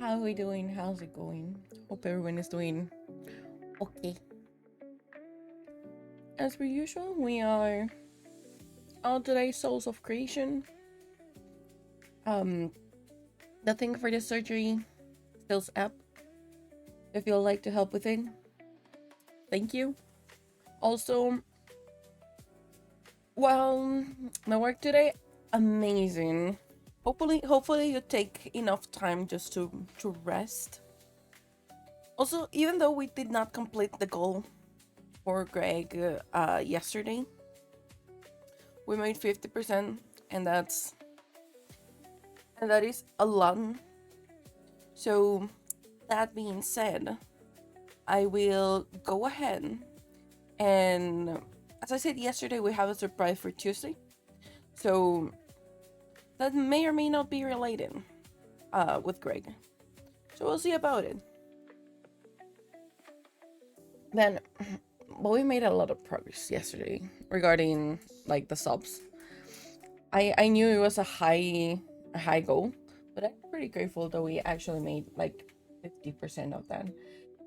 How are we doing? How's it going? Hope everyone is doing okay. As per usual, we are on today's Souls of Creation. Um, the thing for the surgery still's up. If you'd like to help with it, thank you. Also, well, my work today, amazing. Hopefully you take enough time just to rest. Also, even though we did not complete the goal for Greg yesterday, we made 50%, and that is a lot. So that being said, I will go ahead and, as I said yesterday, we have a surprise for Tuesday. So that may or may not be related with Greg. So we'll see about it. Then, well, we made a lot of progress yesterday regarding like the subs. I knew it was a high goal, but I'm pretty grateful that we actually made like 50% of that.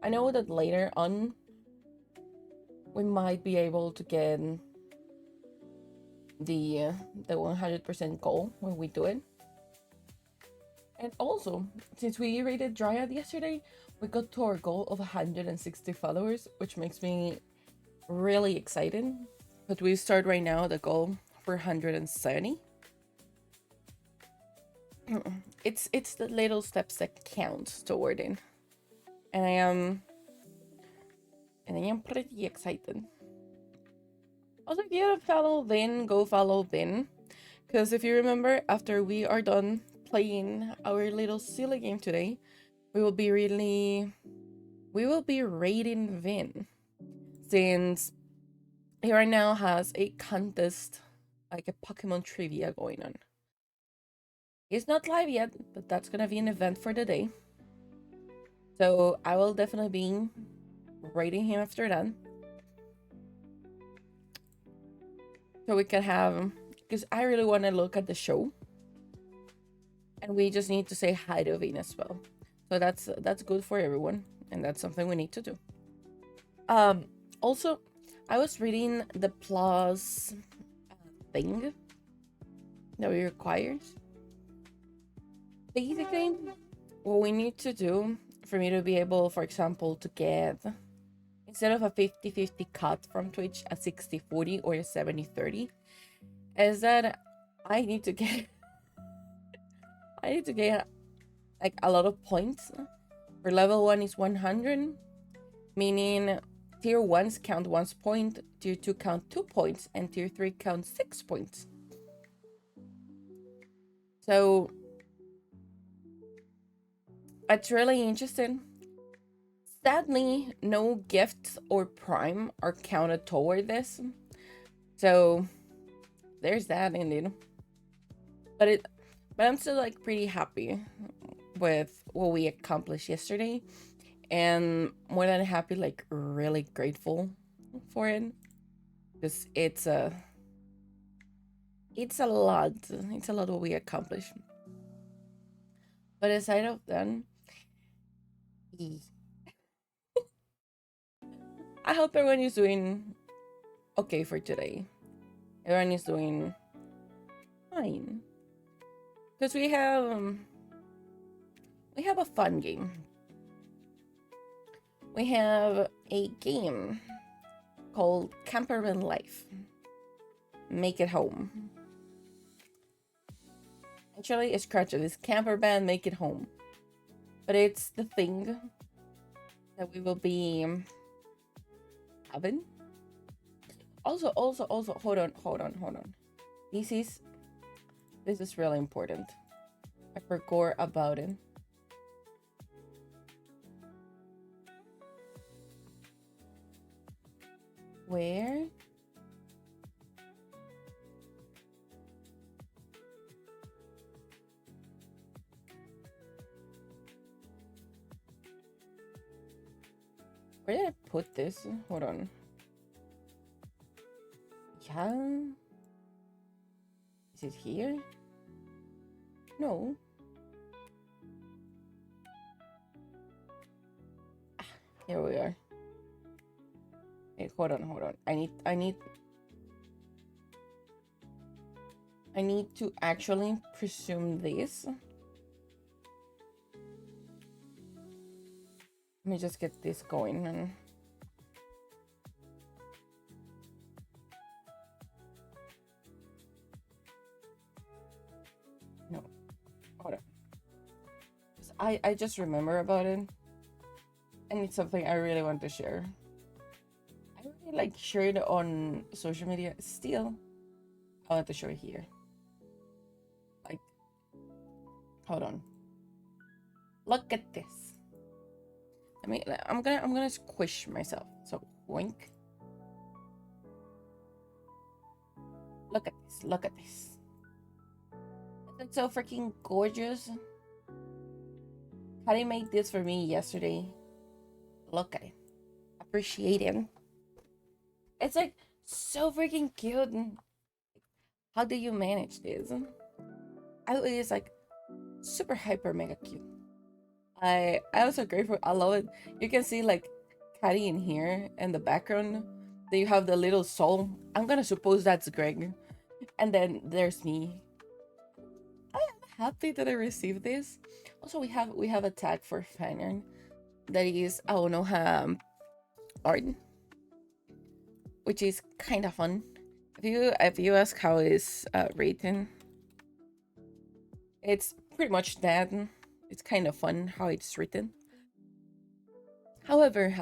I know that later on we might be able to get the 100% goal when we do it. And also, since we rated Dryad yesterday, we got to our goal of 160 followers, which makes me really excited. But we start right now the goal for 170. It's the little steps that count toward it, and I am pretty excited. Also, if you haven't followed Vin, go follow Vin, because if you remember, after we are done playing our little silly game today, we will be rating Vin, since he right now has a contest, like a Pokemon trivia going on. It's not live yet, but that's gonna be an event for the day. So I will definitely be rating him after that. So we can have, because I really want to look at the show. And we just need to say hi to Vin as well. So that's good for everyone. And that's something we need to do. Also, I was reading the plus thing that we requires. Basically, what we need to do for me to be able, for example, to get, instead of a 50-50 cut from Twitch, a 60-40 or a 70-30, is that I need to get like a lot of points. For level 1 is 100, meaning tier 1s count 1 point, tier 2 count 2 points, and tier 3 count 6 points. So it's really interesting. Sadly, no gifts or prime are counted toward this. So there's that indeed. But I'm still like pretty happy with what we accomplished yesterday, and more than happy, like really grateful for it, because it's a lot. It's a lot what we accomplished. But aside of that, I hope everyone is doing okay for today. Everyone is doing fine, because we have a fun game. We have a game called Camperman Life. Make it home. Actually, it's scratch it. It's Camperman Make It Home. But it's the thing that we will be having. Also, hold on. This is really important. I forgot about it. Where? Where did I put this? Hold on. Yeah. Is it here? No. Here we are. Hey, hold on. I need to actually presume this. Let me just get this going and no, hold on. I just remember about it, and it's something I really want to share. I really like share it on social media. Still, I want to show it here. Like, hold on. Look at this. I mean, I'm gonna squish myself. So wink. Look at this. Look at this. It's so freaking gorgeous. Patty made this for me yesterday. Look at it. Appreciate it. It's like so freaking cute. How do you manage this? It's like super hyper mega cute. I also grateful. I love it. You can see like Caddy in here in the background. Then you have the little soul. I'm gonna suppose that's Greg. And then there's me. I am happy that I received this. Also, we have a tag for fan that is Aonoha art, which is kind of fun. If you ask how is written, it's pretty much that. It's kind of fun how it's written. However,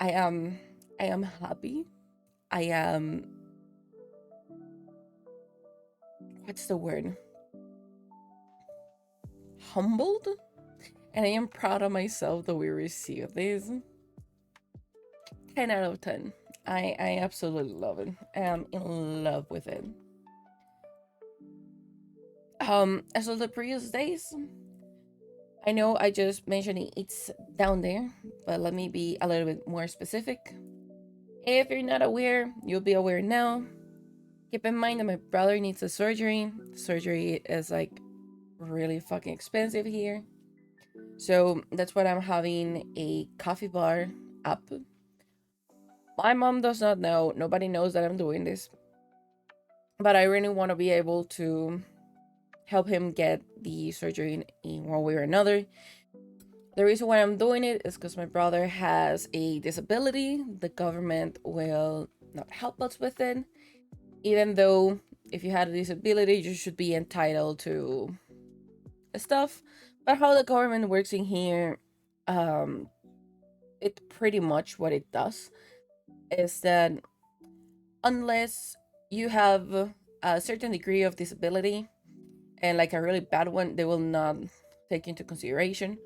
I am happy. I am, what's the word? Humbled, and I am proud of myself that we received this. 10 out of 10. I absolutely love it. I am in love with it. As of the previous days, I know I just mentioned it's down there, but let me be a little bit more specific. If you're not aware, you'll be aware now. Keep in mind that my brother needs a surgery. Surgery is like really fucking expensive here. So that's why I'm having a coffee bar up. My mom does not know. Nobody knows that I'm doing this. But I really want to be able to help him get the surgery in one way or another. The reason why I'm doing it is because my brother has a disability. The government will not help us with it. Even though if you had a disability, you should be entitled to stuff. But how the government works in here, it's pretty much what it does is that unless you have a certain degree of disability and like a really bad one, they will not take into consideration.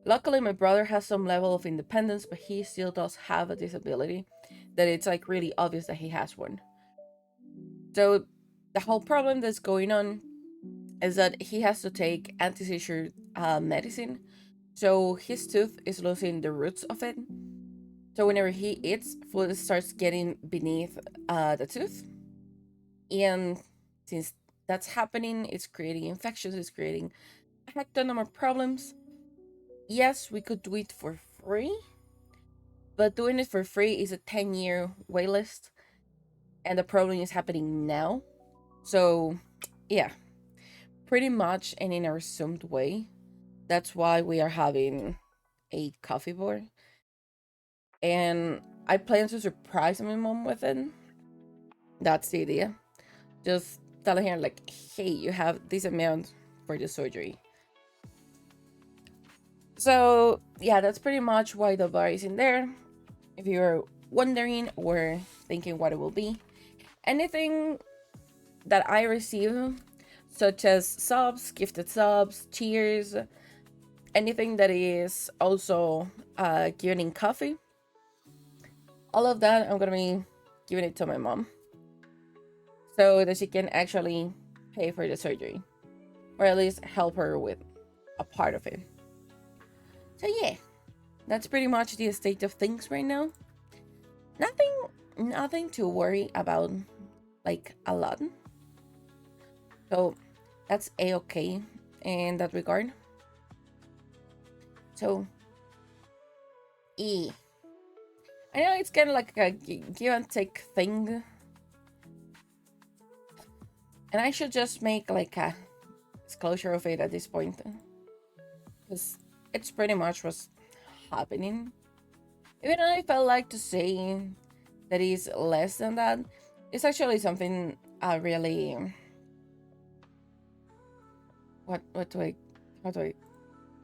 Luckily, my brother has some level of independence, but he still does have a disability that it's like really obvious that he has one. So the whole problem that's going on is that he has to take anti-seizure medicine. So his tooth is losing the roots of it. So whenever he eats, food starts getting beneath the tooth. And since that's happening, it's creating infections, it's creating a heck ton of more problems. Yes, we could do it for free, but doing it for free is a 10-year waitlist, and the problem is happening now. So, yeah, pretty much and in a resumed way. That's why we are having a coffee board. And I plan to surprise my mom with it. That's the idea. Just telling her, like, hey, you have this amount for the surgery. So, yeah, that's pretty much why the bar is in there. If you're wondering or thinking what it will be, anything that I receive, such as subs, gifted subs, cheers, anything that is also given in coffee, all of that I'm gonna be giving it to my mom so that she can actually pay for the surgery, or at least help her with a part of it. So yeah, that's pretty much the state of things right now. Nothing to worry about, like, a lot. So that's a-okay in that regard. So E. I know it's kind of like a give and take thing. And I should just make like a disclosure of it at this point. Because it's pretty much what's happening. Even though I felt like to say that is less than that, it's actually something I really... What do I... How do I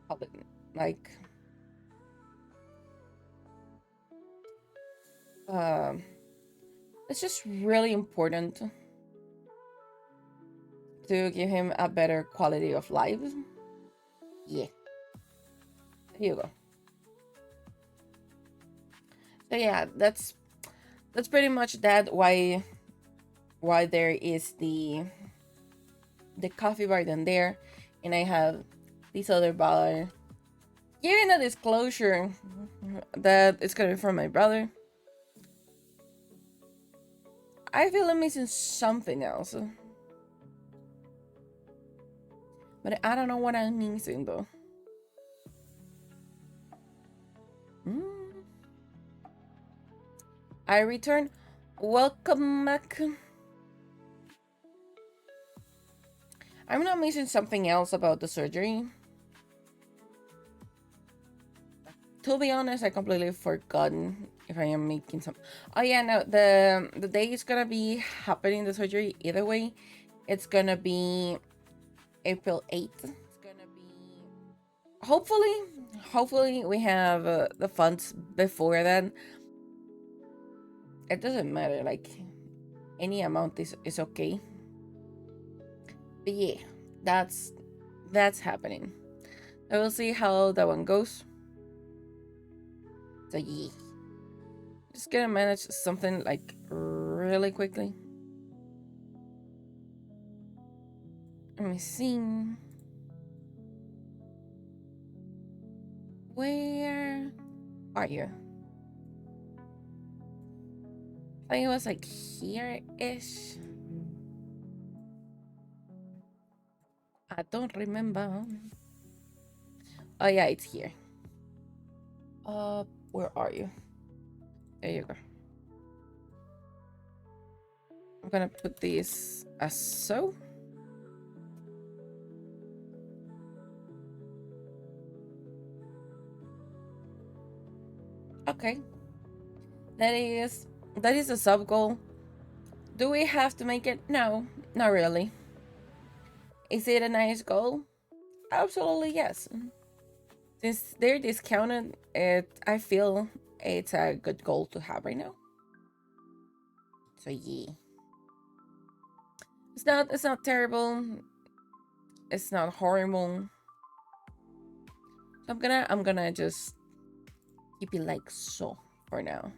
call it? Like... it's just really important to give him a better quality of life. Yeah. There you go. So yeah, that's pretty much that. Why there is the coffee bar down there, and I have this other bar. Giving a disclosure that it's gonna be from my brother. I feel I'm missing something else, but I don't know what I'm missing though. I return. Welcome back. I'm not missing something else about the surgery. To be honest, I completely forgotten if I am making some... Oh yeah, no, the day it's gonna be happening, the surgery, either way, it's gonna be April 8th. It's gonna be... Hopefully we have the funds before then. It doesn't matter, like, any amount is okay. But yeah, that's happening. I will see how that one goes. So yeah, just gonna manage something like really quickly. Let me see. Where are you? I think it was like here-ish. I don't remember. Oh yeah, it's here. Where are you? There you go. I'm gonna put these as so. Okay. That is a sub goal. Do we have to make it? No, not really. Is it a nice goal? Absolutely yes. Since they're discounted, I feel it's a good goal to have right now. So yeah. It's not terrible. It's not horrible. So I'm gonna just keep it like so for now.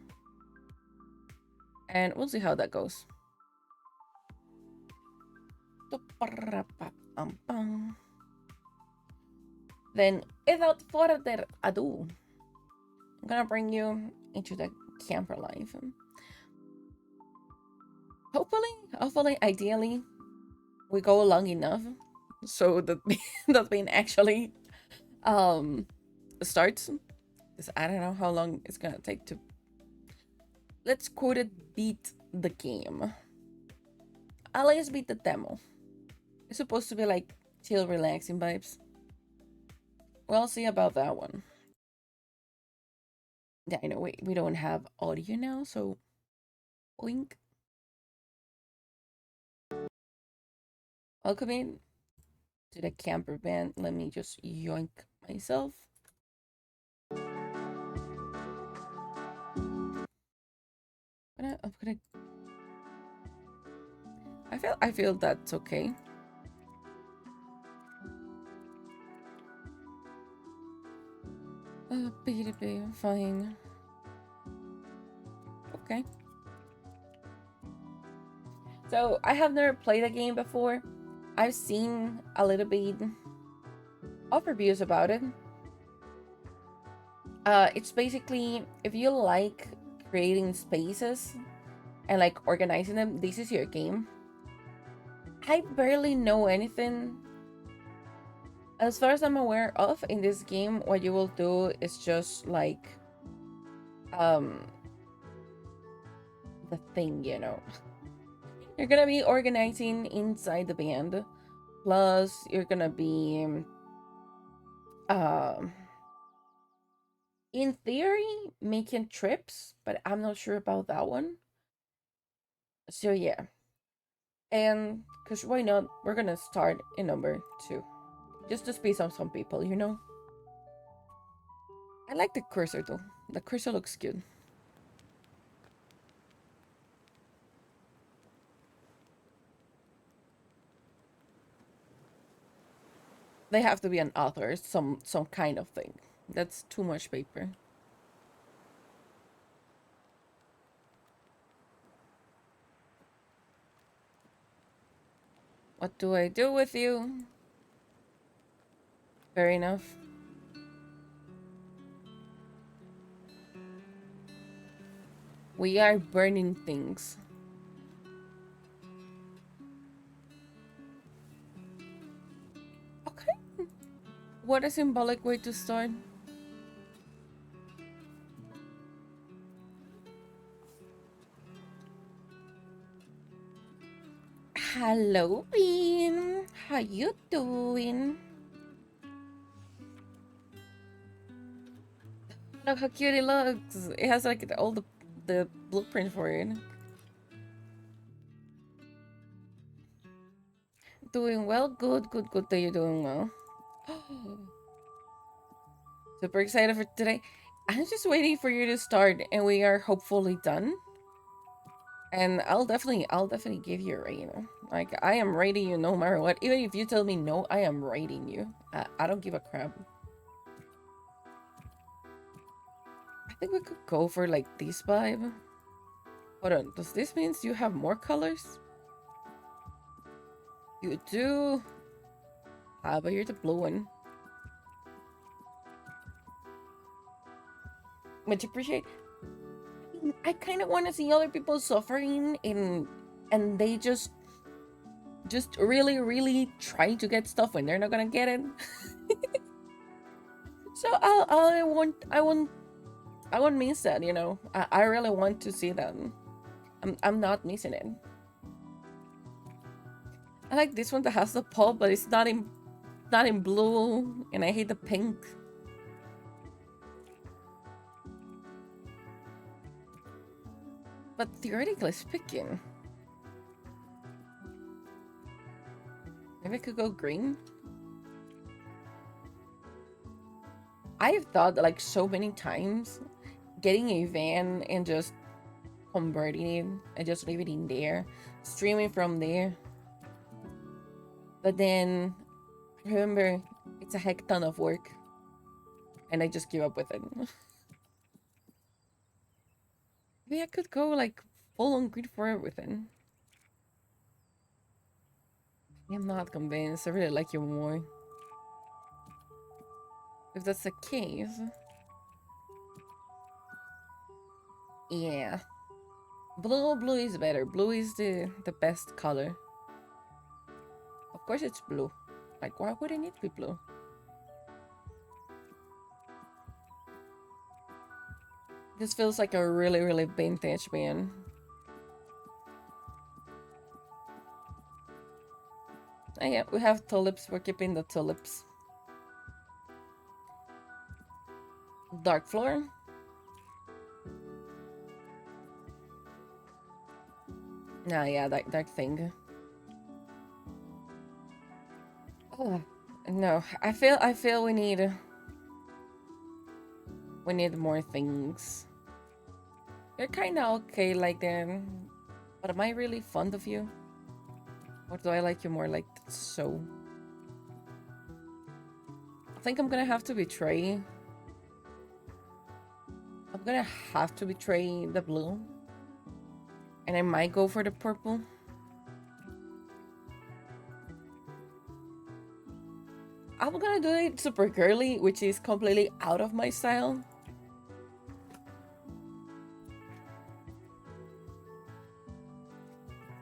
And we'll see how that goes. Then, without further ado, I'm gonna bring you into the camper life. Hopefully, ideally, we go long enough so that that being actually starts. Because I don't know how long it's gonna take to... Let's quote it, beat the game. At least beat the demo. It's supposed to be like chill, relaxing vibes. We'll see about that one. Yeah, I know we don't have audio now, so oink. Welcome in to the camper van. Let me just yoink myself. I'm gonna... I feel that's okay. Fine. Okay. So I have never played a game before. I've seen a little bit of reviews about it. It's basically, if you like creating spaces and like organizing them, this is your game. I barely know anything. As far as I'm aware of, in this game, what you will do is just like um the thing, you know. You're gonna be organizing inside the band. Plus, you're gonna be um in theory making trips, but I'm not sure about that one. So yeah. And because why not? We're gonna start in number 2. Just to space on some people, you know? I like the cursor though. The cursor looks good. They have to be an author, some kind of thing. That's too much paper. What do I do with you? Fair enough. We are burning things. Okay. What a symbolic way to start. Hello, Bean. How you doing? Look how cute it looks. It has like all the blueprint for it. Doing well. Good, good, good that you're doing well. Super excited for today. I'm just waiting for you to start, and we are hopefully done. And I'll definitely give you a rating. Like I am rating you no matter what. Even if you tell me no, I am rating you. I don't give a crap. I think we could go for like this vibe. Hold on, does this means you have more colors? You do. Ah, but you're the blue one. Much appreciate. I kind of want to see other people suffering and they just really really trying to get stuff when they're not gonna get it. So I won't miss that, you know. I really want to see that. I'm not missing it. I like this one that has the pulp, but it's not in blue, and I hate the pink. But theoretically speaking, maybe I could go green. I've thought like so many times getting a van and just converting it and just leave it in there, streaming from there. But then I remember it's a heck ton of work, and I just give up with it. Maybe I could go like full on green for everything. I'm not convinced. I really like you more. If that's the case, yeah. Blue is better. Blue is the best color. Of course it's blue. Like why wouldn't it be blue? This feels like a really, really vintage band. Oh, yeah, we have tulips. We're keeping the tulips. Dark floor. Nah, yeah, that thing. Oh, no. I feel we need more things. You're kind of okay like that, but am I really fond of you? Or do I like you more like so? I think I'm gonna have to betray. I'm gonna have to betray the blue. And I might go for the purple. I'm gonna do it super girly, which is completely out of my style.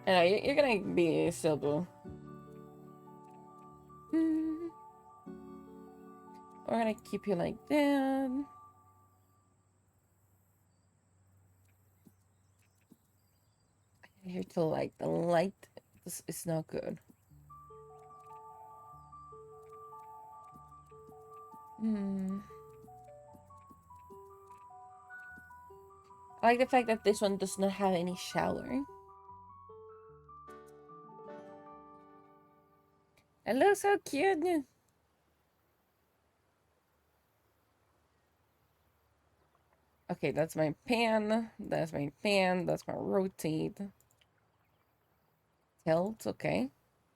And you're gonna be still blue. We're gonna keep you like that. Here to light. The light is not good. Hmm. I like the fact that this one does not have any shower. It looks so cute. Okay, that's my pan. That's my pan. That's my rotate. Tilt, okay.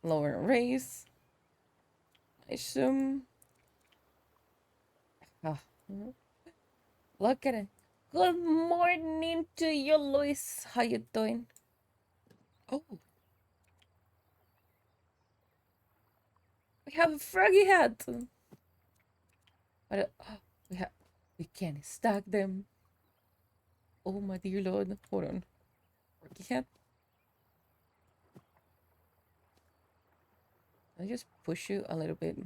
Lower and raise. I assume. Oh, look at it. Good morning to you, Luis. How you doing? Oh, we have a froggy hat. Oh, we can stack them. Oh my dear lord. Hold on. Froggy hat. I just push you a little bit.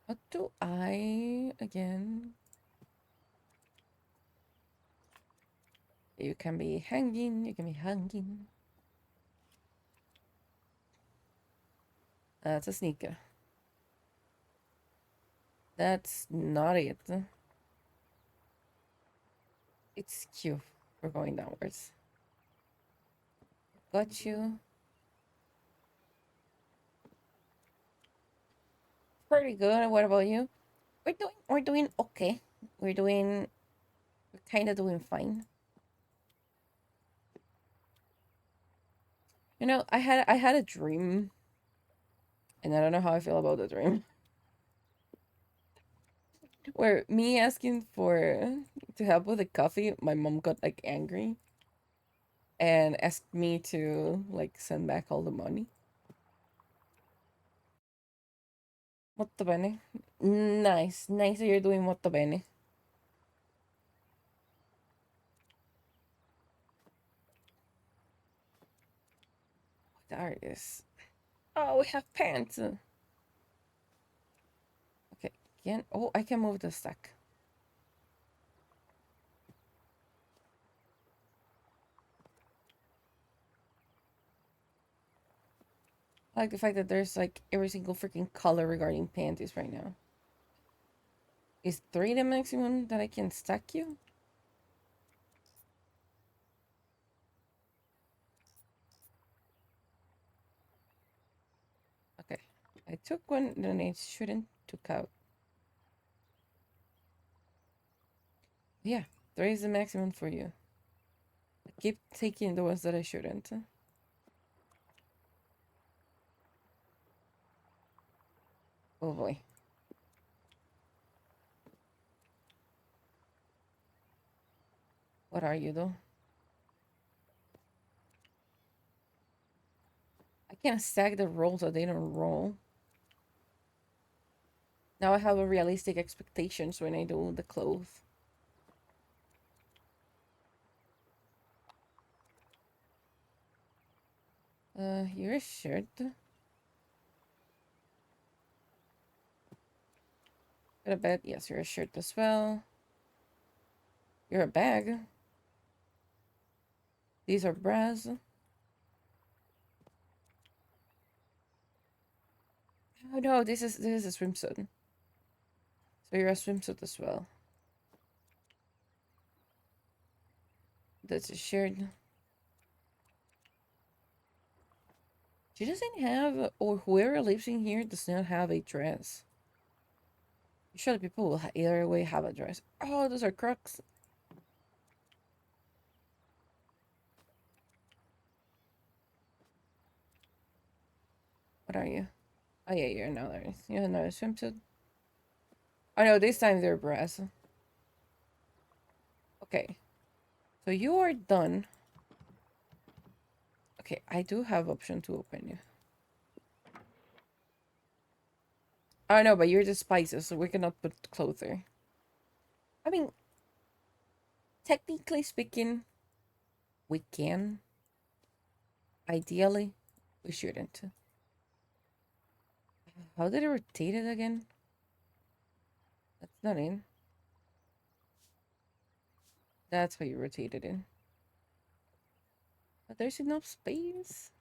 What do I again? You can be hanging. You can be hanging. That's a sneaker. That's not it. It's cute. We're going downwards. Got you. Pretty good. What about you? We're doing okay. We're kind of doing fine. I had a dream, and I don't know how I feel about the dream. Where me asking for to help with the coffee, my mom got like angry and asked me to like send back all the money. Molto bene. Nice, nice that you're doing molto bene. What are this? Oh, we have pants. Okay, again. Oh, I can move the stack. I like the fact that there's like every single freaking color regarding panties right now. Is 3 the maximum that I can stack you? Okay. I took one, then I shouldn't took out. Yeah, 3 is the maximum for you. I keep taking the ones that I shouldn't. Oh boy. What are you though? I can't stack the rolls so they don't roll. Now I have a realistic expectations when I do the clothes. Your shirt. Got a bed. Yes, you're a shirt as well. You're a bag. These are bras. Oh no, this is a swimsuit. So you're a swimsuit as well. That's a shirt. She doesn't have, or whoever lives in here does not have a dress. Usually people will either way have a dress. Oh, those are Crocs. What are you? Oh yeah, you're another swimsuit. Oh no, this time they're bras. Okay, so you are done. Okay, I do have option to open you. Oh no, but you're the spices, so we cannot put clothes there. I mean, technically speaking, we can. Ideally, we shouldn't. How did it rotate it again? That's not in. That's how you rotate it in. But there's enough space.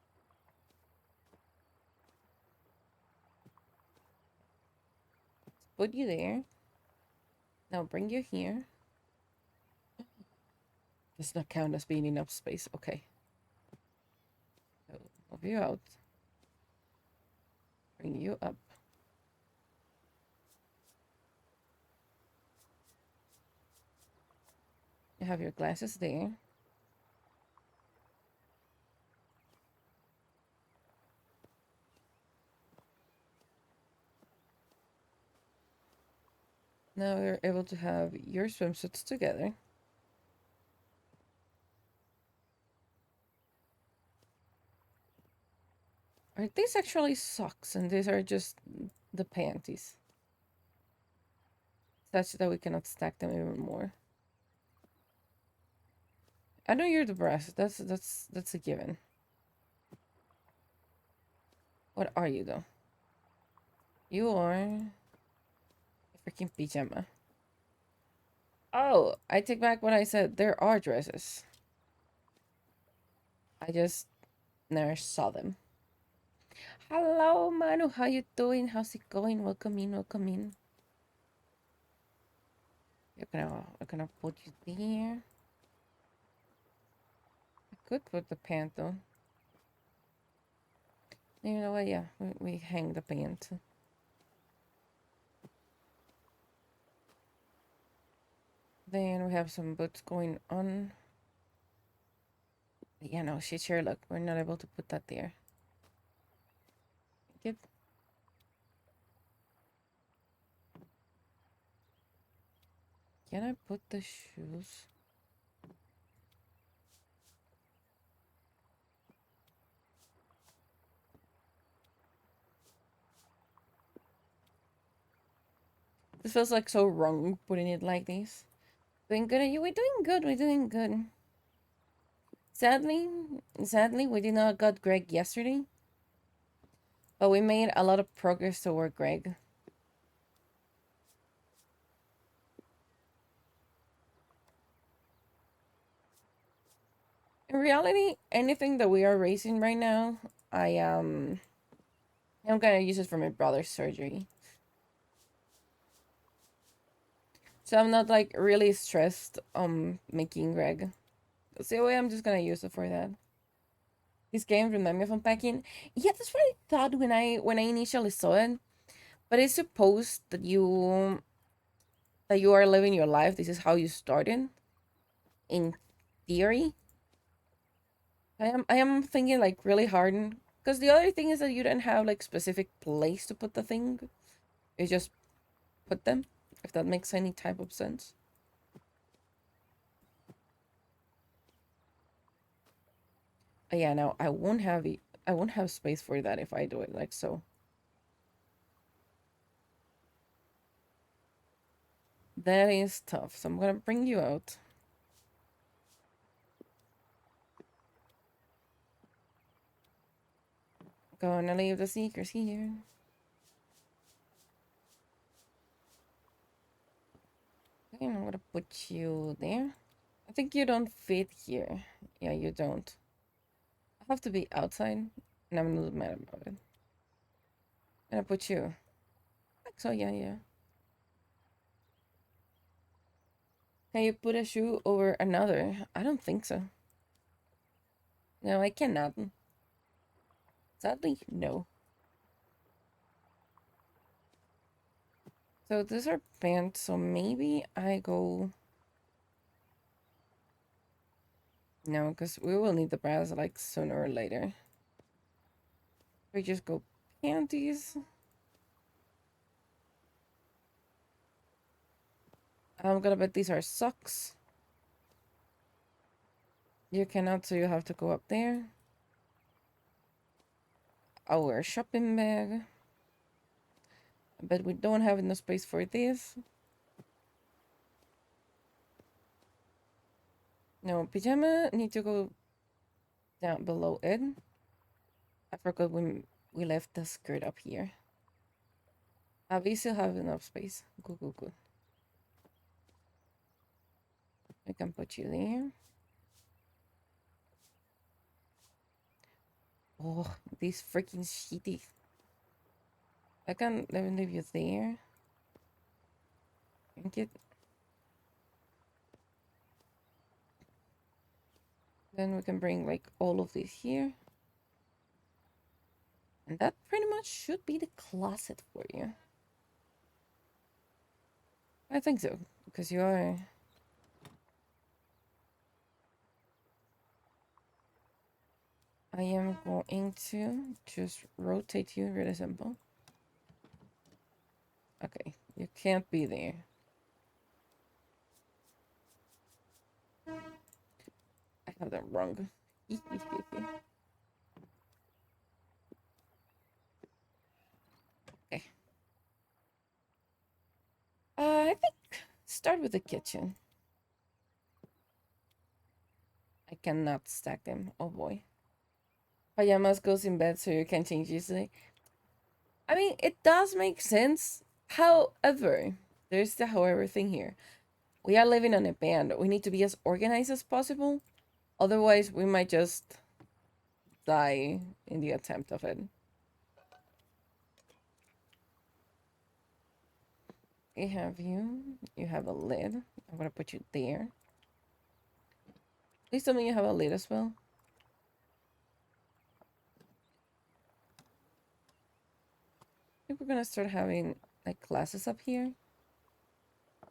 Put you there. Now bring you here. Does not count as being enough space. Okay. So move you out. Bring you up. You have your glasses there. Now we're able to have your swimsuits together. Are these actually socks and these are just the panties? Such that we cannot stack them even more. I know you're the breast. That's a given. What are you though? You are a freaking pajama. Oh, I take back what I said. There are dresses. I just never saw them. Hello, Manu. How you doing? How's it going? Welcome in. Welcome in. We're gonna put you there. I could put the pant though. You know what? Yeah, we hang the pant. Then we have some boots going on. Yeah, no, shit, sure. Look, we're not able to put that there. Get. Can I put the shoes? This feels like so wrong putting it like this. Doing good? We're doing good. We're doing good. Sadly, we did not got Greg yesterday, but we made a lot of progress toward Greg. In reality, anything that we are raising right now, I'm gonna use it for my brother's surgery. So I'm not like really stressed on making Greg. So I'm just gonna use it for that. This game remind me of unpacking. Yeah, that's what I thought when I initially saw it. But it's supposed that you are living your life. This is how you started. In theory, I am thinking like really hard because the other thing is that you don't have like specific place to put the thing. You just put them. If that makes any type of sense. Yeah, no, I won't have space for that if I do it like so. That is tough. So I'm gonna bring you out. Gonna leave the sneakers here. Okay, I'm gonna put you there. I think you don't fit here. Yeah, you don't. I have to be outside, and I'm not mad about it. And I put you. Like so, yeah, yeah. Can you put a shoe over another? I don't think so. No, I cannot. Sadly, no. So these are pants, so maybe I go. No, because we will need the bras like sooner or later. We just go panties. I'm gonna bet these are socks. You cannot, so you have to go up there. Our shopping bag. But we don't have enough space for this. No, pajama need to go down below it. I forgot when we left the skirt up here. We still have enough space. Good, good, good. We can put you there. Oh, these freaking shitty. I can let me leave you there. And get. Then we can bring like all of these here. And that pretty much should be the closet for you. I think so, because you are. I am going to just rotate you really simple. Okay, you can't be there. I have that wrong. Okay. I think start with the kitchen. I cannot stack them. Oh boy. Pajamas goes in bed so you can change easily. I mean, it does make sense. However, there's the however thing here. We are living on a band. We need to be as organized as possible. Otherwise, we might just die in the attempt of it. We have you. You have a lid. I'm gonna put you there. Please tell me you have a lid as well. I think we're gonna start having like classes up here.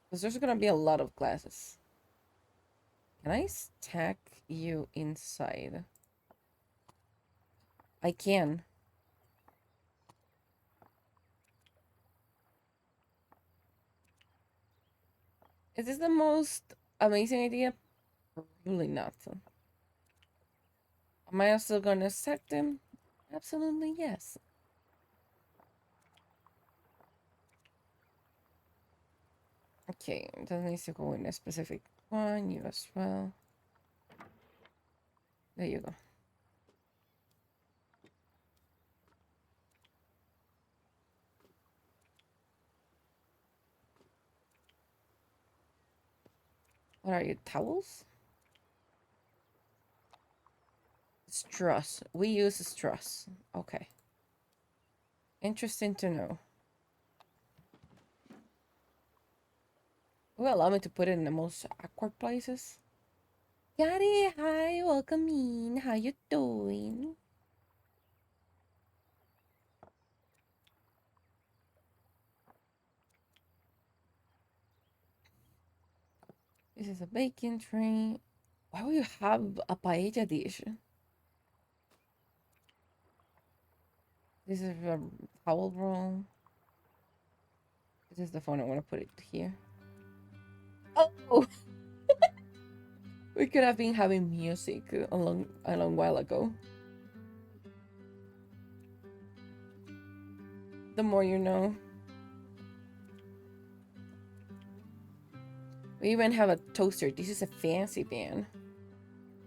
Because there's gonna be a lot of classes. Can I stack you inside? I can. Is this the most amazing idea? Probably not. Am I still gonna stack them? Absolutely yes. Okay, that needs to go in a specific one. You as well. There you go. What are you, towels? Straws. We use straws. Okay. Interesting to know. Will allow me to put it in the most awkward places. Daddy, hi, welcome in. How you doing? This is a baking tray. Why would you have a paella dish? This is a towel roll. This is the phone. I want to put it here. Oh, we could have been having music a long while ago. The more you know. We even have a toaster. This is a fancy pan.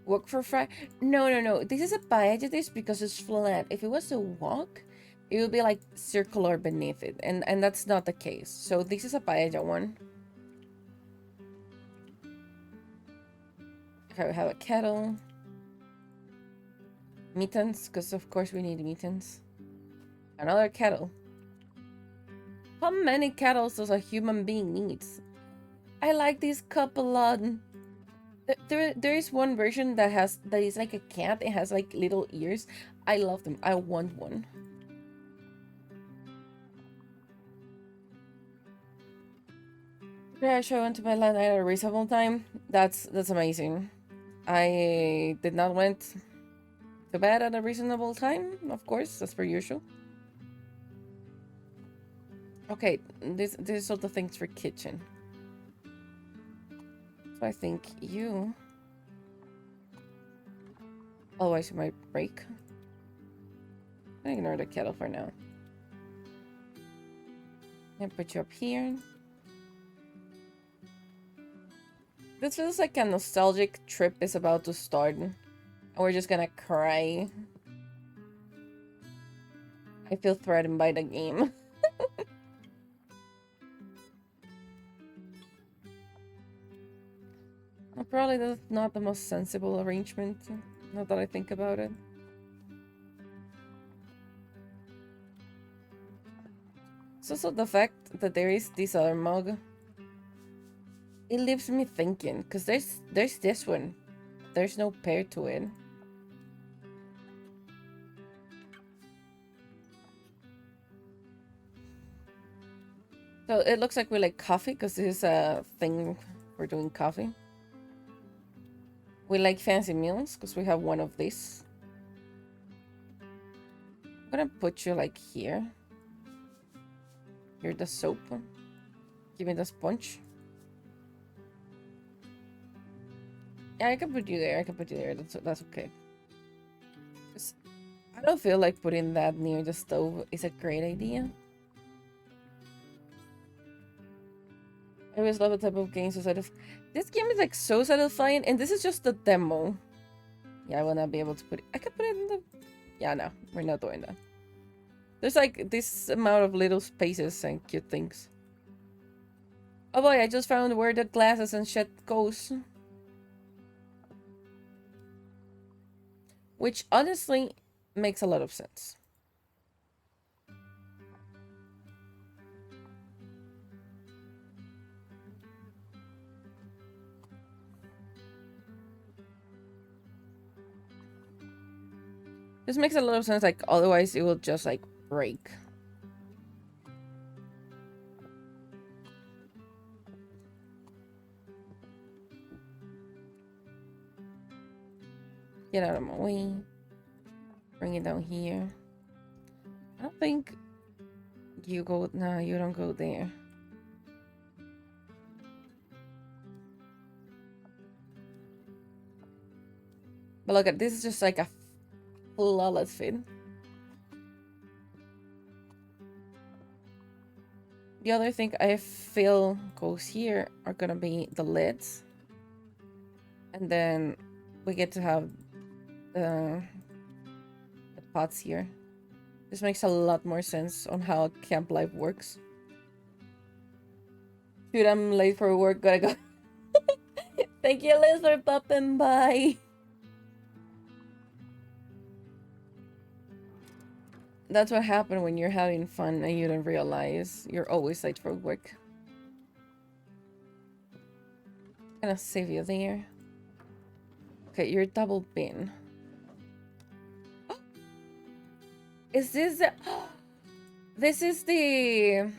Wok for fry? No, no, no. This is a paella dish because it's flat. If it was a wok, it would be like circular beneath it, and that's not the case. So this is a paella one. Okay, we have a kettle. Mittens, because of course we need mittens. Another kettle. How many kettles does a human being need? I like this cup a lot. There is one version that is like a cat. It has like little ears. I love them. I want one. Yeah, I went to my land at a reasonable time. That's amazing. I did not went to bed at a reasonable time, of course, as per usual. Okay, this is all the things for kitchen. So I think you. Otherwise, you might break. I ignore the kettle for now. And put you up here. This feels like a nostalgic trip is about to start. And we're just gonna cry. I feel threatened by the game. Probably that's not the most sensible arrangement, now that I think about it. It's also the fact that there is this other mug. It leaves me thinking, because there's this one. There's no pair to it. So it looks like we like coffee, because this is a thing for doing coffee. We like fancy meals, because we have one of these. I'm gonna put you like here. You're the soap. Give me the sponge. Yeah, I can put you there. I can put you there. That's okay. I don't feel like putting that near the stove is a great idea. I always love the type of games so this game is like so satisfying, and this is just the demo. Yeah, I will not be able to put it. I can put it in the. Yeah, no, we're not doing that. There's like this amount of little spaces and cute things. Oh boy, I just found where the glasses and shit goes. Which honestly makes a lot of sense. This makes a lot of sense, like otherwise it will just like break. Get out of my way. Bring it down here. I don't think you go. No, you don't go there. But look at this is just like a flawless fit. The other thing I feel goes here are gonna be the lids. And then we get to have the pots here. This makes a lot more sense on how camp life works. Dude, I'm late for work, gotta go. Thank you, Liz, for popping by. That's what happened when you're having fun and you don't realize you're always late for work. Gonna save you there. Okay, you're double bin. Is this the... This is the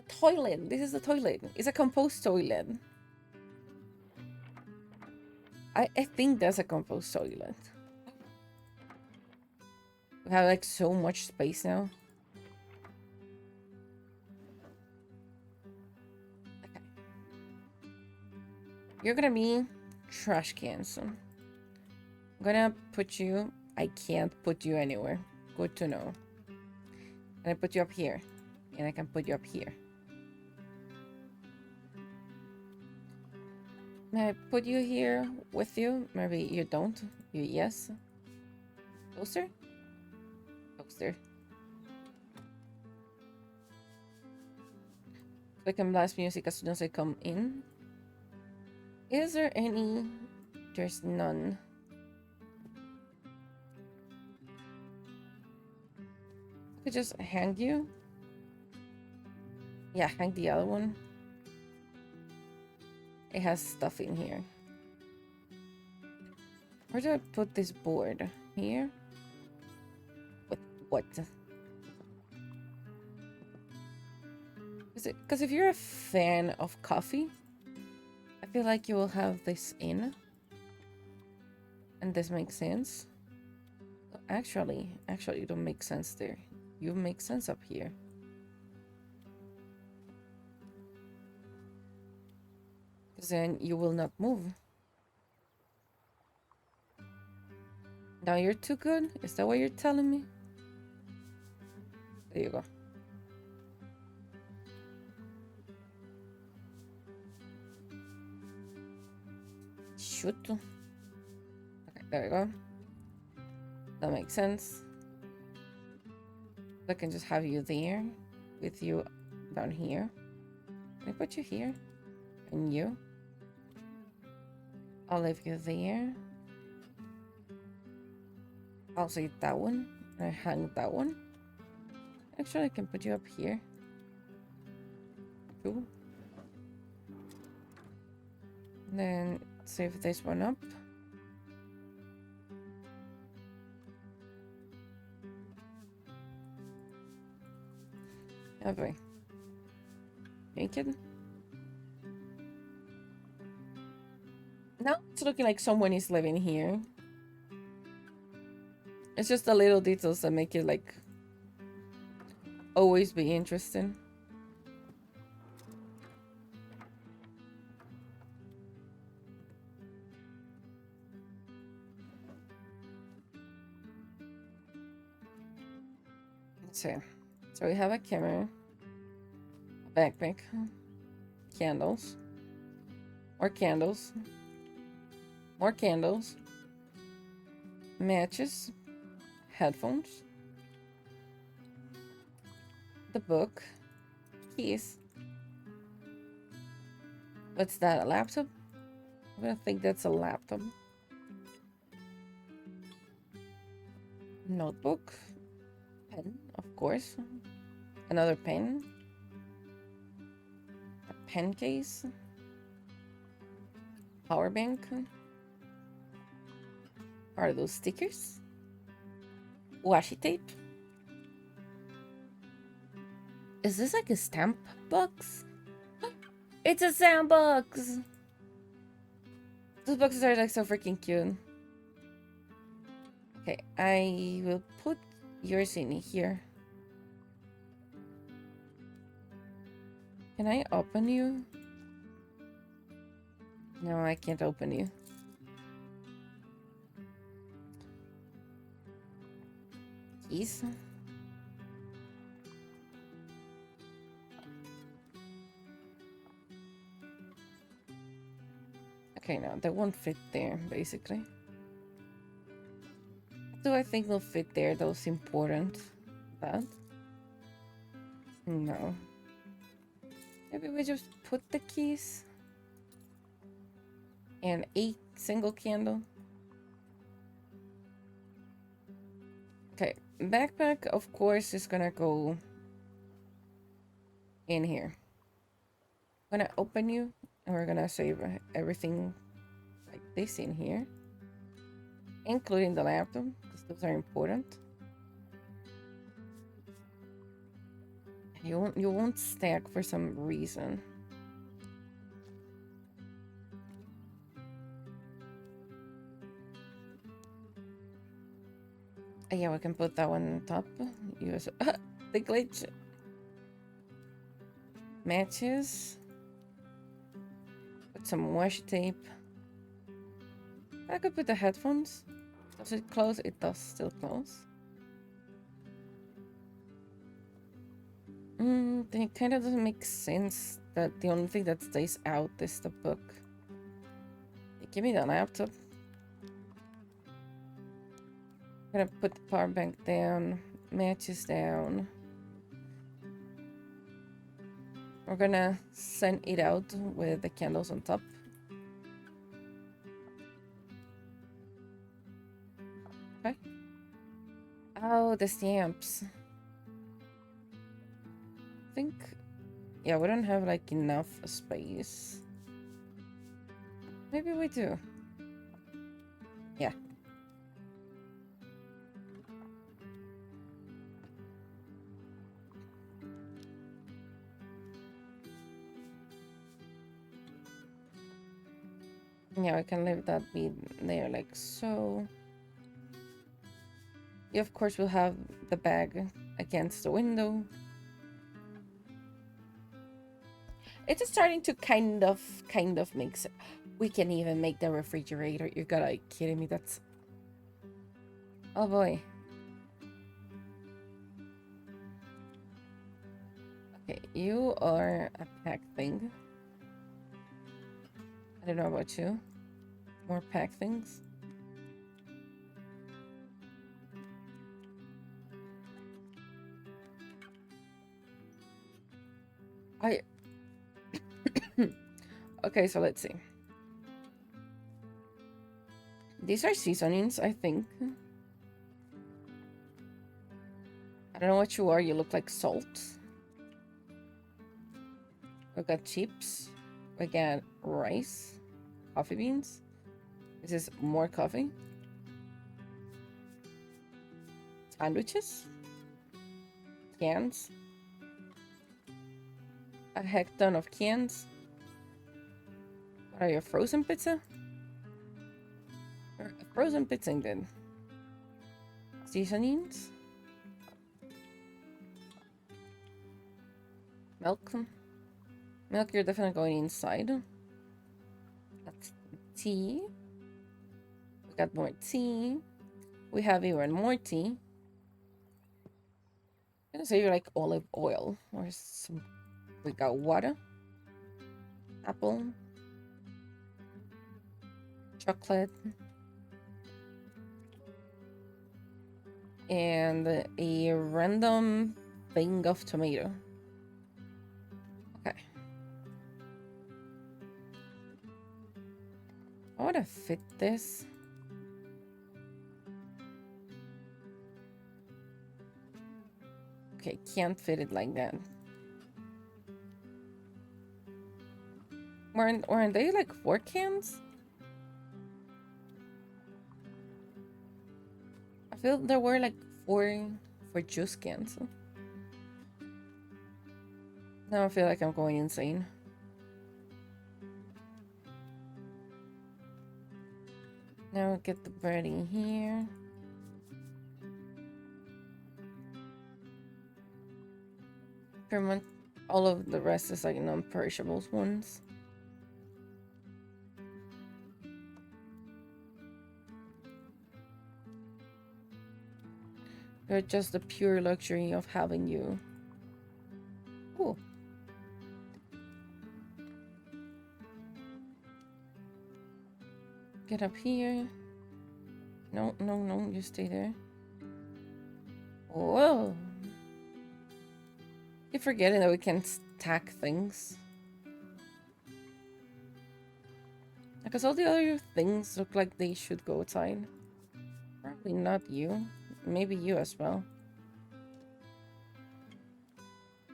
toilet. This is the toilet. It's a compost toilet. I think that's a compost toilet. We have like so much space now. Okay. You're gonna be trash cans. I'm gonna put you... I can't put you anywhere. Good to know. And I put you up here. And I can put you up here. May I put you here with you? Maybe you don't. You yes. Closer? Closer. I can blast music as soon as I come in. Is there any? There's none. I could just hang you. Yeah, hang the other one. It has stuff in here. Where do I put this board? Here? With what? Because if you're a fan of coffee, I feel like you will have this in. And this makes sense. Actually, you don't make sense there. You make sense up here. Because then you will not move. Now you're too good? Is that what you're telling me? There you go. Shoot. Okay, there we go. That makes sense. I can just have you there with you down here. Can I put you here? And you? I'll leave you there. I'll say that one. And I hang that one. Actually, I can put you up here. Cool. Then save this one up. Oh boy. Naked? Now it's looking like someone is living here. It's just the little details that make it like always be interesting. Let's see. So we have a camera, a backpack, candles, more candles, more candles, matches, headphones, the book, keys. What's that, a laptop? I'm gonna think that's a laptop. Notebook, pen, of course, another pen, a pen case, power bank. Are those stickers? Washi tape? Is this like a stamp box? It's a stamp box! Those boxes are like so freaking cute. Okay, I will put yours in here. Can I open you? No, I can't open you. Keys. Okay, no, that won't fit there, basically. Do I think they'll fit there? Those important. That? No. Maybe we just put the keys and a single candle. Okay, backpack, of course, is gonna go in here. I'm gonna open you, and we're gonna save everything like this in here, including the laptop, because those are important. You won't stack for some reason. Yeah, we can put that one on top. Use the glitch. Matches. Put some washi tape. I could put the headphones. Does it close? It does still close. It kind of doesn't make sense that the only thing that stays out is the book. Give me the laptop. I'm gonna put the power bank down, matches down. We're gonna send it out with the candles on top. Okay. Oh, the stamps. I think, yeah, we don't have like enough space. Maybe we do. Yeah. Yeah, we can leave that be there like so. You, of course, will have the bag against the window. It's starting to kind of make sense. We can even make the refrigerator. You gotta be kidding me. That's... Oh boy. Okay, you are a pack thing. I don't know about you. More pack things. Okay, so let's see. These are seasonings, I think. I don't know what you are. You look like salt. We got chips. We got rice. Coffee beans. This is more coffee. Sandwiches. Cans. A heck ton of cans. What are your frozen pizza? Or a frozen pizza then. Seasonings. Milk. Milk, you're definitely going inside. That's tea. We got more tea. We have even more tea. I'm gonna say you like olive oil or some. We got water, apple, chocolate, and a random thing of tomato. Okay. I want to fit this. Okay, can't fit it like that. Weren't they like 4 cans? I feel there were like 4 juice cans. Now I feel like I'm going insane. Now get the bread in here. Pretty much all of the rest is like non-perishables ones. They're just the pure luxury of having you. Ooh. Get up here. No, no, no, you stay there. Whoa. Keep forgetting that we can stack things. Because all the other things look like they should go outside. Probably not you. Maybe you as well.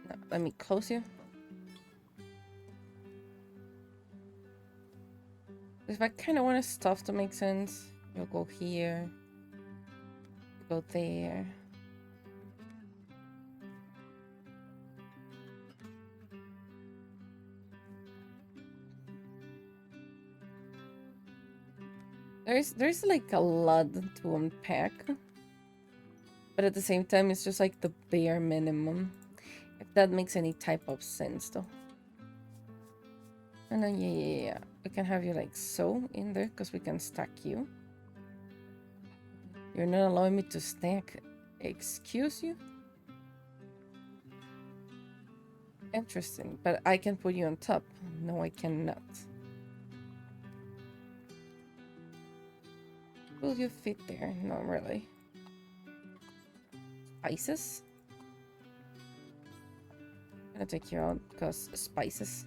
No, let me close you. If I kind of want stuff to make sense, you'll go here. Go there. There's like a lot to unpack. But at the same time, it's just like the bare minimum. If that makes any type of sense, though. And then, yeah. We can have you like so in there, because we can stack you. You're not allowing me to stack. Excuse you? Interesting, but I can put you on top. No, I cannot. Will you fit there? Not really. Spices? I'm gonna take you out because spices.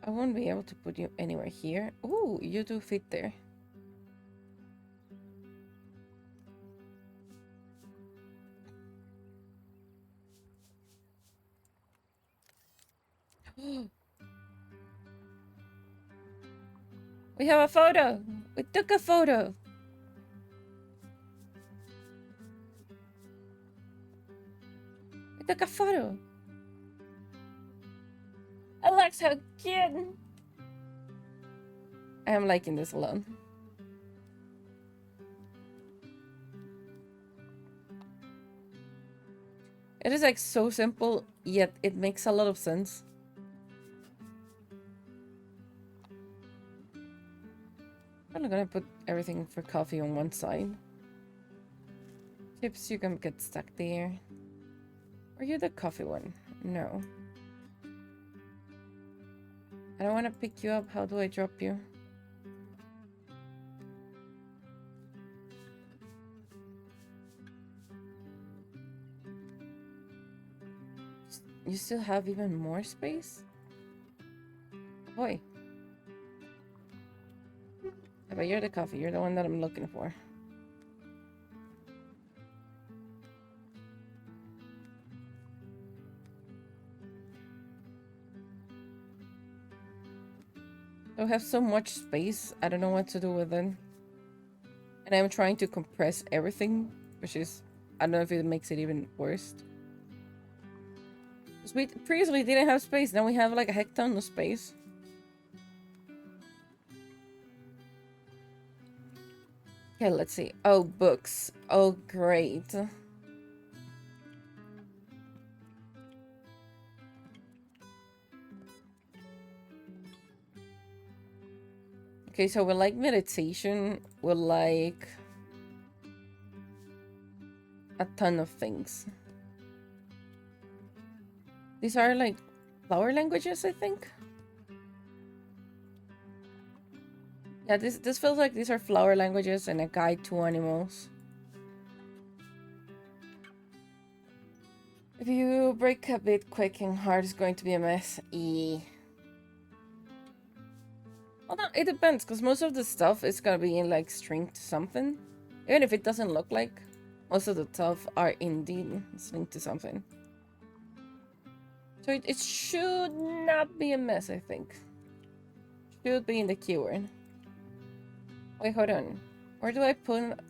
I won't be able to put you anywhere here. Ooh, you do fit there. We have a photo. We took a photo. We took a photo. Alexa, how cute. I am liking this alone. It is like so simple, yet it makes a lot of sense. I'm gonna put everything for coffee on one side. Chips, you can get stuck there. Are you the coffee one? No. I don't want to pick you up. How do I drop you? You still have even more space? Boy. Yeah, but you're the coffee. You're the one that I'm looking for. I have so much space. I don't know what to do with it. And I'm trying to compress everything, which is, I don't know if it makes it even worse. Because we previously didn't have space. Now we have like a heck ton of space. Okay, let's see. Oh, books. Oh, great. Okay, so we like meditation. We like a ton of things. These are like flower languages, I think. Yeah, this feels like these are flower languages and a guide to animals. If you break a bit quick and hard, it's going to be a mess. Well, no, it depends, because most of the stuff is gonna be in like string to something. Even if it doesn't look like, most of the stuff are indeed linked to something. So it should not be a mess, I think. Should be in the keyword. Wait, hold on. Where do I put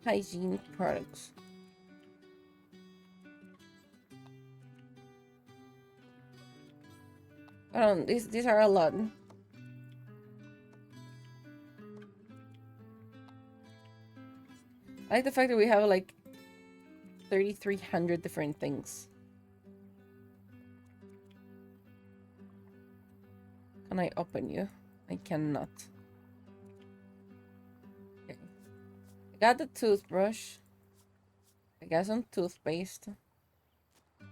hygiene products? Hold on, these are a lot. I like the fact that we have like 3,300 different things. Can I open you? I cannot. Okay. I got the toothbrush. I got some toothpaste.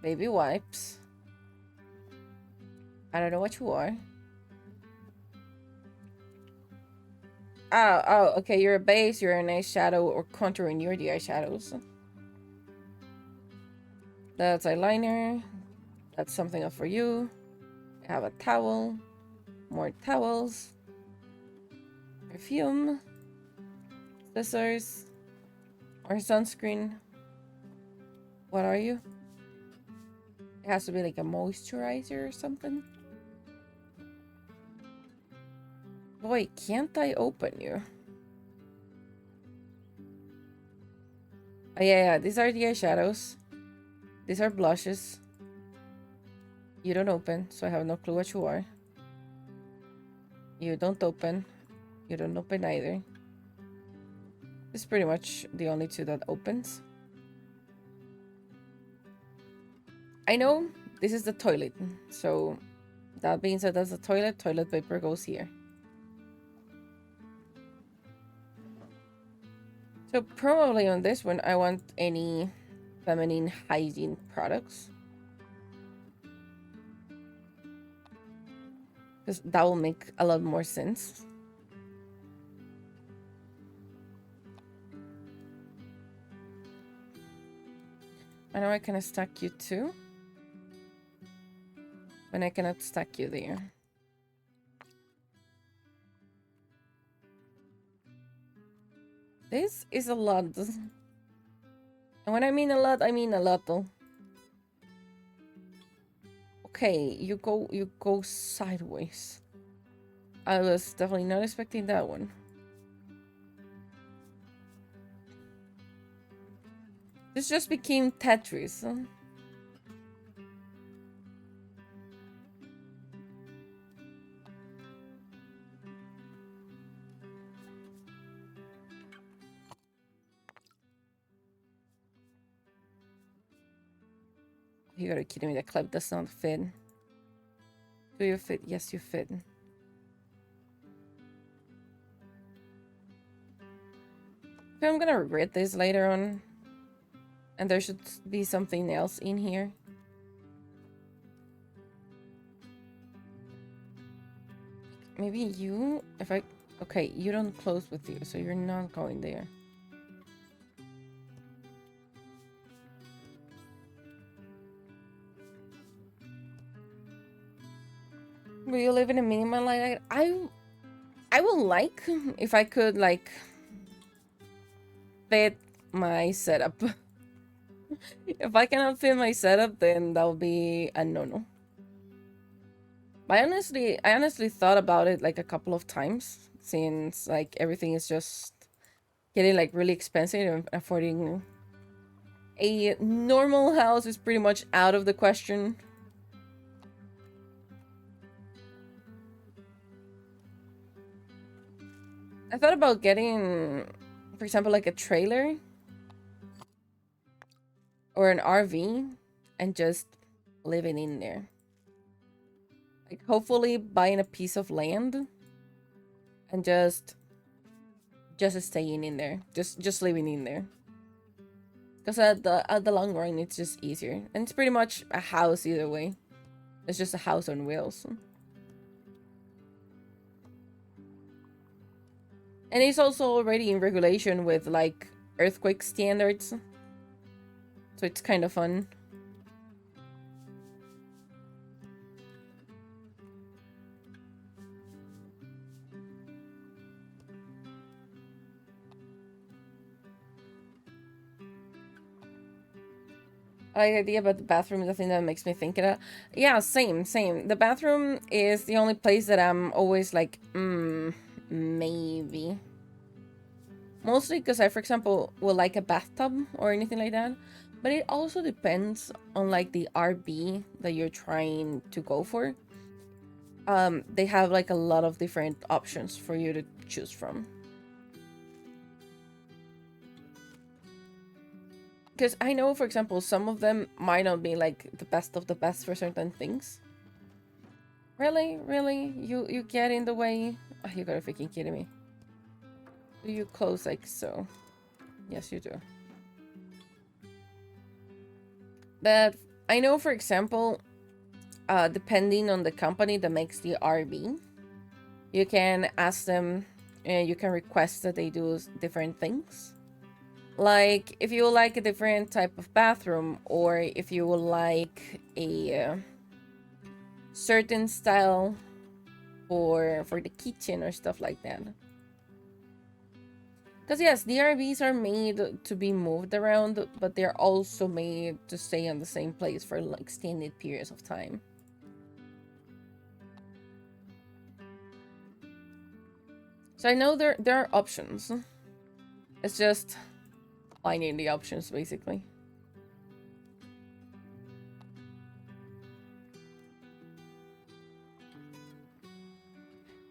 Baby wipes. I don't know what you are. Oh, okay, you're a base, you're an eyeshadow, or contouring, you're the eyeshadows. That's eyeliner. That's something up for you. I have a towel. More towels. Perfume. Scissors. Or sunscreen. What are you? It has to be like a moisturizer or something. Boy, can't I open you? Oh, yeah, these are the eyeshadows. These are blushes. You don't open, so I have no clue what you are. You don't open. You don't open either. This is pretty much the only two that opens. I know this is the toilet, so that being said, that's the toilet. Toilet paper goes here. So probably on this one, I want any feminine hygiene products. Because that will make a lot more sense. I know I can stack you too. But I cannot stack you there. This is a lot. And when I mean a lot, I mean a lot though. Okay, you go sideways. I was definitely not expecting that one. This just became Tetris. You gotta kidding me, that clip does not fit. Do you fit? Yes, you fit. Okay, I'm gonna regret this later on. And there should be something else in here. Maybe you, if I... Okay, you don't close with you, so you're not going there. Will you live in a minimal like that? I would like if I could like fit my setup. If I cannot fit my setup, then that would be a no-no. I honestly thought about it like a couple of times since like everything is just getting like really expensive and affording a normal house is pretty much out of the question. I thought about getting, for example, like a trailer or an RV and just living in there. Like hopefully buying a piece of land and just staying in there, just living in there. Because at the long run, it's just easier, and it's pretty much a house either way. It's just a house on wheels, and it's also already in regulation with like earthquake standards, so it's kind of fun. I like the idea about the bathroom is the thing that makes me think of that. Yeah, same. The bathroom is the only place that I'm always like, maybe. Mostly because I, for example, will like a bathtub or anything like that. But it also depends on like the RB that you're trying to go for. They have like a lot of different options for you to choose from. Because I know, for example, some of them might not be like the best of the best for certain things. Really? You get in the way? Oh, you gotta freaking kidding me. Do you close like so? Yes, you do. But I know, for example, depending on the company that makes the RV, you can ask them, you can request that they do different things. Like, if you would like a different type of bathroom, or if you would like a certain style for the kitchen or stuff like that. Because yes, the RVs are made to be moved around, but they're also made to stay in the same place for like extended periods of time. So I know there are options. It's just finding the options, basically.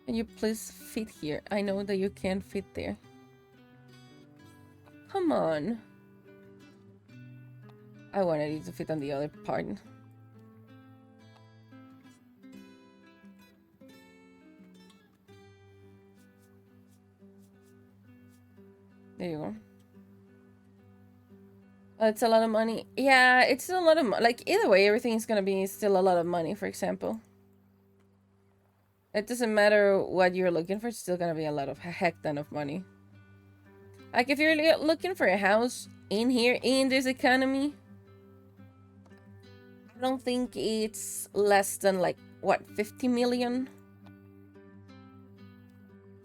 Can you please fit here? I know that you can't fit there. Come on. I wanted you to fit on the other part. There you go. It's a lot of money. Yeah, it's a lot of money. Like, either way, everything is gonna be still a lot of money, for example. It doesn't matter what you're looking for, it's still gonna be a heck ton of money. Like, if you're looking for a house in here, in this economy, I don't think it's less than, like, what, 50 million?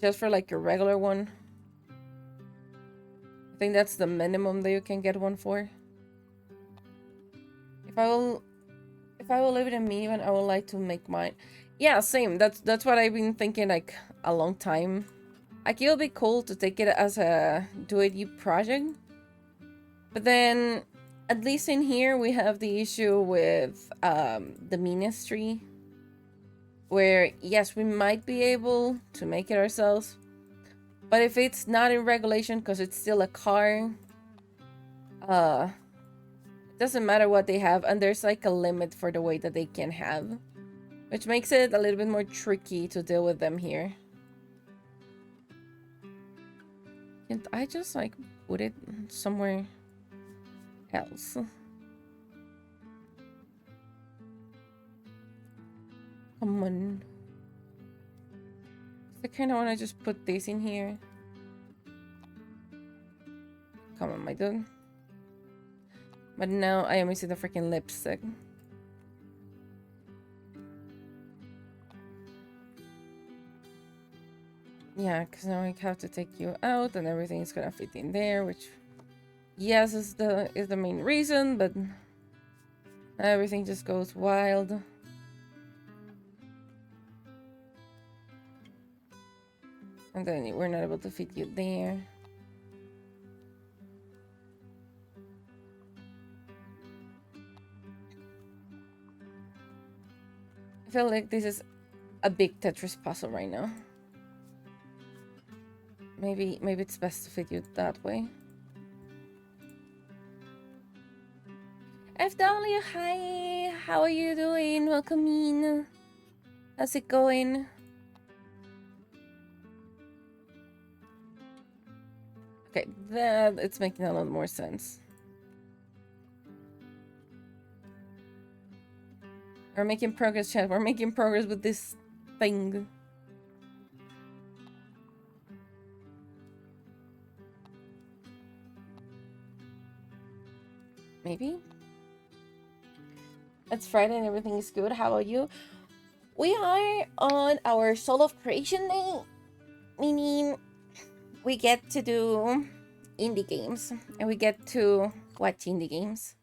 Just for, like, a regular one. I think that's the minimum that you can get one for. If I will live in a minivan, I would like to make mine. Yeah, same. That's what I've been thinking like a long time. Like, it'll be cool to take it as a do-it-you project. But then, at least in here, we have the issue with the ministry. Where, yes, we might be able to make it ourselves. But if it's not in regulation because it's still a car, it doesn't matter what they have. And there's like a limit for the weight that they can have. Which makes it a little bit more tricky to deal with them here. Can't I just like put it somewhere else? Come on. I kind of want to just put this in here. Come on, my dude. But now I am missing the freaking lipstick. Yeah, because now I have to take you out and everything is gonna fit in there, which yes is the main reason, but everything just goes wild. And then we're not able to fit you there. I feel like this is a big Tetris puzzle right now. Maybe it's best to fit you that way. FW, hi! How are you doing? Welcome in. How's it going? Okay, that it's making a lot more sense. We're making progress, chat. We're making progress with this thing. Maybe? It's Friday and everything is good. How about you? We are on our Soul of Creation Day, meaning we get to do indie games and we get to watch indie games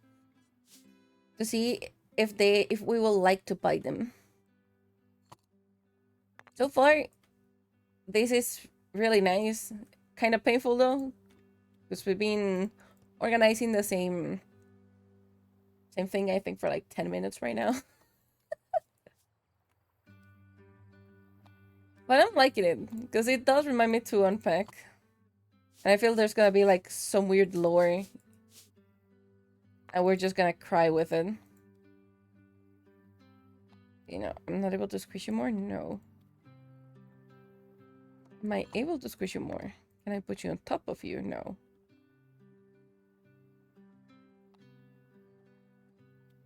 to see if we will like to buy them. So far, this is really nice. Kind of painful though, because we've been organizing the same thing I think for like 10 minutes right now. But I'm liking it because it does remind me to unpack. And I feel there's gonna be like some weird lore and we're just gonna cry with it. You know, I'm not able to squish you more? No. Am I able to squish you more? Can I put you on top of you? No.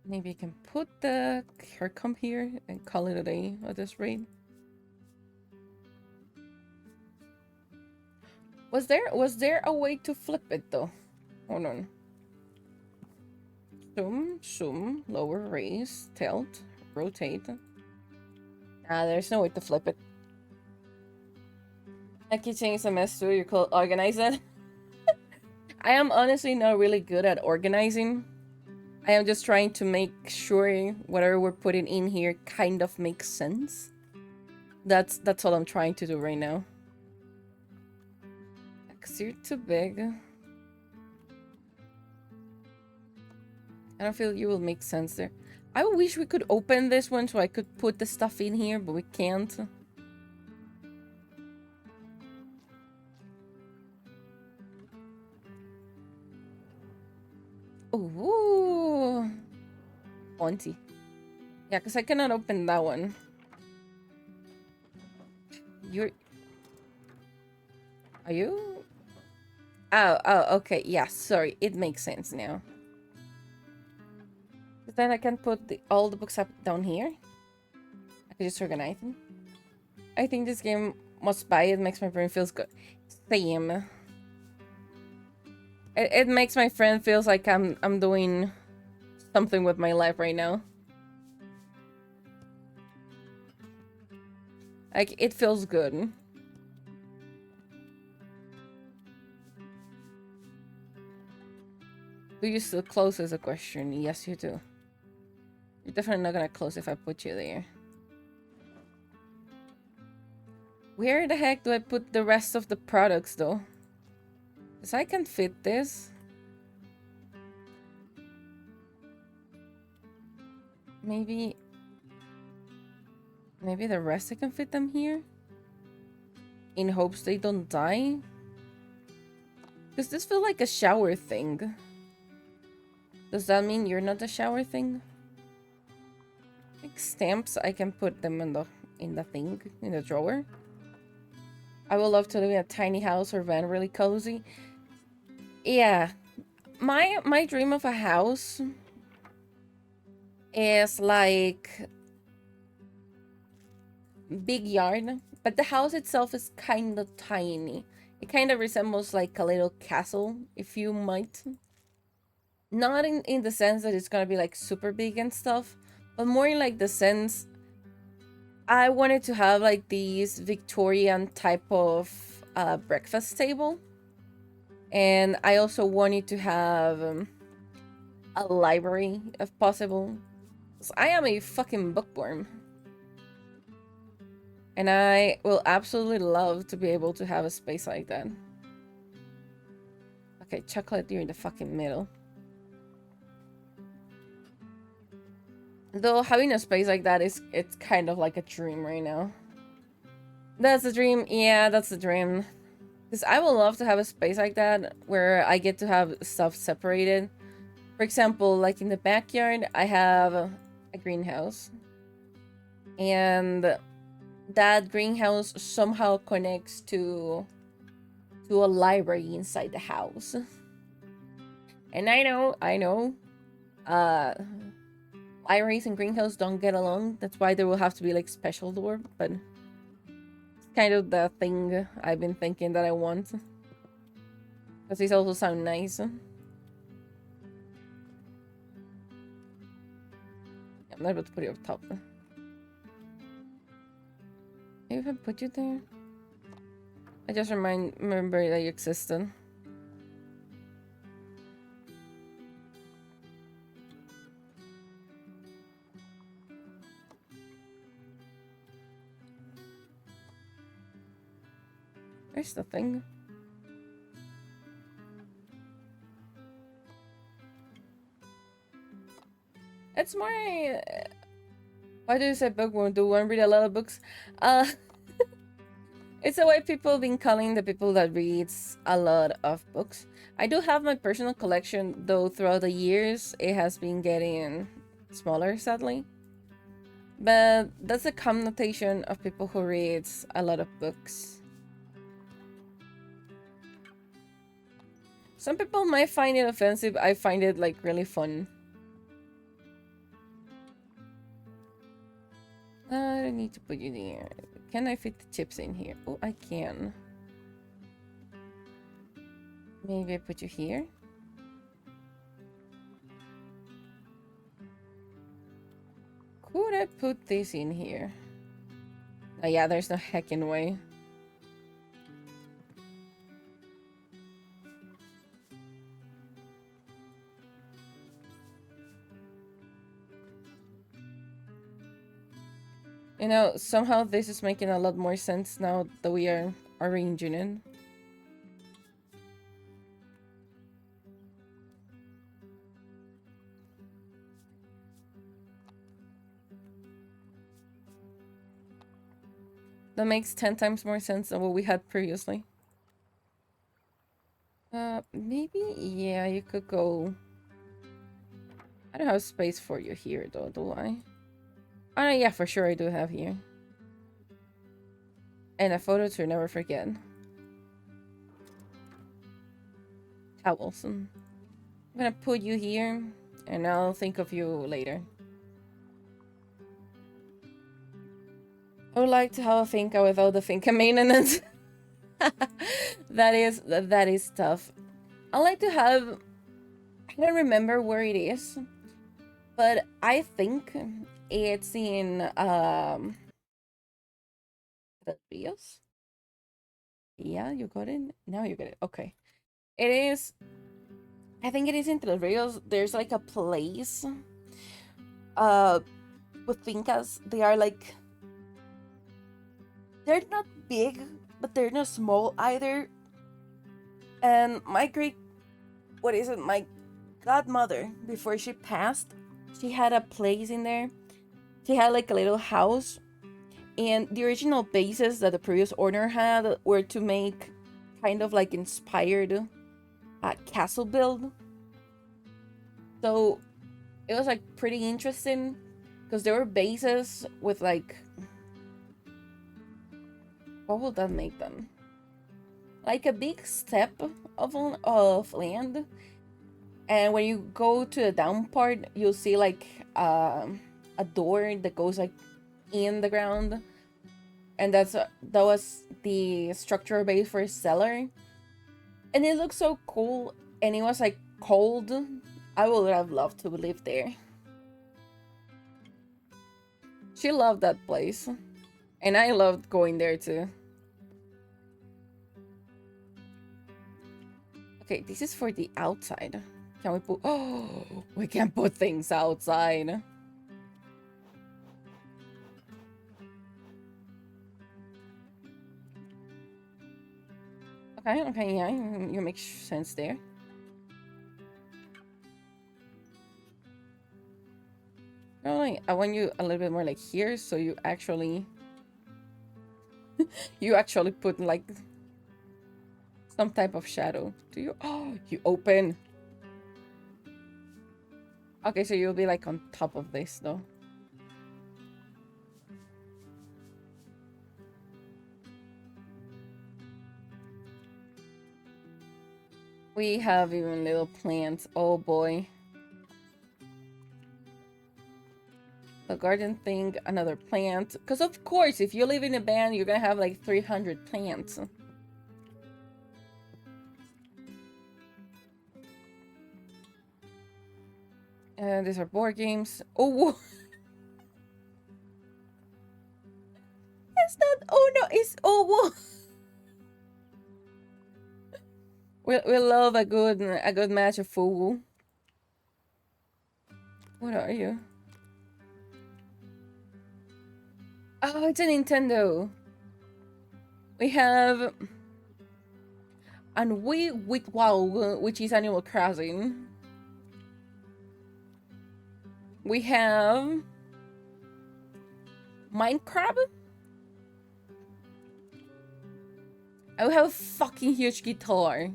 Maybe I can put the haircomb here and call it a day at this rate. Was there a way to flip it though? Hold on. Zoom, lower, raise, tilt, rotate. Ah, there's no way to flip it. I keep saying it's a mess too. You could organize it. I am honestly not really good at organizing. I am just trying to make sure whatever we're putting in here kind of makes sense. That's all I'm trying to do right now. Because you're too big. I don't feel you will make sense there. I wish we could open this one so I could put the stuff in here, but we can't. Ooh. 20. Yeah, because I cannot open that one. Are you? Oh, okay. Yeah, sorry. It makes sense now. But then I can put all the books up down here. I can just organize them. I think this game must buy it makes my brain feels good. Same. It makes my friend feels like I'm doing something with my life right now. Like it feels good. Do you still close is a question? Yes, you do. You're definitely not gonna close if I put you there. Where the heck do I put the rest of the products though? Because I can fit this. Maybe the rest I can fit them here? In hopes they don't die? Does this feel like a shower thing? Does that mean you're not a shower thing? Like stamps, I can put them in the thing, in the drawer. I would love to live in a tiny house or van, really cozy. Yeah. My dream of a house is like big yard, but the house itself is kind of tiny. It kind of resembles like a little castle, if you might. Not in the sense that it's gonna be like super big and stuff, but more in like the sense I wanted to have like these Victorian type of breakfast table, and I also wanted to have a library if possible. 'Cause I am a fucking bookworm, and I will absolutely love to be able to have a space like that. Okay, chocolate, you're in the fucking middle. Though having a space like that it's kind of like a dream right now. That's a dream. Yeah, that's a dream. Because I would love to have a space like that where I get to have stuff separated. For example, like in the backyard, I have a greenhouse. And that greenhouse somehow connects to a library inside the house. And I know, libraries and greenhouse don't get along. That's why there will have to be like special door, but it's kind of the thing I've been thinking that I want. Because these also sound nice. I'm not about to put it up top. Maybe if I put you there? I just remember that you existed. There's the thing. It's more... why do you say bookworm? Do one read a lot of books? It's the way people have been calling the people that reads a lot of books. I do have my personal collection, though throughout the years it has been getting smaller, sadly. But that's a connotation of people who reads a lot of books. Some people might find it offensive. I find it like really fun. I don't need to put you there. Can I fit the chips in here? Oh, I can. Maybe I put you here. Could I put this in here? Oh yeah, there's no heckin' way. You know, somehow this is making a lot more sense now that we are arranging it. That makes 10 times more sense than what we had previously. Maybe, yeah, you could go... I don't have space for you here, though, do I? Oh, no, yeah, for sure I do have here. And a photo to never forget. Towels. I'm gonna put you here, and I'll think of you later. I would like to have a finca without the finca maintenance. that is tough. I like to have... I don't remember where it is, but I think it's in the Rios. Yeah, you got it. Now you get it. Okay, it is. I think it is in Tres Rios. There's like a place with fincas. They are like, they're not big, but they're not small either. And my my godmother, before she passed, she had a place in there. She had like a little house, and the original bases that the previous owner had were to make kind of like inspired castle build. So it was like pretty interesting because there were bases with like, what would that make them? Like a big step of land, and when you go to the down part, you'll see like a door that goes like in the ground, and that was the structural base for a cellar, and it looked so cool, and it was like cold. I would have loved to live there. She loved that place. And I loved going there too. Okay, this is for the outside. Can we put... Oh, we can put things outside. Okay, yeah, you make sense there. No, like, I want you a little bit more like here, so you actually... you actually put like... some type of shadow. Do you? Oh, you open. Okay, so you'll be like on top of this though. We have even little plants. Oh boy. The garden thing, another plant. Because of course, if you live in a band, you're gonna have like 300 plants. And these are board games. Oh, it's not. Oh no, it's oh. We love a good match of Fugu. What are you? Oh, it's a Nintendo. We have and we with WoW, which is Animal Crossing. We have Minecraft. I have a fucking huge guitar.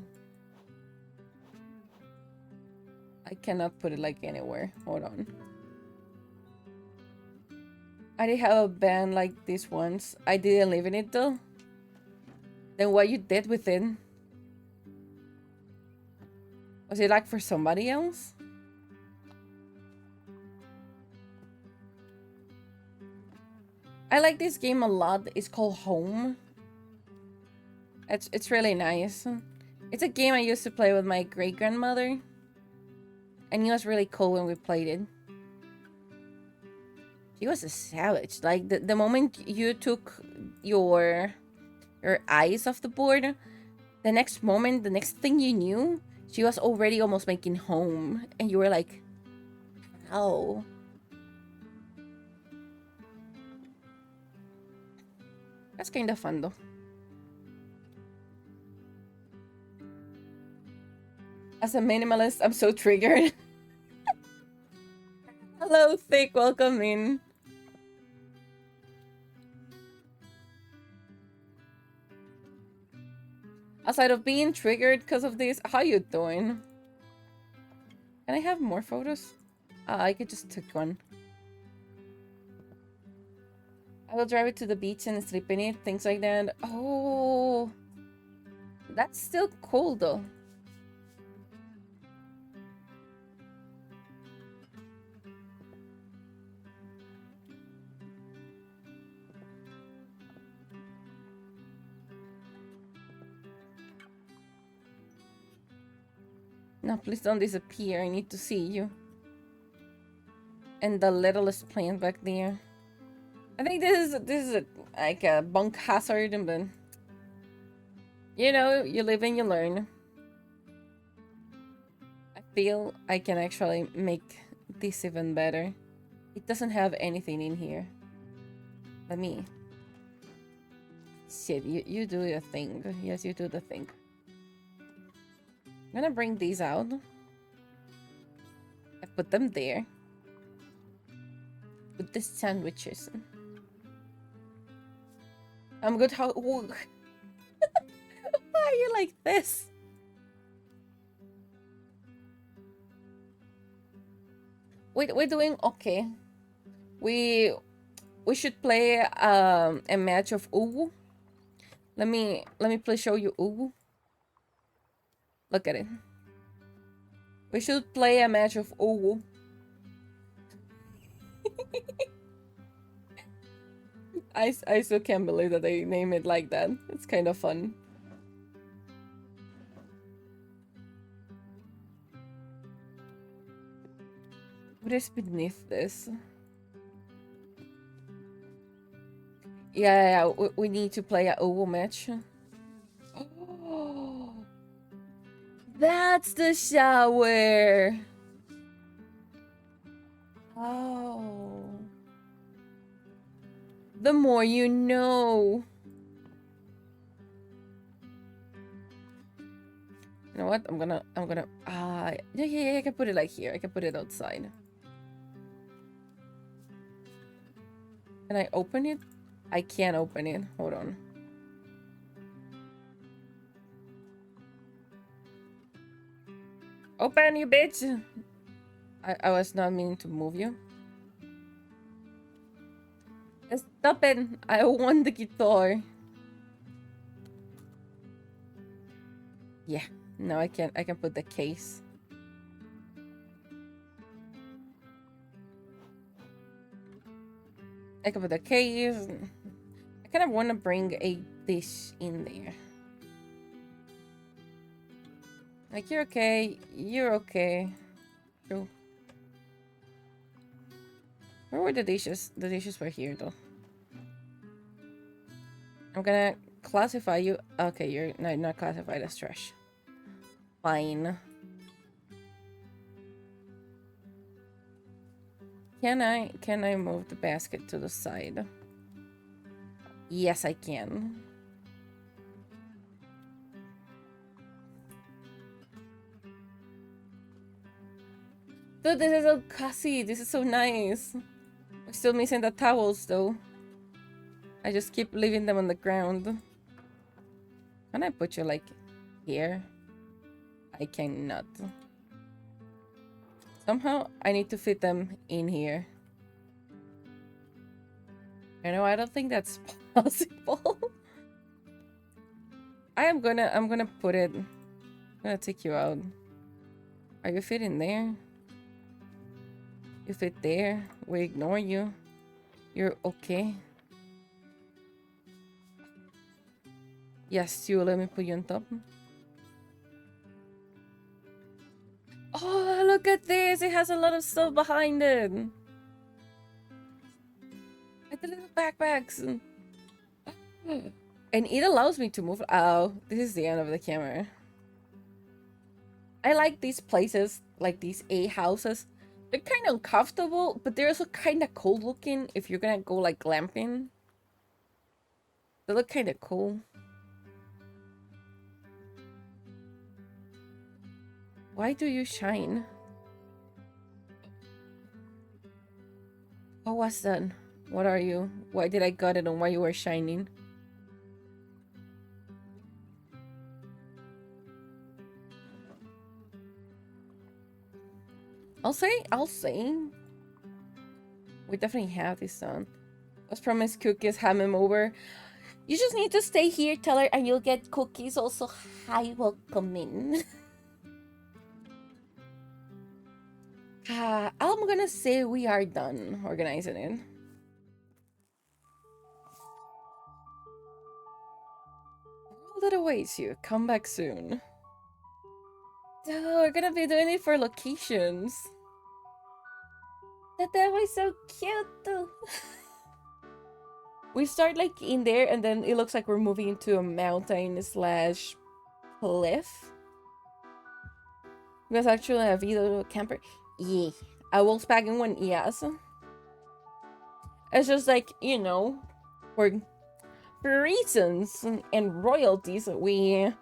I cannot put it like anywhere. Hold on. I did have a band like this once. I didn't live in it though. Then what you did with it? Was it like for somebody else? I like this game a lot. It's called Home. It's really nice. It's a game I used to play with my great-grandmother. And it was really cool when we played it. She was a savage. Like the moment you took your eyes off the board, the next moment, the next thing you knew, she was already almost making home. And you were like, how? That's kind of fun though. As a minimalist, I'm so triggered. Hello, Thick, welcome in. Aside of being triggered because of this, how you doing? Can I have more photos? I could just take one. I will drive it to the beach and sleep in it, things like that. Oh, that's still cool though. No, please don't disappear. I need to see you. And the littlest plant back there. I think this is like a bunk hazard, but you know, you live and you learn. I feel I can actually make this even better. It doesn't have anything in here. Let me. Shit, you do your thing. Yes, you do the thing. I'm gonna bring these out. I put them there. Put the sandwiches. I'm good. How? Why are you like this? We're doing okay. We should play a match of Uwu. Let me please show you Uwu. Look at it. We should play a match of Uwu. I still can't believe that they name it like that. It's kind of fun. What is beneath this? Yeah, we need to play a Oval match. Oh, that's the shower. Oh. The more you know. You know what? Yeah, I can put it like here. I can put it outside. Can I open it? I can't open it. Hold on. Open, you bitch! I was not meaning to move you. Stop it! I want the guitar. Yeah. No, I can put the case. I can put the case. I kind of want to bring a dish in there. Like, you're okay. You're okay. True. Where were the dishes? The dishes were here, though. I'm gonna classify you. Okay, you're not classified as trash. Fine. Can I move the basket to the side? Yes, I can. Dude, this is so cozy. This is so nice. I'm still missing the towels, though. I just keep leaving them on the ground. Can I put you, like, here? I cannot. Somehow, I need to fit them in here. You know, I don't think that's possible. I'm gonna put it... I'm gonna take you out. Are you fitting there? You fit there. We ignore you. You're okay. Yes, you let me put you on top. Oh, look at this. It has a lot of stuff behind it. Like the little backpacks. And it allows me to move. Oh, this is the end of the camera. I like these places, like these A houses. They're kind of uncomfortable, but they're also kind of cool looking if you're gonna go like glamping. They look kind of cool. Why do you shine? What was that? What are you? Why did I got it on why you were shining? I'll say. We definitely have this son. Was promised cookies, have him over. You just need to stay here, tell her, and you'll get cookies. Also, hi, welcome in. I'm gonna say we are done organizing it. All that awaits you. Come back soon. Oh, we're gonna be doing it for locations. That was so cute too. We start like in there and then it looks like we're moving into a mountain slash cliff. Because actually a video camper. Yeah. A Volkswagen one, yes. It's just like, you know, for reasons and royalties, we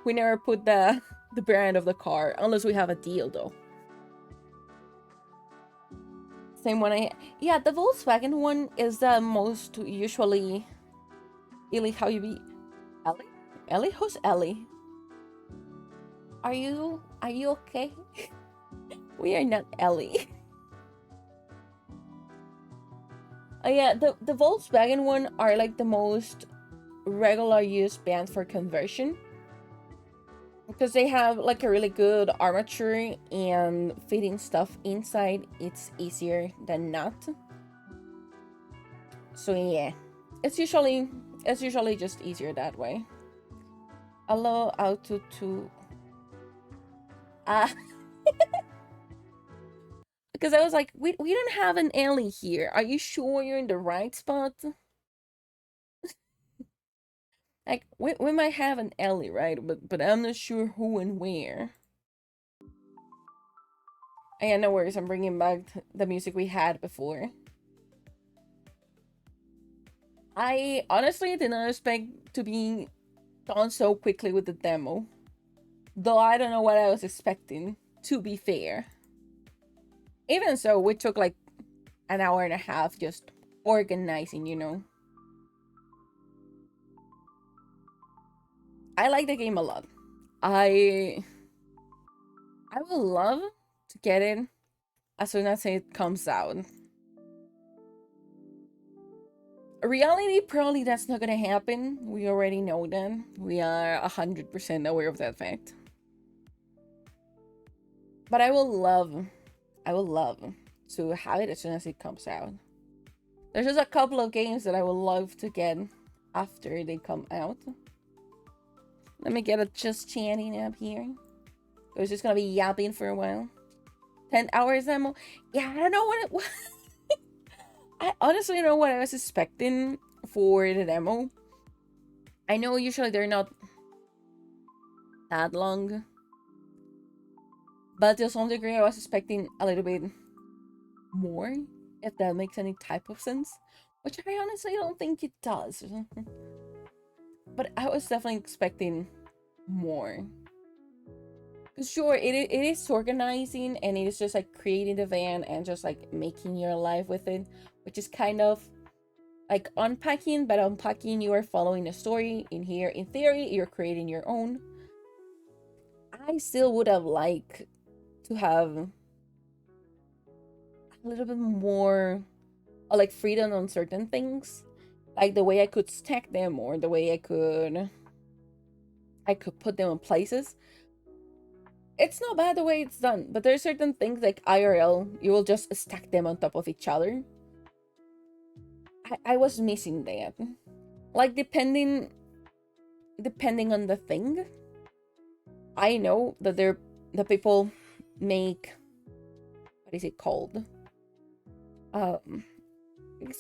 never put the brand of the car unless we have a deal though. Same one yeah, the Volkswagen one is the most usually Ellie, how you be Ellie? Ellie? Who's Ellie? Are you okay? We are not Ellie. Oh yeah, the Volkswagen one are like the most regular use band for conversion. Because they have like a really good armature and fitting stuff inside, it's easier than not. So yeah, it's usually just easier that way. Allow auto to because I was like, we don't have an alley here. Are you sure you're in the right spot? Like, we might have an Ellie, right? But I'm not sure who and where. And no worries, I'm bringing back the music we had before. I honestly did not expect to be done so quickly with the demo. Though I don't know what I was expecting, to be fair. Even so, we took like an hour and a half just organizing, you know. I like the game a lot. I would love to get it as soon as it comes out. Reality, probably that's not gonna happen. We already know that. We are 100% aware of that fact. But I will love to have it as soon as it comes out. There's just a couple of games that I would love to get after they come out. Let me get a just chatting up here. I was just gonna be yapping for a while. 10 hours demo. Yeah, I don't know what it was. I honestly don't know what I was expecting for the demo. I know usually they're not that long. But to some degree I was expecting a little bit more, if that makes any type of sense. Which I honestly don't think it does. But I was definitely expecting more. Sure, it is organizing and it is just like creating the van and just like making your life with it, which is kind of like unpacking, but unpacking you are following a story. In here, in theory, you're creating your own. I still would have liked to have a little bit more like freedom on certain things, like the way I could stack them or the way I could put them in places. It's not bad the way it's done, but there's certain things like IRL, you will just stack them on top of each other. I was missing that. Like depending on the thing. I know that the people make, what is it called?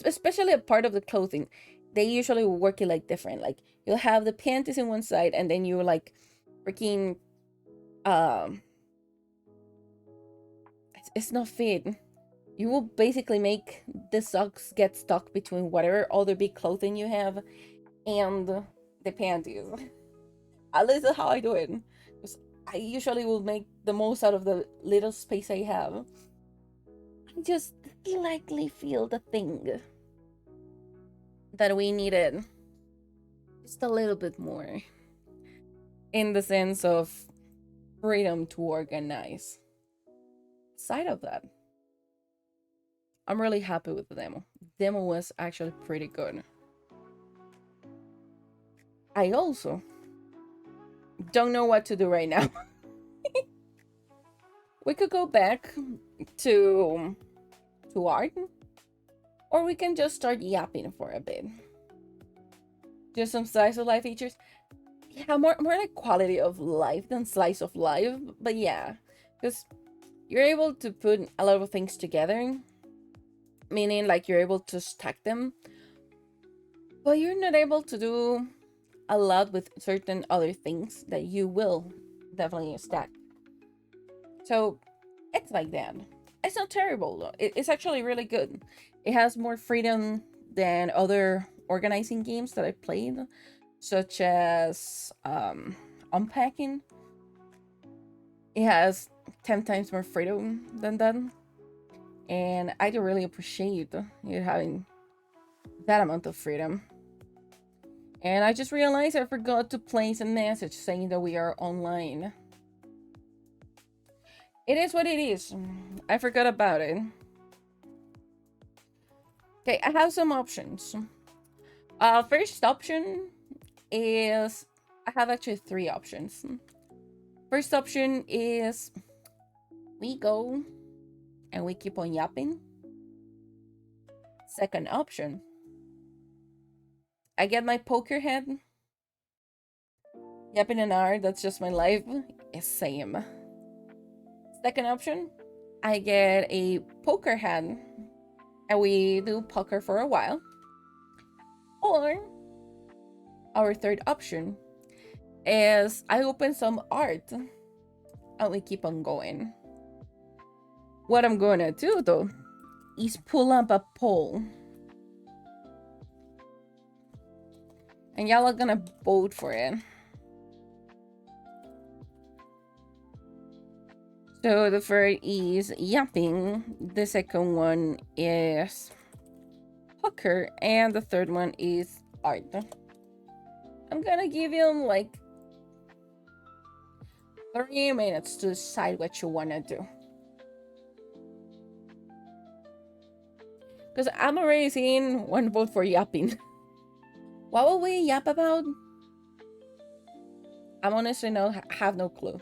Especially a part of the clothing, they usually work it like different. Like you'll have the panties in one side and then you like freaking it's not fit. You will basically make the socks get stuck between whatever other big clothing you have and the panties. At least that's how I do it. Because I usually will make the most out of the little space I have. I just slightly feel the thing that we needed just a little bit more. In the sense of freedom to organize. Aside of that, I'm really happy with the demo. Demo was actually pretty good. I also don't know what to do right now. We could go back to art, or we can just start yapping for a bit. Just some slice of life features. Yeah, more like quality of life than slice of life. But yeah, because you're able to put a lot of things together, meaning like you're able to stack them, but you're not able to do a lot with certain other things that you will definitely stack. So it's like that. It's not terrible though. It's actually really good. It has more freedom than other organizing games that I played, such as unpacking. It has 10 times more freedom than that. And I do really appreciate it having that amount of freedom. And I just realized I forgot to place a message saying that we are online. It is what it is. I forgot about it. Okay, I have some options. First option is, I have actually 3 options. First option is we go and we keep on yapping. Second option, I get my poker head. Yapping an hour, that's just my life. Is same. Second option, I get a poker head and we do poker for a while. Or our third option is I open some art and we keep on going. What I'm gonna do though is pull up a poll. And y'all are gonna vote for it. So the first is yapping, the second one is hooker, and the third one is art. I'm gonna give you like 3 minutes to decide what you wanna do. Because I'm already seeing one vote for yapping. What will we yap about? I'm honestly have no clue.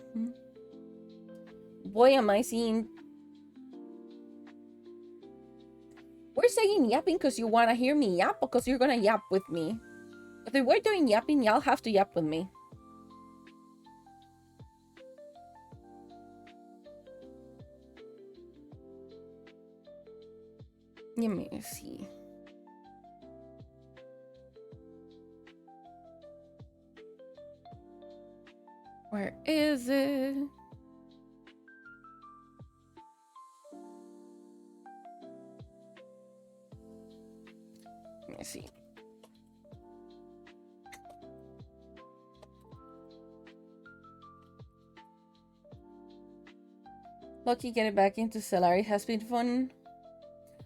Boy, am I seeing... We're saying yapping because you want to hear me yap, because you're gonna yap with me. But if we're doing yapping, y'all have to yap with me. Let me see. Where is it? Let me see. Lucky getting back into Stellaris has been fun.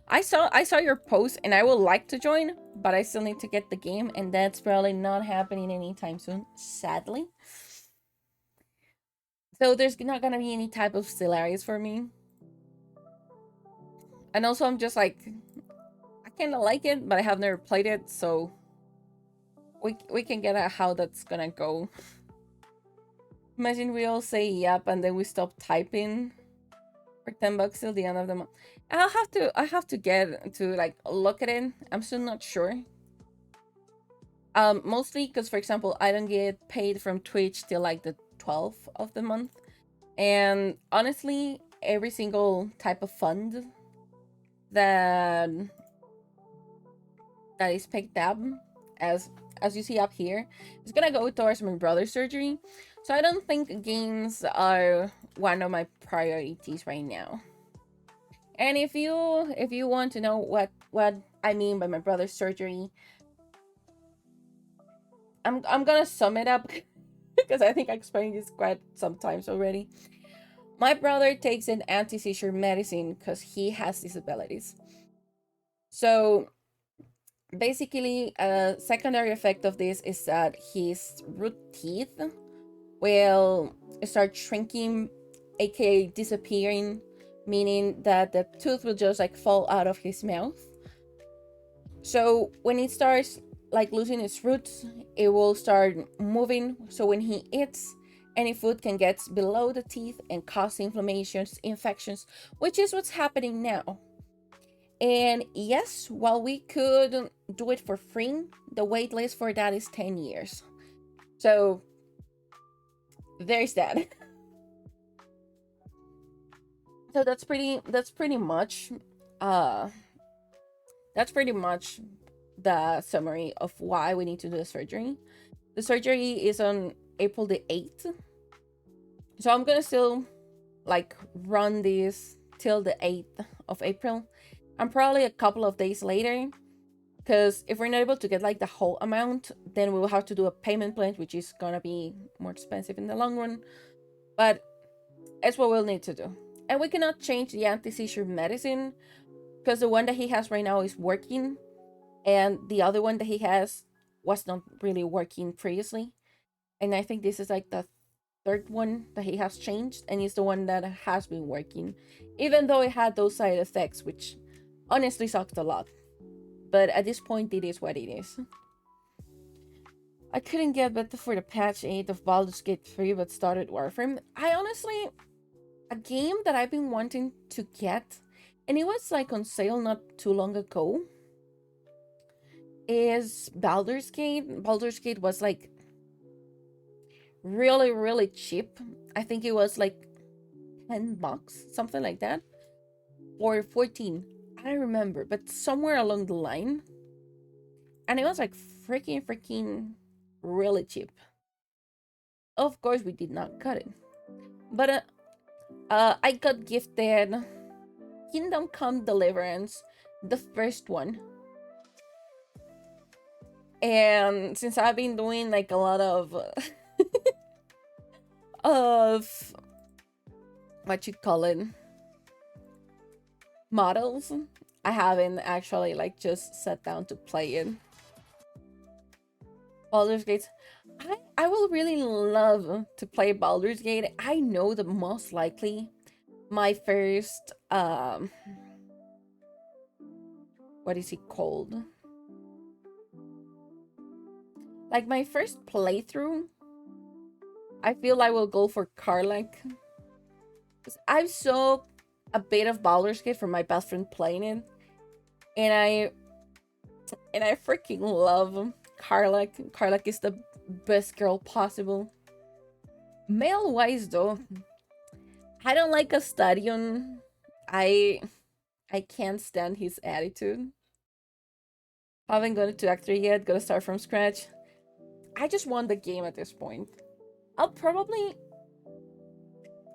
I saw your post and I would like to join, but I still need to get the game, and that's probably not happening anytime soon, sadly. So there's not gonna be any type of Stellaris for me. And also I'm just like, I kinda like it, but I have never played it, so we can get at how that's gonna go. Imagine we all say yep and then we stop typing for $10 till the end of the month. I have to get to like look at it. I'm still not sure. Mostly because, for example, I don't get paid from Twitch till like the 12th of the month. And honestly, every single type of fund that is picked up, as you see up here, is gonna go towards my brother's surgery. So I don't think games are one of my priorities right now. And if you want to know what I mean by my brother's surgery, I'm gonna sum it up because I think I explained this quite sometimes already. My brother takes an anti-seizure medicine because he has disabilities. So basically, a secondary effect of this is that his root teeth will start shrinking, aka disappearing, meaning that the tooth will just like fall out of his mouth. So when it starts like losing its roots, it will start moving. So when he eats, any food can get below the teeth and cause inflammations, infections, which is what's happening now. And yes, while we could do it for free, the wait list for that is 10 years. So there's that. So that's pretty much the summary of why we need to do the surgery. The surgery is on April the 8th. So I'm gonna still like run this till the 8th of April. And probably a couple of days later, because if we're not able to get like the whole amount, then we will have to do a payment plan, which is gonna be more expensive in the long run. But it's what we'll need to do. And we cannot change the anti-seizure medicine because the one that he has right now is working, and the other one that he has was not really working previously. And I think this is like the third one that he has changed, and it's the one that has been working, even though it had those side effects, which honestly sucked a lot. But at this point, it is what it is. I couldn't get better for the patch 8 of Baldur's Gate 3, but started Warframe. I honestly, a game that I've been wanting to get, and it was like on sale not too long ago, is Baldur's Gate. Baldur's Gate was like really, really cheap. I think it was like $10, something like that, or 14. I don't remember, but somewhere along the line. And it was like freaking really cheap. Of course, we did not cut it. But I got gifted Kingdom Come Deliverance, the first one. And since I've been doing like a lot of what you call it, models, I haven't actually like just sat down to play it. Baldur's Gate. I will really love to play Baldur's Gate. I know that most likely my first what is it called? Like my first playthrough, I feel I will go for Karlach. I saw a bit of Baldur's Gate from my best friend playing it, and I freaking love Karlach. Karlach is the best girl possible. Male wise though, I don't like a Stadion. I can't stand his attitude. Haven't gone to Act 3 yet, gotta start from scratch. I just want the game at this point. I'll probably,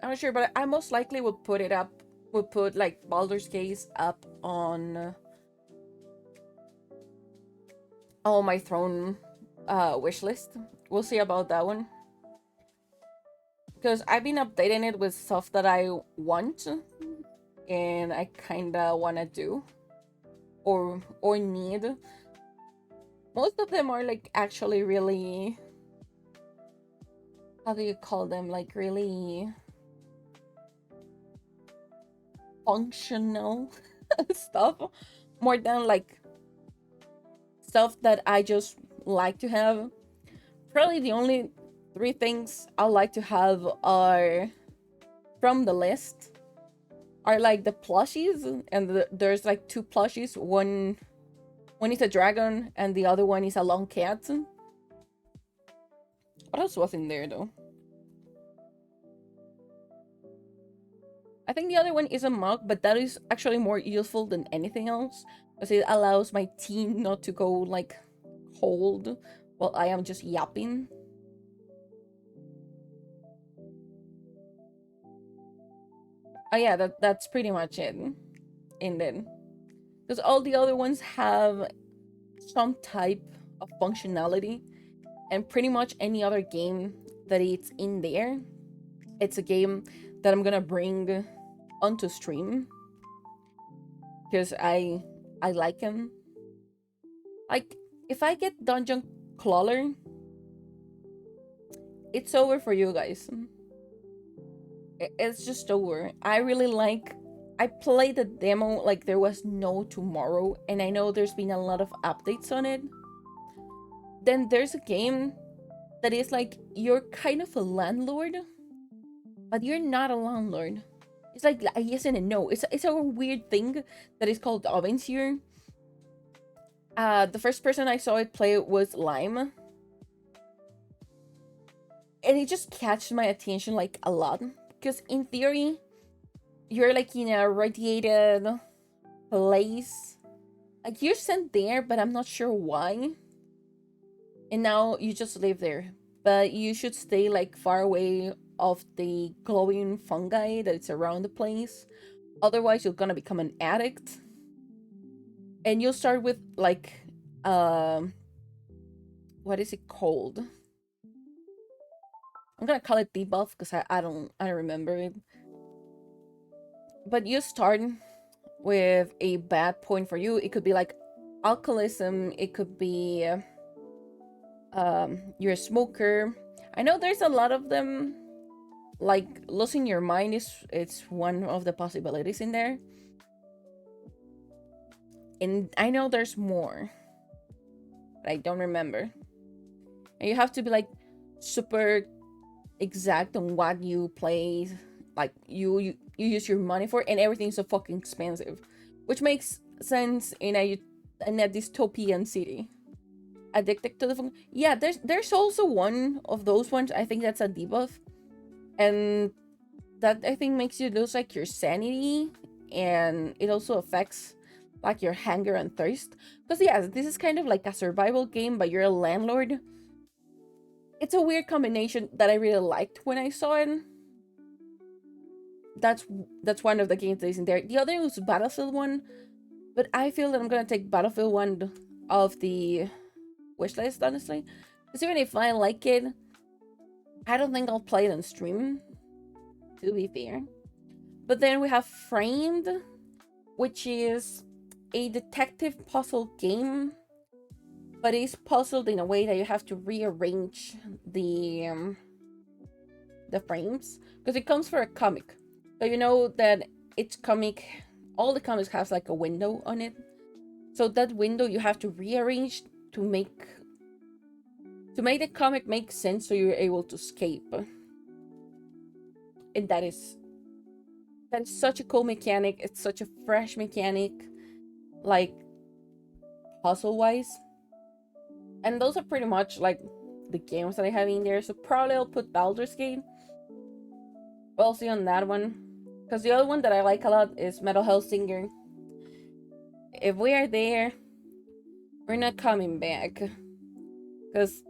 I'm not sure, but I most likely would put it up, would put like Baldur's Gate up on my throne wish list. We'll see about that one. Because I've been updating it with stuff that I want and I kinda wanna do or need. Most of them are like actually really, how do you call them, like really functional stuff, more than like stuff that I just like to have. Probably the only 3 things I like to have are from the list are like the plushies, and there's like 2 plushies. One is a dragon and the other one is a long cat. What else was in there though? I think the other one is a mug, but that is actually more useful than anything else because it allows my tea not to go like cold while I am just yapping. Oh yeah, that's pretty much it. And then, because all the other ones have some type of functionality, and pretty much any other game that it's in there, it's a game that I'm gonna bring onto stream because I like them. Like if I get Dungeon Crawler, it's over for you guys. It's just over. I really like, I played the demo like there was no tomorrow, and I know there's been a lot of updates on it. Then there's a game that is like you're kind of a landlord, but you're not a landlord. It's like a yes and a no. It's a weird thing that is called Overseer. The first person I saw it play was Lime, and it just catches my attention like a lot. Because in theory, you're like in a radiated place. Like you're sent there, but I'm not sure why. And now you just live there. But you should stay like far away of the glowing fungi that's around the place. Otherwise, you're gonna become an addict. And you'll start with like, what is it called? I'm gonna call it debuff because I don't remember it. But you start with a bad point for you. It could be like alcoholism. It could be you're a smoker. I know there's a lot of them. Like losing your mind it's one of the possibilities in there. And I know there's more, but I don't remember. And you have to be like super exact on what you play, like you use your money for, and everything's so fucking expensive, which makes sense in a dystopian city. Addicted to the fun. Yeah, there's also one of those ones. I think that's a debuff, and that I think makes you lose like your sanity, and it also affects like your hunger and thirst. Because yeah, this is kind of like a survival game, but you're a landlord. it's a weird combination that I really liked when I saw it. That's that's one of the games that is in there. The other was Battlefield 1, but I feel that I'm gonna take Battlefield 1 of the wish list, honestly. Because even if I like it, I don't think I'll play it on stream, to be fair. But then we have Framed, which is a detective puzzle game, but it's puzzled in a way that you have to rearrange the frames, because it comes for a comic. So you know that it's comic, all the comics has like a window on it. So that window you have to rearrange to make the comic make sense, so you're able to escape. And that is such a cool mechanic. It's such a fresh mechanic, like puzzle wise. And those are pretty much like the games that I have in there. So probably I'll put Baldur's Gate. We'll see on that one. Because the other one that I like a lot is Metal Hellsinger. If we are there, we're not coming back. Because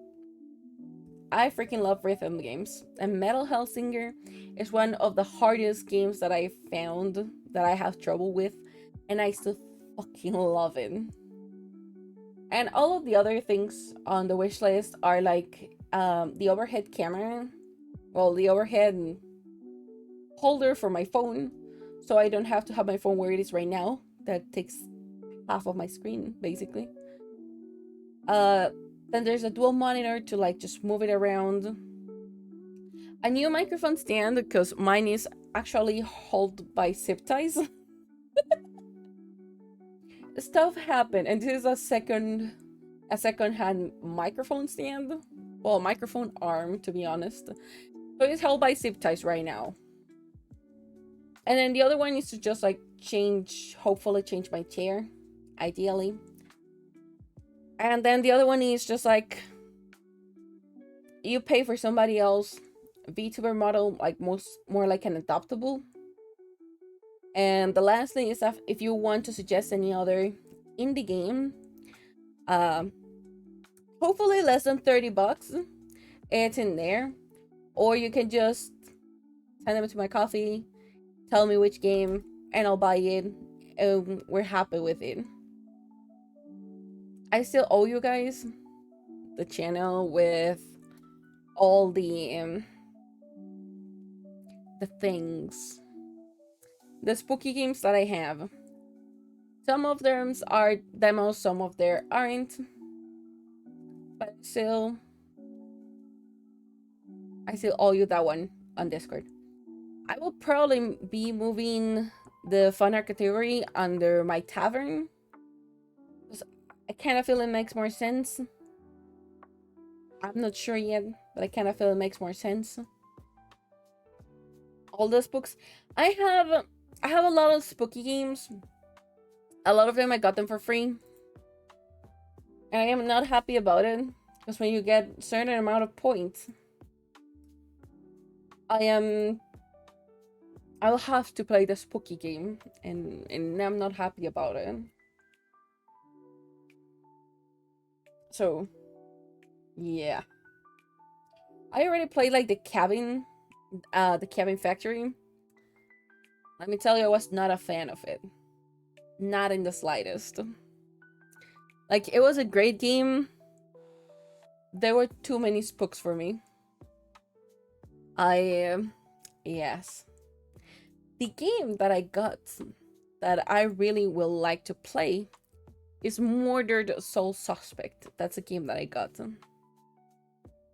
I freaking love rhythm games. And Metal Hellsinger is one of the hardest games that I found that I have trouble with. And I still fucking love it. And all of the other things on the wish list are like the overhead camera. Well, the overhead holder for my phone. So I don't have to have my phone where it is right now. That takes half of my screen, basically. Then there's a dual monitor to like just move it around. A new microphone stand, because mine is actually held by zip ties. Stuff happened, and this is a second-hand microphone stand. Well, microphone arm, to be honest. So it's held by zip ties right now. And then the other one is to just like hopefully change my chair, ideally. And then the other one is just like, you pay for somebody else VTuber model, like more like an adoptable. And the last thing is that if you want to suggest any other indie game, hopefully less than $30, it's in there. Or you can just send them to my coffee, tell me which game, and I'll buy it, and we're happy with it. I still owe you guys the channel with all the things, the spooky games that I have. Some of them are demos, some of them aren't, but I still owe you that one on Discord. I will probably be moving the fun art category under my tavern. I kind of feel it makes more sense. I'm not sure yet, but I kind of feel it makes more sense. All those books. I have a lot of spooky games. A lot of them I got them for free. And I am not happy about it. Because when you get a certain amount of points, I'll have to play the spooky game. And I'm not happy about it. So, yeah. I already played like the cabin factory. Let me tell you, I was not a fan of it. Not in the slightest. Like, it was a great game. There were too many spooks for me. Yes. The game that I got that I really will like to play is Murdered Soul Suspect. That's a game that I got.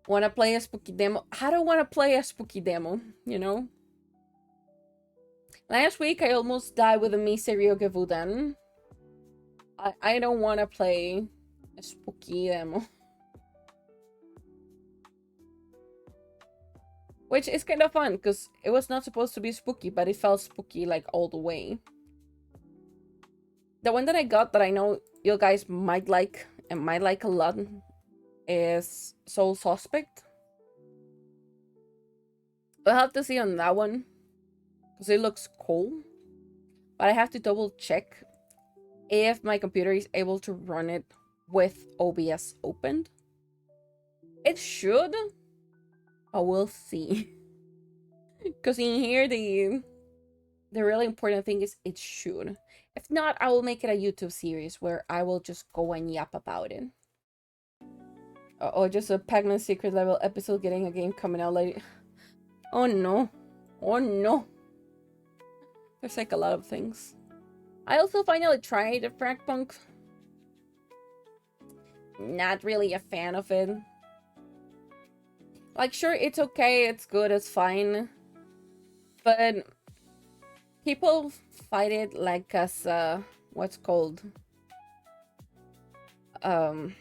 Wanna play a spooky demo? I don't wanna play a spooky demo, you know? Last week I almost died with a Miserio Gevudan. I don't wanna play a spooky demo. Which is kind of fun, because it was not supposed to be spooky, but it felt spooky like all the way. The one that I got that I know you guys might like, and might like a lot, is Soul Suspect. We'll have to see on that one, because it looks cool. But I have to double check if my computer is able to run it with OBS opened. It should, I will see. Because in here, the really important thing is it should. If not, I will make it a YouTube series where I will just go and yap about it. Or just a Pac-Man secret level episode getting a game coming out later. Oh no. Oh no. There's like a lot of things. I also finally tried the Fragpunk. Not really a fan of it. Like, sure, it's okay, it's good, it's fine. But people fight it like as, what's called? The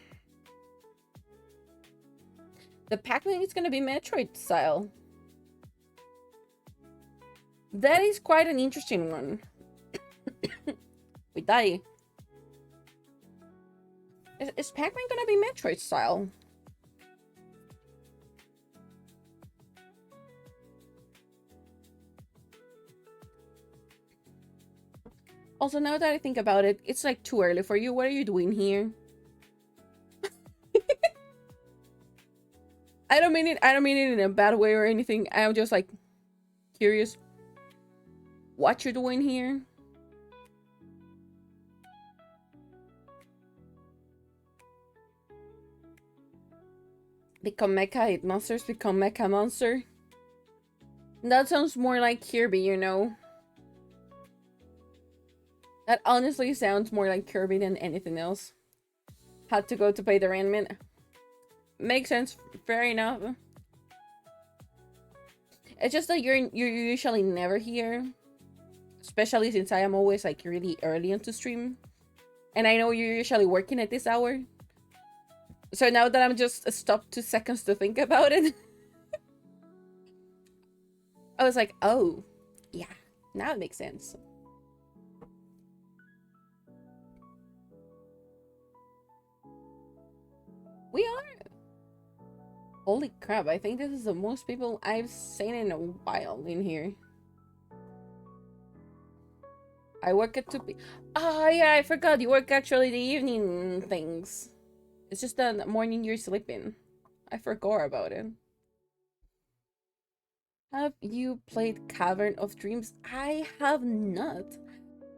Pac-Man is gonna be Metroid style. That is quite an interesting one. We die. Is Pac-Man gonna be Metroid style? Also, now that I think about it, it's like too early for you. What are you doing here? I don't mean it in a bad way or anything. I'm just like curious what you're doing here. Become mecha, hit monsters, become mecha monster. That sounds more like Kirby, you know. That honestly sounds more like Kirby than anything else. Had to go to pay the rent. Makes sense, fair enough. It's just that you're usually never here. Especially since I am always like really early into stream. And I know you're usually working at this hour. So now that I'm just stopped 2 seconds to think about it. I was like, oh, yeah, now it makes sense. We are. Holy crap, I think this is the most people I've seen in a while in here. I work at 2 p. Oh yeah, I forgot you work actually the evening things. It's just the morning you're sleeping. I forgot about it. Have you played Cavern of Dreams? I have not.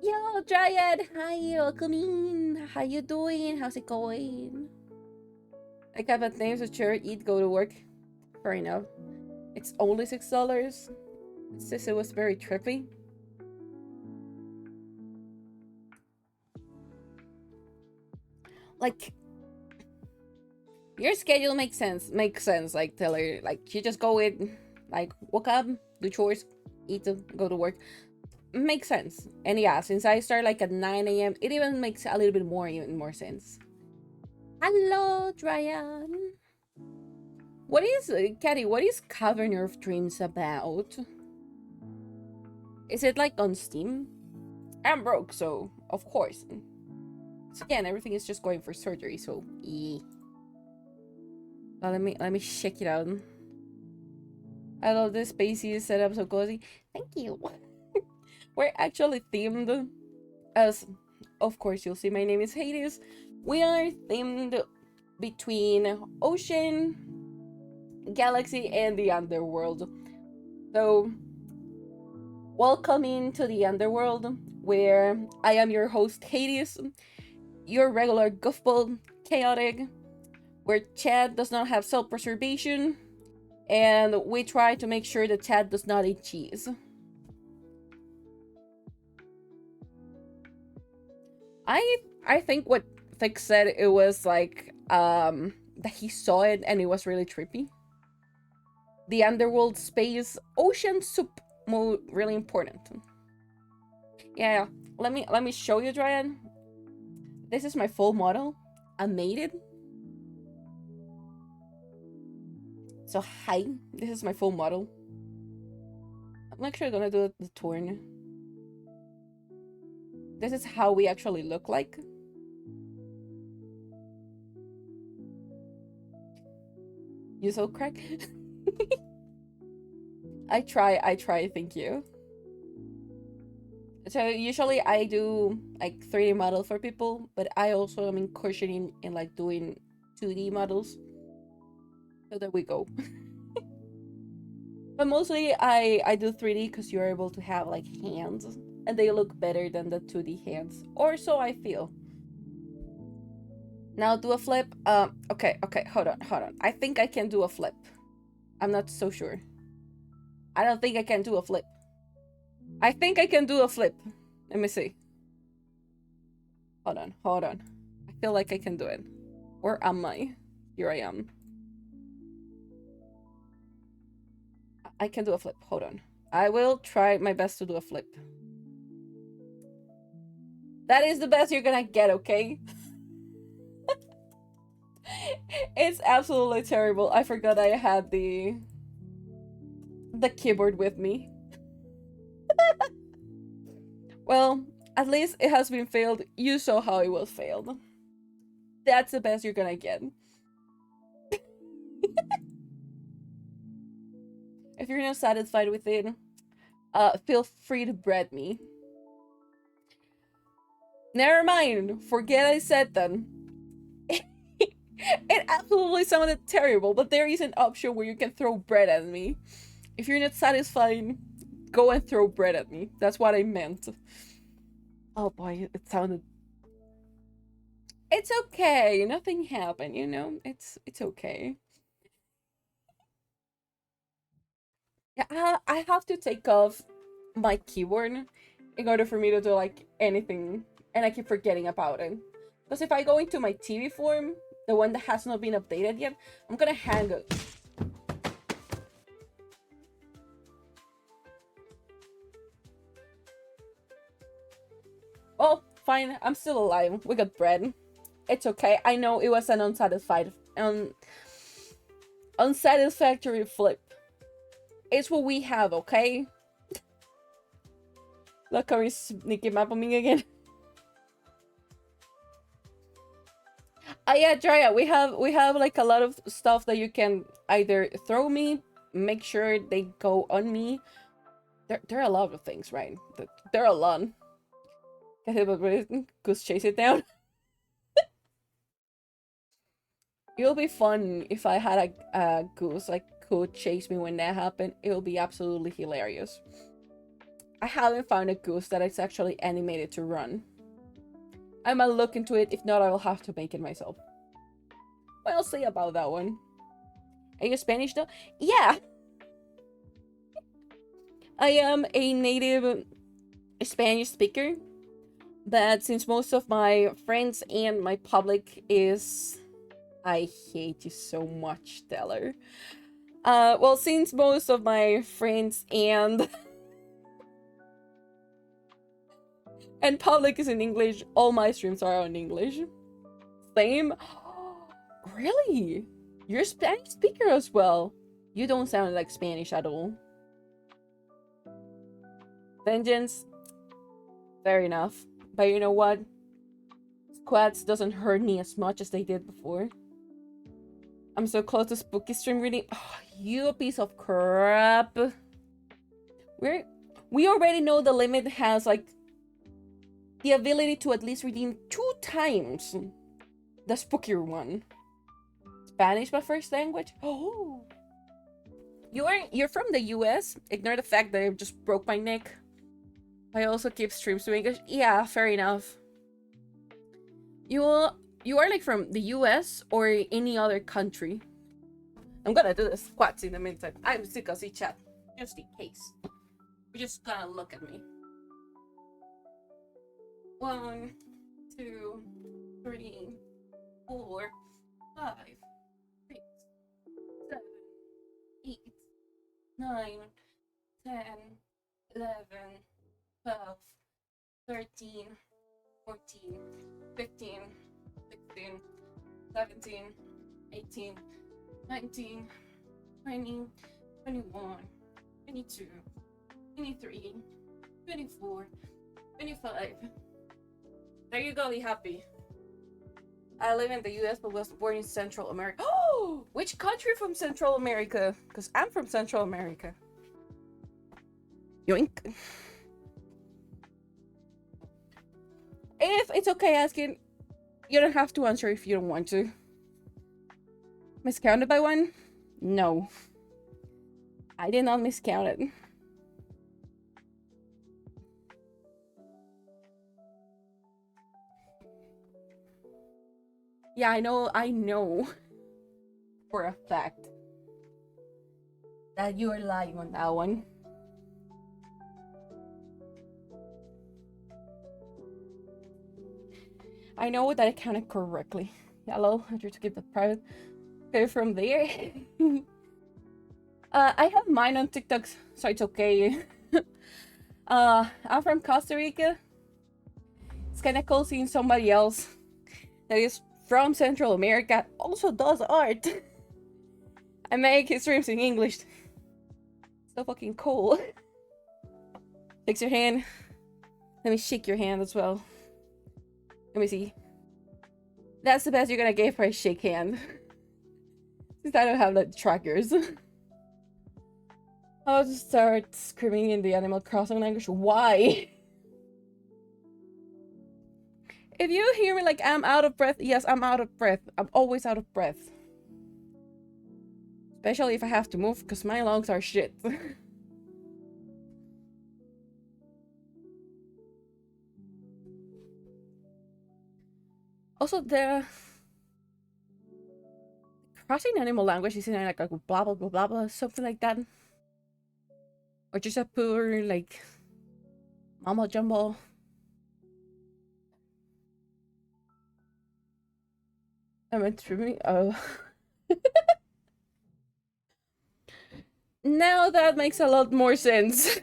Yo, Dryad! Hi, welcome in. How you doing? How's it going? I have a name, so sure, eat, go to work. Fair enough. It's only $6. It says it was very trippy. Like, your schedule makes sense. Like, Taylor. Like, you just go in, like, wake up, do chores, eat, go to work. Makes sense. And yeah, since I start like at 9 a.m., it even makes a little bit even more sense. Hello, Dryan. What is, Caddy, what is Cavern of Dreams about? Is it like on Steam? I'm broke, so of course. So again, everything is just going for surgery, so yeah. Well, let me check it out. I love this spacey setup, so cozy. Thank you. We're actually themed as, of course, you'll see my name is Hades. We are themed between ocean, galaxy, and the underworld. So, welcome into the underworld, where I am your host, Hades, your regular goofball, chaotic, where Chad does not have self-preservation, and we try to make sure that Chad does not eat cheese. I think what Thick said, it was like that he saw it and it was really trippy. The underworld, space, ocean, soup, really important. Yeah, let me show you, Dryad. This is my full model. I made it. So hi, this is my full model. I'm actually gonna do the turn. This is how we actually look like. You so crack? I try, thank you. So usually I do like 3D model for people, but I also am incursioning in like doing 2D models. So there we go. But mostly I do 3D because you're able to have like hands and they look better than the 2D hands. Or so I feel. Now do a flip. Okay, hold on. I think I can do a flip. I'm not so sure. I don't think I can do a flip. I think I can do a flip. Let me see. Hold on. I feel like I can do it. Or am I? Here I am. I can do a flip. Hold on. I will try my best to do a flip. That is the best you're gonna get, okay? It's absolutely terrible. I forgot I had the keyboard with me. Well, at least it has been failed. You saw how it was failed. That's the best you're gonna get. If you're not satisfied with it, feel free to bread me. Never mind. Forget I said then. It absolutely sounded terrible, but there is an option where you can throw bread at me. If you're not satisfied, go and throw bread at me. That's what I meant. Oh boy, it sounded... It's okay. Nothing happened, you know? It's okay. Yeah, I have to take off my keyboard in order for me to do like anything, and I keep forgetting about it. Because if I go into my TV form, the one that has not been updated yet, I'm gonna hang it. Oh, fine, I'm still alive. We got bread. It's okay. I know it was an unsatisfactory flip. It's what we have, okay? Look how he's sneaking up on me again. Yeah, Drea, we have like a lot of stuff that you can either throw me, make sure they go on me. There are a lot of things, right? There are a lot. Goose chase it down. It'll be fun if I had a goose like could chase me when that happened. It will be absolutely hilarious. I haven't found a goose that is actually animated to run. I might look into it. If not, I will have to make it myself. What I'll say about that one. Are you Spanish though? Yeah. I am a native Spanish speaker. But since most of my friends and my public is... I hate you so much, Teller. Well, since most of my friends and public is in English, all my streams are in English. Same. Really? You're a Spanish speaker as well. You don't sound like Spanish at all. Vengeance. Fair enough. But you know what? Squats doesn't hurt me as much as they did before. I'm so close to spooky stream reading. Oh, you piece of crap. We already know the limit has like the ability to at least redeem 2 times the spookier one. Spanish my first language? Oh. You're from the US? Ignore the fact that I just broke my neck. I also keep streams to English. Yeah, fair enough. You are like from the US or any other country? I'm gonna do the squats in the meantime. I'm sick of the chat. Just in case. You're just gonna look at me. 1, 2, 3, 4, 5, 6, 7, 8, 9, 10, 11, 12, 13, 14, 15, 16, 17, 18, 19, 20, 21, 22, 23, 24, 25. There you go, be happy. I live in the US but was born in Central America. Oh! Which country from Central America? Because I'm from Central America. Yoink. If it's okay asking, you don't have to answer if you don't want to. Miscounted by 1? No. I did not miscount it. Yeah, I know for a fact that you are lying on that one. I know that I counted correctly. Hello, I tried to keep the private. Okay, from there. I have mine on TikTok, so it's okay. I'm from Costa Rica. It's kind of cool seeing somebody else that is from Central America also does art. I make his streams in English. So fucking cool. Shakes your hand. Let me shake your hand as well. Let me see. That's the best you're gonna get for a shake hand. Since I don't have the trackers. I'll just start screaming in the Animal Crossing language. Why? If you hear me like I'm out of breath, yes, I'm out of breath. I'm always out of breath. Especially if I have to move, because my lungs are shit. Also, the crossing animal language is in like blah blah blah blah blah, something like that. Or just a pure like mumbo jumbo. I went through. Oh. Now that makes a lot more sense.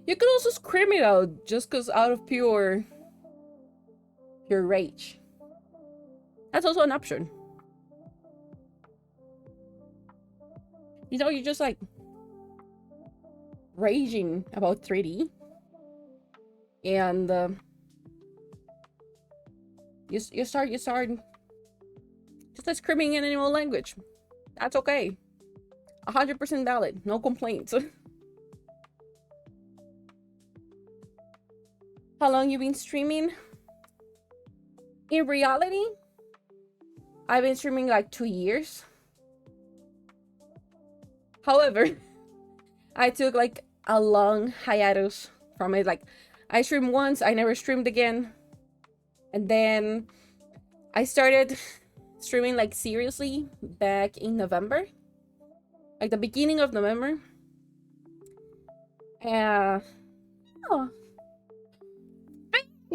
You could also scream it out just cause out of pure rage. That's also an option. You know, you're just like raging about 3D, and you start just like screaming in animal language. That's okay. 100% valid. No complaints. How long you been streaming? In reality, I've been streaming like 2 years. However, I took like a long hiatus from it. Like, I streamed once, I never streamed again. And then I started streaming like seriously back in November. Like the beginning of November. Oh.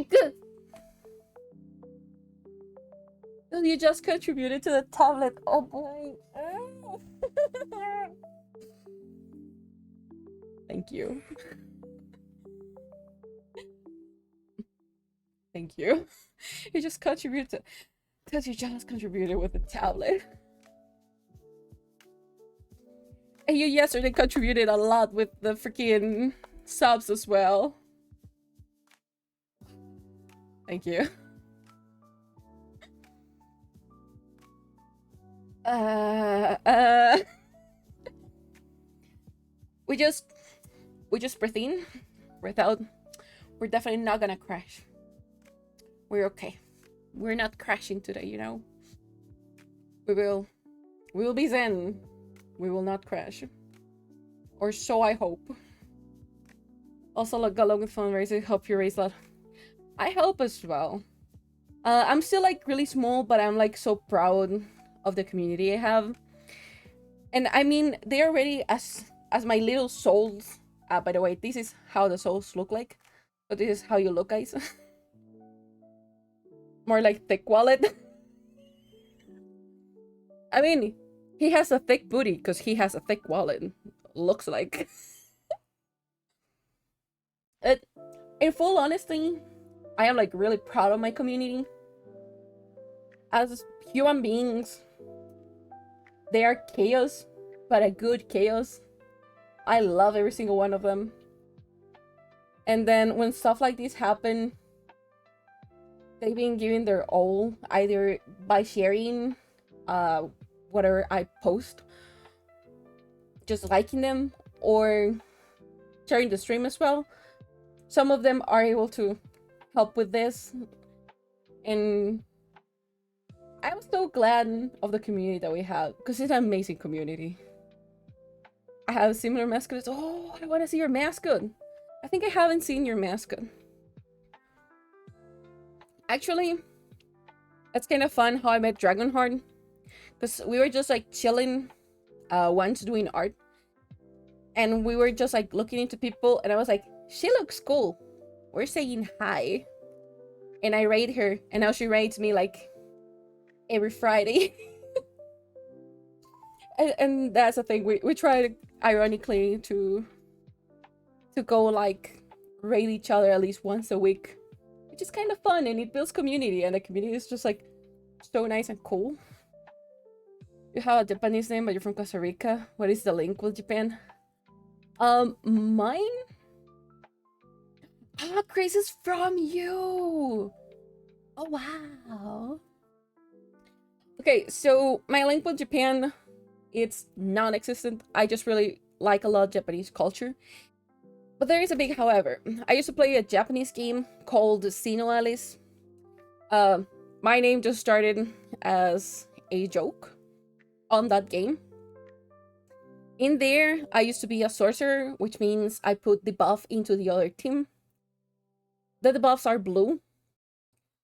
Good. You just contributed to the tablet. Oh boy. Thank you. Thank you. You just contributed because you just contributed with the tablet. And you yesterday contributed a lot with the freaking subs as well. Thank you. We just breathe in, breathe out. We're definitely not gonna crash. We're okay. We're not crashing today, you know. We will be zen. We will not crash. Or so I hope. Also, like along with fundraising, help you raise a lot. I hope as well. I'm still like really small, but I'm like so proud of the community I have. And I mean, they're already as my little souls. By the way, this is how the souls look like. So this is how you look, guys. More like thick wallet. I mean, he has a thick booty because he has a thick wallet. Looks like. In full honesty, I am like really proud of my community. As human beings, they are chaos, but a good chaos. I love every single one of them. And then when stuff like this happen, they've been giving their all, either by sharing whatever I post, just liking them, or sharing the stream as well. Some of them are able to help with this, and I'm so glad of the community that we have, because it's an amazing community. I have a similar mascot. Oh, I want to see your mascot. I think I haven't seen your mascot. Actually, it's kind of fun how I met Dragonheart. Because we were just like chilling once doing art. And we were just like looking into people. And I was like, she looks cool. We're saying hi. And I rate her. And now she rates me like every Friday. and that's the thing. We try ironically to go like rate each other at least once a week, which is kind of fun, and it builds community, and the community is just like so nice and cool. You have a Japanese name, but you're from Costa Rica. What is the link with Japan? Mine? Ah, Grace is from you! Oh, wow. Okay, so my link with Japan, it's non-existent. I just really like a lot of Japanese culture. But there is a big however. I used to play a Japanese game called Sino Alice. My name just started as a joke on that game. In there, I used to be a sorcerer, which means I put the buff into the other team. The debuffs are blue.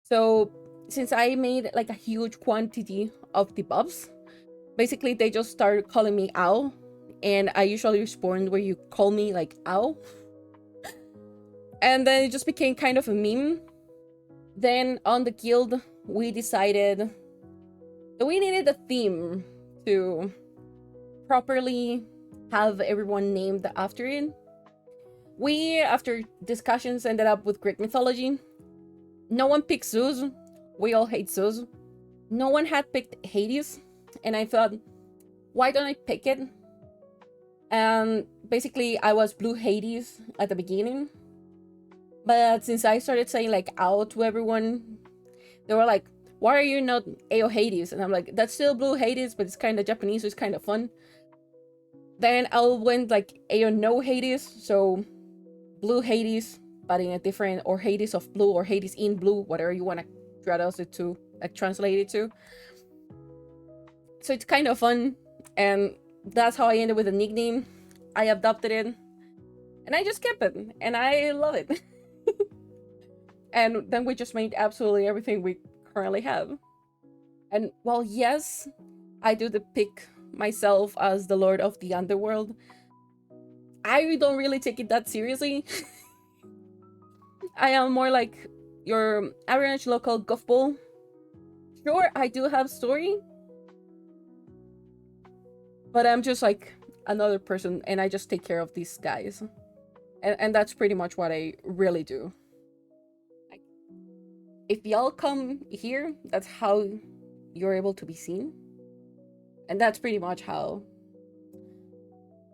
So since I made like a huge quantity of debuffs, basically they just started calling me Ow. And I usually respond where you call me like Ow. And then it just became kind of a meme. Then on the guild, we decided that we needed a theme to properly have everyone named after it. We, after discussions, ended up with Greek mythology. No one picked Zeus. We all hate Zeus. No one had picked Hades. And I thought, why don't I pick it? And basically, I was Blue Hades at the beginning. But since I started saying like Ow to everyone, they were like, why are you not Ao Hades? And I'm like, that's still Blue Hades, but it's kind of Japanese, so it's kind of fun. Then I went like Ao No Hades, so Blue Hades, but in a different, or Hades of Blue, or Hades in Blue, whatever you want to traduce it to, like translate it to. So it's kind of fun, and that's how I ended with a nickname. I adopted it, and I just kept it, and I love it. And then we just made absolutely everything we currently have. And while yes, I do depict myself as the Lord of the Underworld, I don't really take it that seriously. I am more like your average local goofball. Sure, I do have story, but I'm just like another person, and I just take care of these guys. And that's pretty much what I really do. If y'all come here, that's how you're able to be seen. And that's pretty much how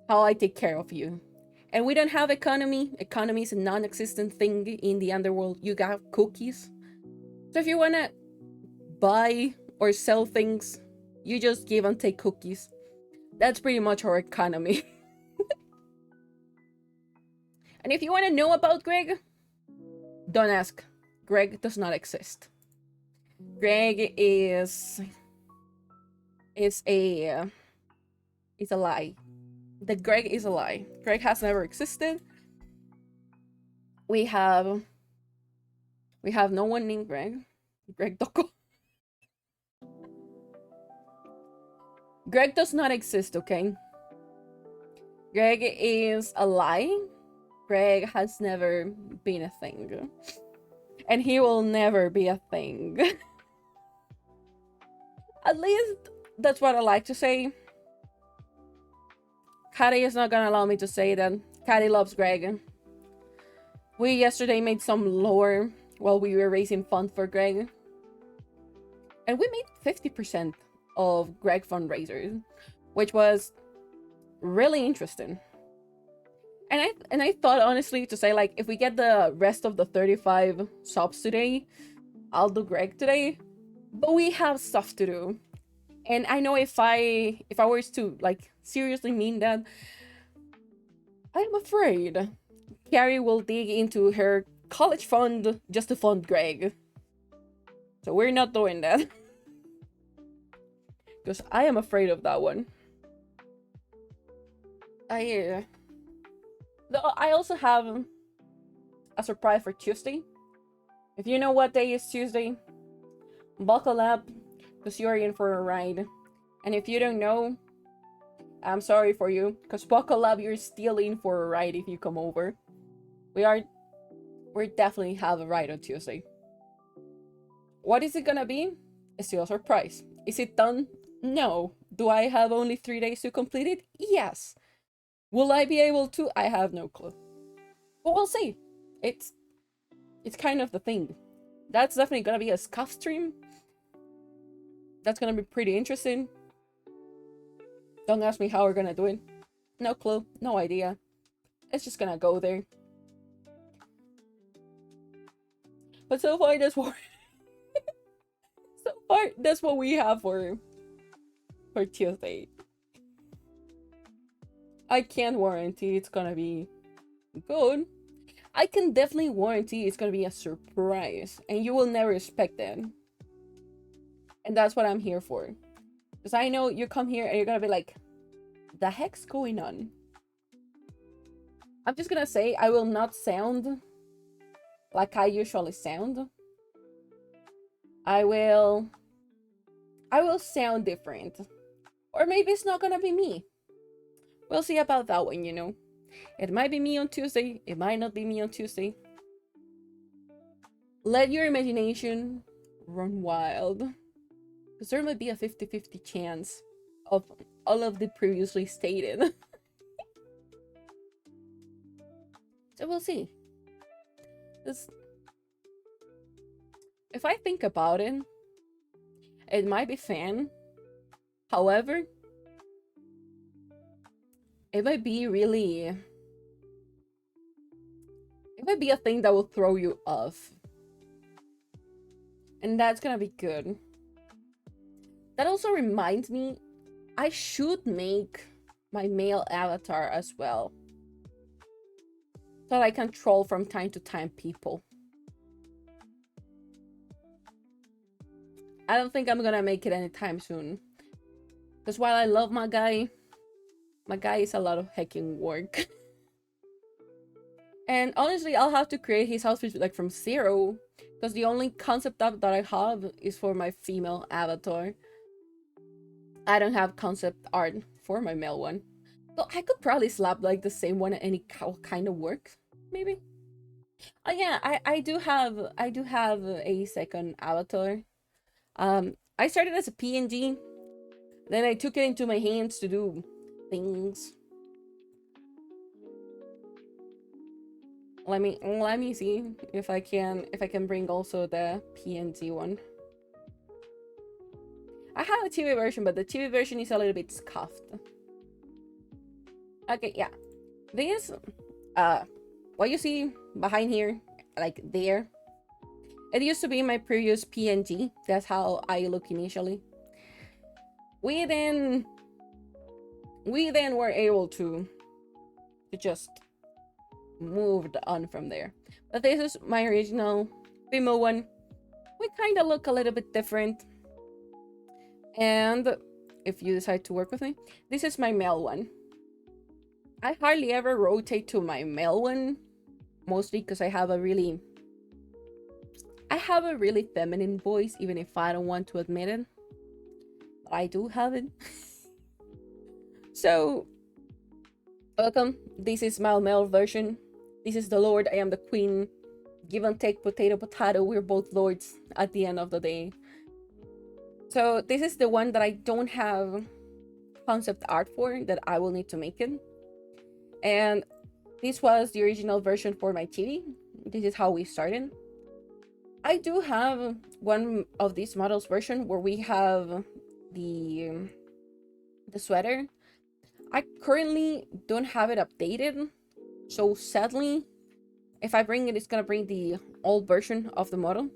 I take care of you. And we don't have economy. Economy is a non-existent thing in the underworld. You got cookies. So if you wanna buy or sell things, you just give and take cookies. That's pretty much our economy. And if you wanna know about Greg, don't ask. Greg does not exist. Greg is a lie. The Greg is a lie. Greg has never existed. We have no one named Greg. Greg Doko. Greg does not exist, okay? Greg is a lie. Greg has never been a thing. And he will never be a thing. At least that's what I like to say. Kari is not gonna allow me to say that. Kari loves Greg. We yesterday made some lore while we were raising funds for Greg. And we made 50% of Greg fundraisers, which was really interesting. And I thought honestly to say like, if we get the rest of the 35 subs today, I'll do Greg today. But we have stuff to do. And I know if I was to like seriously mean that, I'm afraid Carrie will dig into her college fund just to fund Greg. So we're not doing that. Because I am afraid of that one. I also have a surprise for Tuesday. If you know what day is Tuesday, buckle up, because you're in for a ride. And if you don't know, I'm sorry for you, because buckle up, you're still in for a ride if you come over. We definitely have a ride on Tuesday. What is it gonna be? It's still a surprise. Is it done? No. Do I have only 3 days to complete it? Yes. Will I be able to? I have no clue. But we'll see. It's kind of the thing. That's definitely gonna be a scuff stream. That's gonna be pretty interesting. Don't ask me how we're gonna do it. No clue, no idea. It's just gonna go there. But so far, that's what so far that's what we have for Tuesday. I can't warranty it's gonna be good. I can definitely warranty it's gonna be a surprise, and you will never expect that. And that's what I'm here for. Because I know you come here and you're gonna be like, the heck's going on? I'm just gonna say I will not sound like I usually sound. I will sound different. Or maybe it's not gonna be me. We'll see about that one, you know. It might be me on Tuesday, it might not be me on Tuesday. Let your imagination run wild. Because there might be a 50-50 chance of all of the previously stated. So we'll see. If I think about it, it might be fun. However, it might be a thing that will throw you off. And that's gonna be good. That also reminds me, I should make my male avatar as well. So that I can troll from time to time people. I don't think I'm gonna make it anytime soon. Because while I love my guy is a lot of hecking work. And honestly, I'll have to create his outfit like from zero. Because the only concept art that I have is for my female avatar. I don't have concept art for my male one. So I could probably slap like the same one at any kind of work, maybe. Oh yeah, I do have a second avatar. I started as a PNG, then I took it into my hands to do things. Let me see if I can bring also the PNG one. I have a TV version, but the TV version is a little bit scuffed. Okay, yeah. This, what you see behind here, like there, it used to be my previous PNG. That's how I look initially. We then were able to just move on from there. But this is my original female one. We kind of look a little bit different. And if you decide to work with me, this is my male one. I hardly ever rotate to my male one, mostly because I have a really feminine voice, even if I don't want to admit it. But I do have it. So, welcome. This is my male version. This is the Lord, I am the Queen. Give and take, potato, potato. We're both lords at the end of the day. So this is the one that I don't have concept art for, that I will need to make it. And this was the original version for my TV. This is how we started. I do have one of these models version where we have the sweater. I currently don't have it updated, so sadly, if I bring it, it's gonna bring the old version of the model.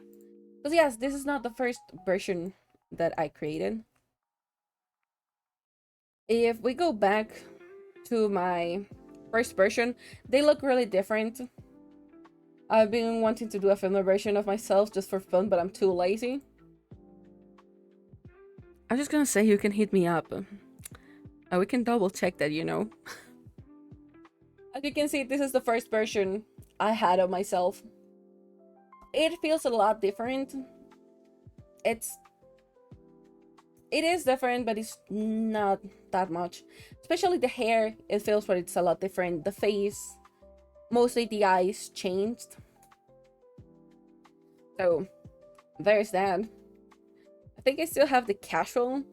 Because yes, this is not the first version that I created. If we go back to my first version, they look really different. I've been wanting to do a filmer version of myself just for fun, but I'm too lazy. I'm just gonna say you can hit me up. We can double check that, you know. As you can see, this is the first version I had of myself. It feels a lot different. It's it is different, but it's not that much. Especially the hair, it feels but it's a lot different. The face, mostly the eyes changed. So there's that. I think I still have the casual.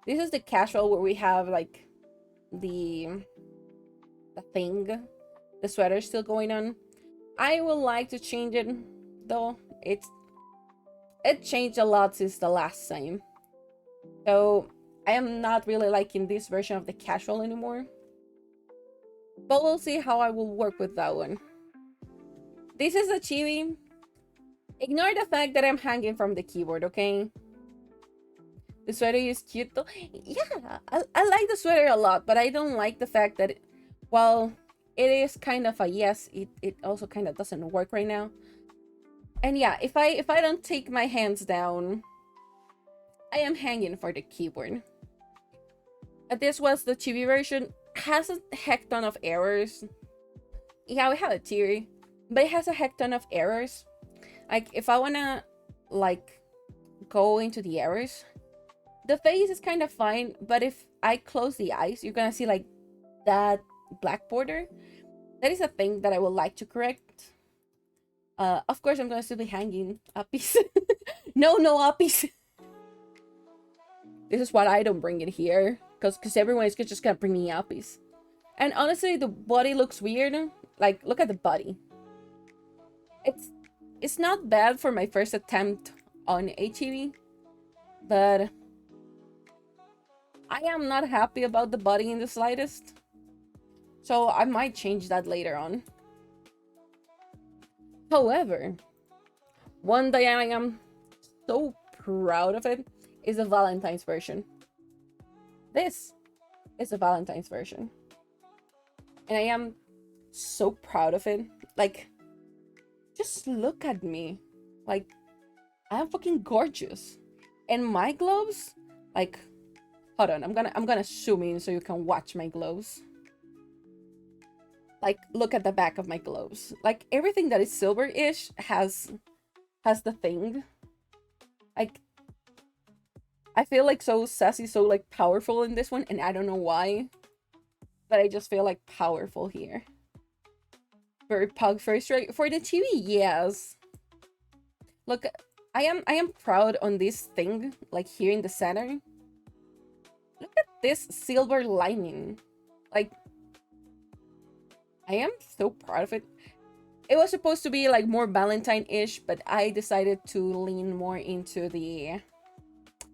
This is the casual where we have like the thing, the sweater still going on. I would like to change it though. It changed a lot since the last time. So I am not really liking this version of the casual anymore. But we'll see how I will work with that one. This is a chibi. Ignore the fact that I'm hanging from the keyboard, okay? The sweater is cute though. Yeah, I like the sweater a lot, but I don't like the fact that, well, it is kind of a yes, it also kind of doesn't work right now. And yeah, if I don't take my hands down, I am hanging for the keyboard. This was the chibi version. Has a heck ton of errors. Yeah, we have a theory, but it has a heck ton of errors. Like, if I wanna, like, go into the errors, the face is kind of fine, but if I close the eyes, you're gonna see, like, that black border. That is a thing that I would like to correct. Of course, I'm gonna still be hanging uppies. No uppies. This is what I don't bring it here, because everyone is just gonna bring me uppies. And honestly, the body looks weird. Like, look at the body. It's not bad for my first attempt on HEV, but I am not happy about the body in the slightest. So I might change that later on. However, one that I am so proud of it is the Valentine's version. This is the Valentine's version. And I am so proud of it. Like, just look at me. Like, I'm fucking gorgeous. And my gloves, like, hold on, I'm gonna zoom in so you can watch my gloves. Like, look at the back of my gloves. Like, everything that is silver-ish has the thing. Like, I feel like so sassy, so like powerful in this one, and I don't know why, but I just feel like powerful here. Very pug first, right? For the TV, yes. Look, I am proud on this thing, like here in the center. Look at this silver lining. Like, I am so proud of it. It was supposed to be like more Valentine-ish, but I decided to lean more into the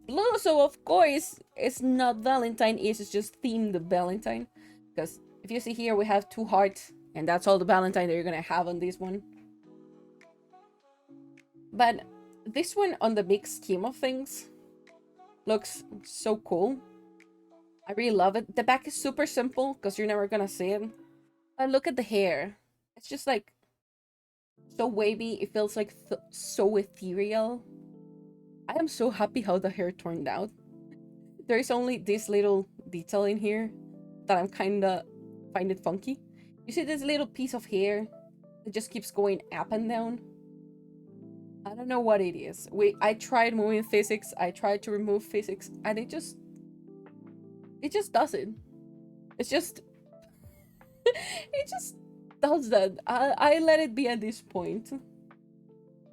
blue. So of course, it's not Valentine-ish, it's just themed Valentine. Because if you see here, we have 2 hearts, and that's all the Valentine that you're gonna have on this one. But this one, on the big scheme of things, looks so cool. I really love it. The back is super simple, because you're never gonna see it. But look at the hair. It's just like so wavy. It feels like so ethereal. I am so happy how the hair turned out. There is only this little detail in here that I'm kinda find it funky. You see this little piece of hair that just keeps going up and down? I don't know what it is. I tried moving physics, I tried to remove physics, and it just does it. It's just it just does that. I let it be at this point.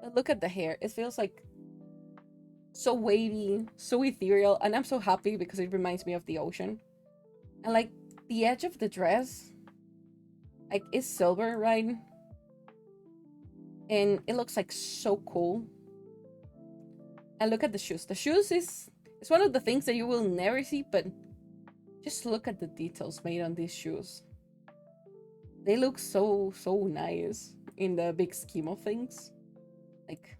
But look at the hair. It feels like so wavy, so ethereal, and I'm so happy because it reminds me of the ocean. And like the edge of the dress, like, is silver, right? And it looks like so cool. And look at the shoes. The shoes is one of the things that you will never see, but just look at the details made on these shoes. They look so nice in the big scheme of things. Like,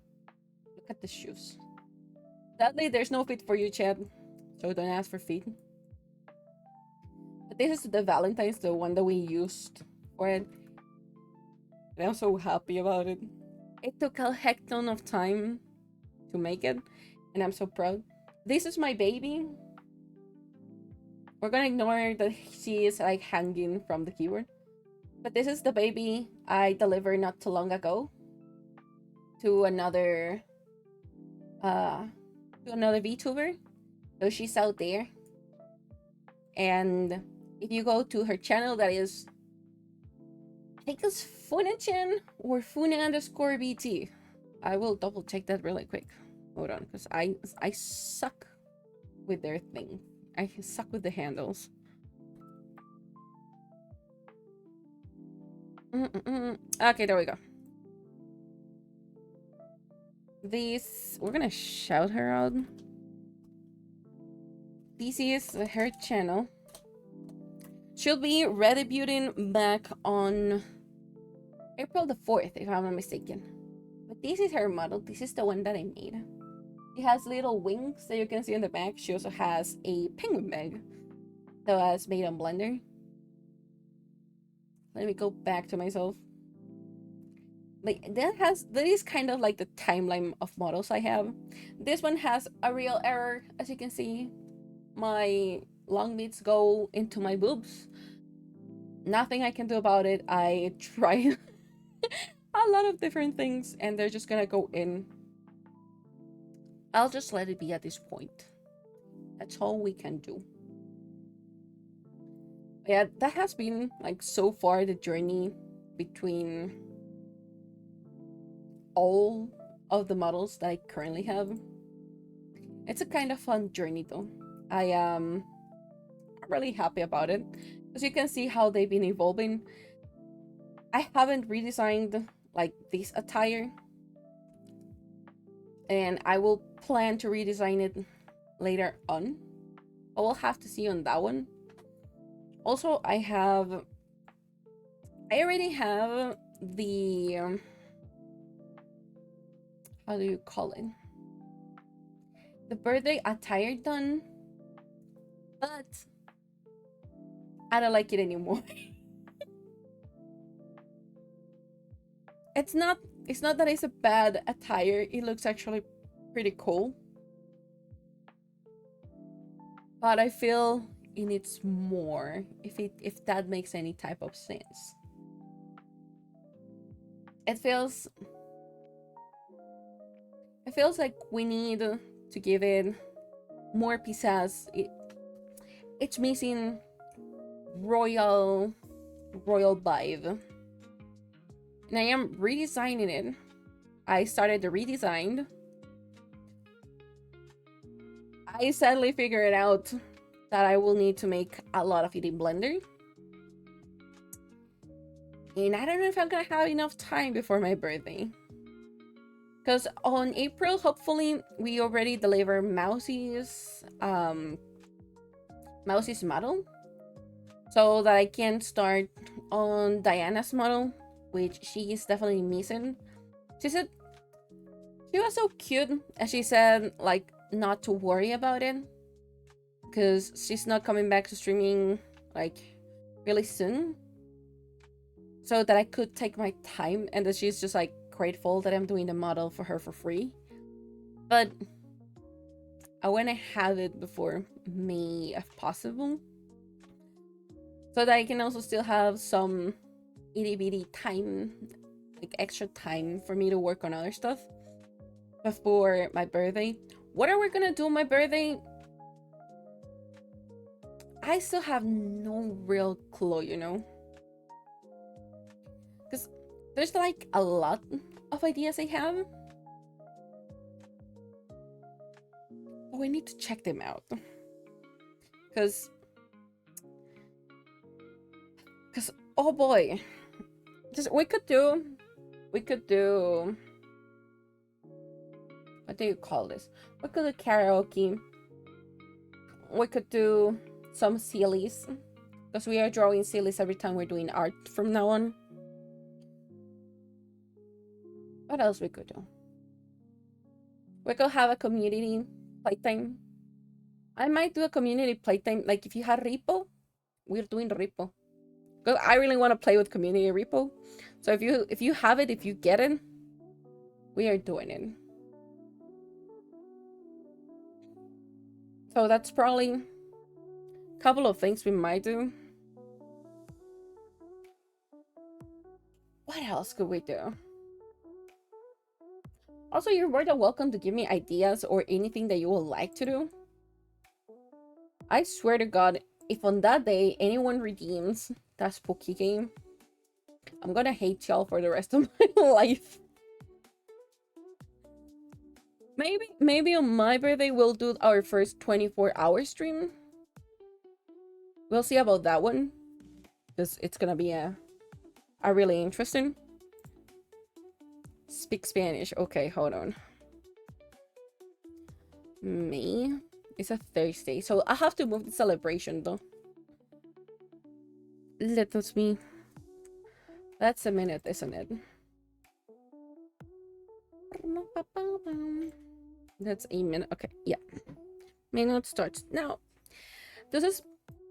look at the shoes. Sadly, there's no fit for you, Chad, so don't ask for feet. But this is the Valentine's, the one that we used for it. And I'm so happy about it. It took a heck ton of time to make it, and I'm so proud. This is my baby. We're gonna ignore that she is like hanging from the keyboard. But this is the baby I delivered not too long ago to another VTuber. So she's out there. And if you go to her channel, that is, I think it's Funachan or Funa_BT. I will double check that really quick. Hold on, because I suck with their thing. I suck with the handles. Okay, there we go. We're gonna shout her out. This is her channel. She'll be redebuting back on April the 4th, if I'm not mistaken. But this is her model. This is the one that I made. She has little wings that you can see in the back. She also has a penguin bag that was made on Blender. Let me go back to myself. Like that is kind of like the timeline of models I have. This one has a real error, as you can see. My long meats go into my boobs. Nothing I can do about it. I tried a lot of different things and they're just gonna go in. I'll just let it be at this point. That's all we can do. Yeah, that has been like so far the journey between all of the models that I currently have. It's a kind of fun journey though. I'm really happy about it. As you can see how they've been evolving. I haven't redesigned like this attire. And I will plan to redesign it later on. I will have to see on that one. Also, I already have the how do you call it? The birthday attire done, but I don't like it anymore. It's not that it's a bad attire. It looks actually pretty cool. But I feel it needs more, if that makes any type of sense. It feels like we need to give it more pizzazz. It's missing royal vibe. And I am redesigning it. I started the redesign. I sadly figured out that I will need to make a lot of it in Blender. And I don't know if I'm gonna have enough time before my birthday. Because on April, hopefully, we already deliver Mousie's model. So that I can start on Diana's model, which she is definitely missing. She said she was so cute, and she said like not to worry about it because she's not coming back to streaming like really soon, so that I could take my time, and that she's just like grateful that I'm doing the model for her for free. But I want to have it before May if possible, so that I can also still have some itty bitty time, like extra time for me to work on other stuff before my birthday. What are we gonna do on my birthday? I still have no real clue, you know? Because there's like a lot of ideas I have. But we need to check them out. Because oh boy. We could do what do you call this? We could do karaoke. We could do some sillies, because we are drawing sillies every time we're doing art from now on. What else we could do? We could have a community playtime. I might do a community playtime. Like if you have repo, we're doing repo. Because I really want to play with community repo. So if you have it, if you get it, we are doing it. So that's probably couple of things we might do. What else could we do? Also, you're more than welcome to give me ideas or anything that you would like to do. I swear to God, if on that day anyone redeems that spooky game, I'm gonna hate y'all for the rest of my life. Maybe on my birthday we'll do our first 24-hour stream. We'll see about that one, because it's gonna be a really interesting. Speak Spanish. Okay, hold on. May. It's a Thursday, so I have to move the celebration though. Let us me. That's a minute, isn't it? That's a minute. Okay, yeah. Minute starts now. Entonces,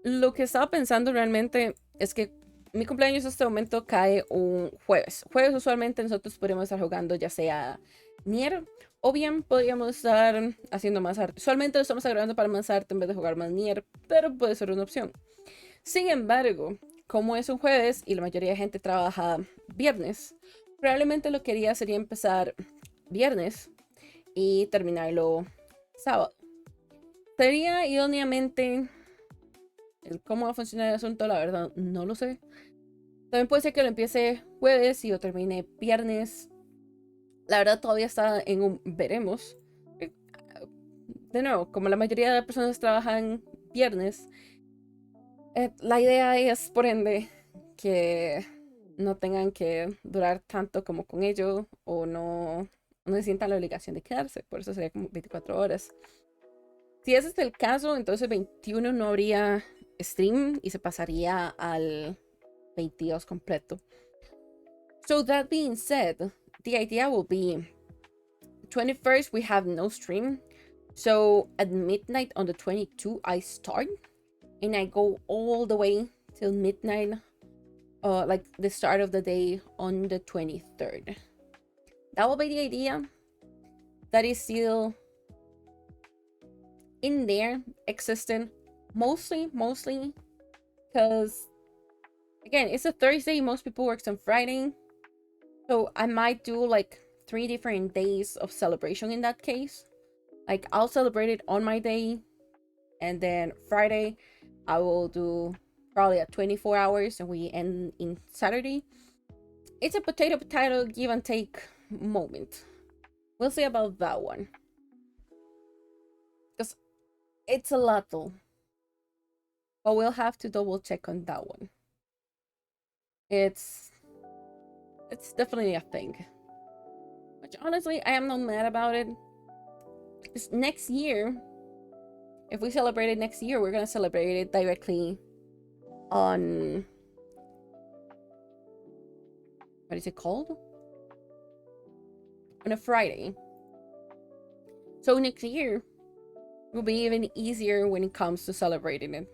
lo que estaba pensando realmente es que mi cumpleaños en este momento cae un jueves. Jueves usualmente nosotros podemos estar jugando ya sea Nier o bien podríamos estar haciendo más arte. Usualmente lo estamos agregando para más arte en vez de jugar más Nier, pero puede ser una opción. Sin embargo, como es un jueves y la mayoría de gente trabaja viernes, probablemente lo que haría sería empezar viernes y terminarlo sábado. Sería idóneamente cómo va a funcionar el asunto, la verdad no lo sé. También puede ser que lo empiece jueves y lo termine viernes. La verdad todavía está en un veremos. De nuevo, como la mayoría de las personas trabajan viernes, la idea es, por ende, que no tengan que durar tanto como con ello o no se sientan la obligación de quedarse. Por eso sería como 24 horas. Si ese es el caso, entonces 21 no habría stream y se pasaría al 22 completo. So that being said, the idea will be 21st we have no stream. So at midnight on the 22 I start and I go all the way till midnight, like the start of the day on the 23rd. That will be the idea. That is still in there, existing, mostly because again, it's a Thursday, most people work on Friday, so I might do like 3 different days of celebration in that case. Like I'll celebrate it on my day, and then Friday I will do probably at 24 hours and we end in Saturday. It's a potato give and take moment. We'll see about that one, because it's a lot though, but we'll have to double check on that one. It's definitely a thing, which honestly I am not mad about it, because next year, if we celebrate it next year, we're gonna celebrate it directly on, what is it called, on a Friday. So next year will be even easier when it comes to celebrating it,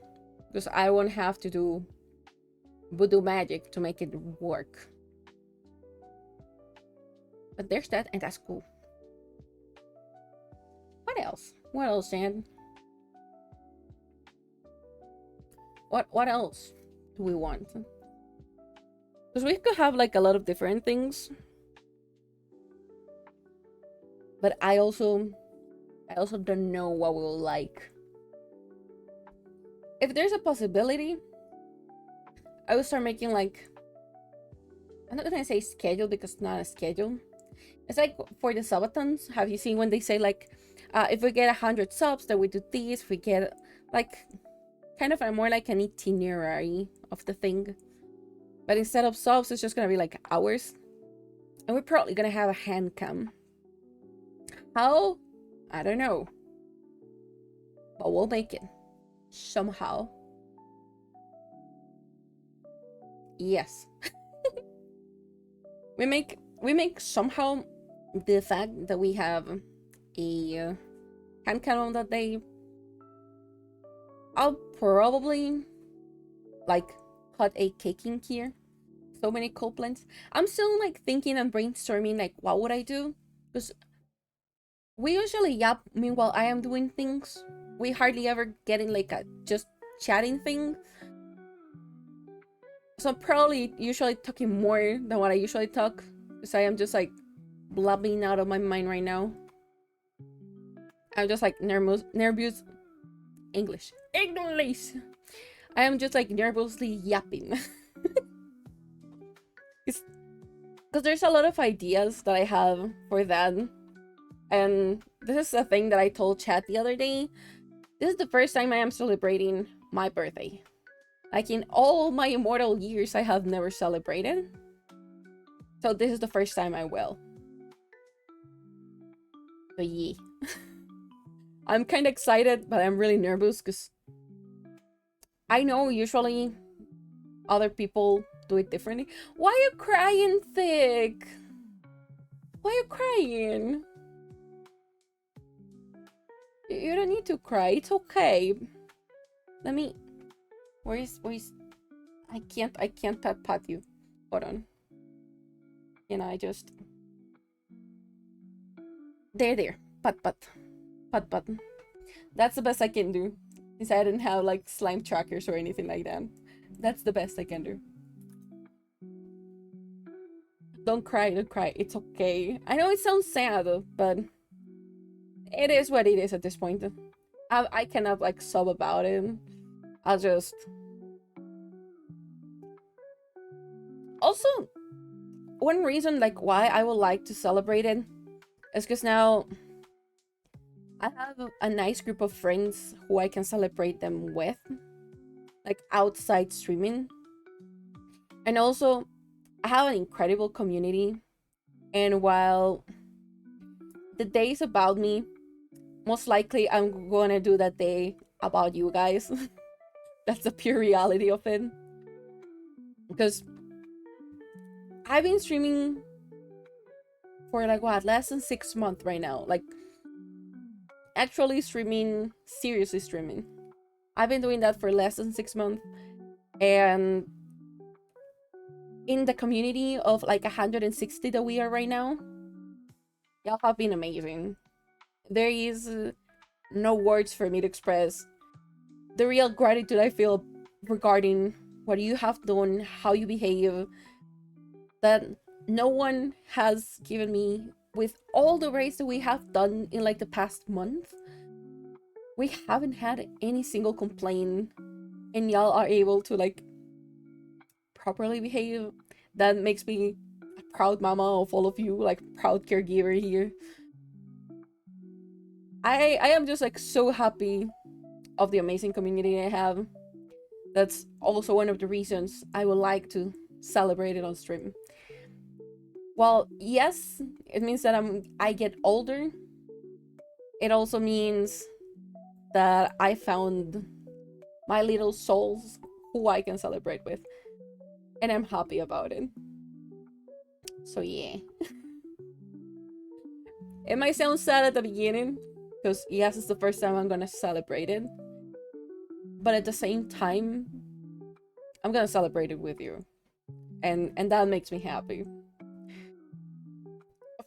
because I won't have to do voodoo magic to make it work. But there's that, and that's cool. What else? What else, Jan? What else do we want? Because we could have like a lot of different things, but I also don't know what we'll like. If there's a possibility, I will start making like, I'm not gonna say schedule because it's not a schedule. It's like for the subathons. Have you seen when they say like, if we get 100 subs, then we do this. If we get like kind of more like an itinerary of the thing, but instead of subs, it's just gonna be like hours, and we're probably gonna have a hand cam. How? I don't know, but we'll make it somehow. Yes. we make somehow the fact that we have a hand cam on that day. I'll probably like cut a cake in here. So many copelands. I'm still like thinking and brainstorming like what would I do, because we usually yap meanwhile I am doing things. We hardly ever get in like a just chatting thing. So I'm probably usually talking more than what I usually talk, because I am just like blabbing out of my mind right now. I'm just like nervous. English. I am just like nervously yapping. Because there's a lot of ideas that I have for that. And this is a thing that I told Chad the other day. This is the first time I am celebrating my birthday. Like in all my immortal years, I have never celebrated. So this is the first time I will. So yeah. I'm kind of excited, but I'm really nervous because I know usually other people do it differently. Why are you crying, Thick? Why are you crying? You don't need to cry. It's okay. Let me... Where's... I can't pat you. Hold on. I just... There. Pat. That's the best I can do. Since I didn't have like slime trackers or anything like that. That's the best I can do. Don't cry. It's okay. I know it sounds sad, but it is what it is at this point. I cannot like sob about it. I'll just... Also, one reason like why I would like to celebrate it is because now I have a nice group of friends who I can celebrate them with, like outside streaming. And also, I have an incredible community. And while the day is about me, most likely I'm gonna do that day about you guys. That's the pure reality of it. Because I've been streaming for like what, less than 6 months right now. Like actually streaming, seriously streaming. I've been doing that for less than 6 months. And in the community of like 160 that we are right now, y'all have been amazing. There is no words for me to express the real gratitude I feel regarding what you have done, how you behave, that no one has given me with all the raids that we have done in like the past month. We haven't had any single complaint, and y'all are able to like properly behave. That makes me a proud mama of all of you, like proud caregiver here. I am just like so happy of the amazing community I have. That's also one of the reasons I would like to celebrate it on stream. Well, yes, it means that I get older. It also means that I found my little souls who I can celebrate with. And I'm happy about it. So yeah. It might sound sad at the beginning, because yes, it's the first time I'm gonna celebrate it. But at the same time, I'm gonna celebrate it with you. And that makes me happy.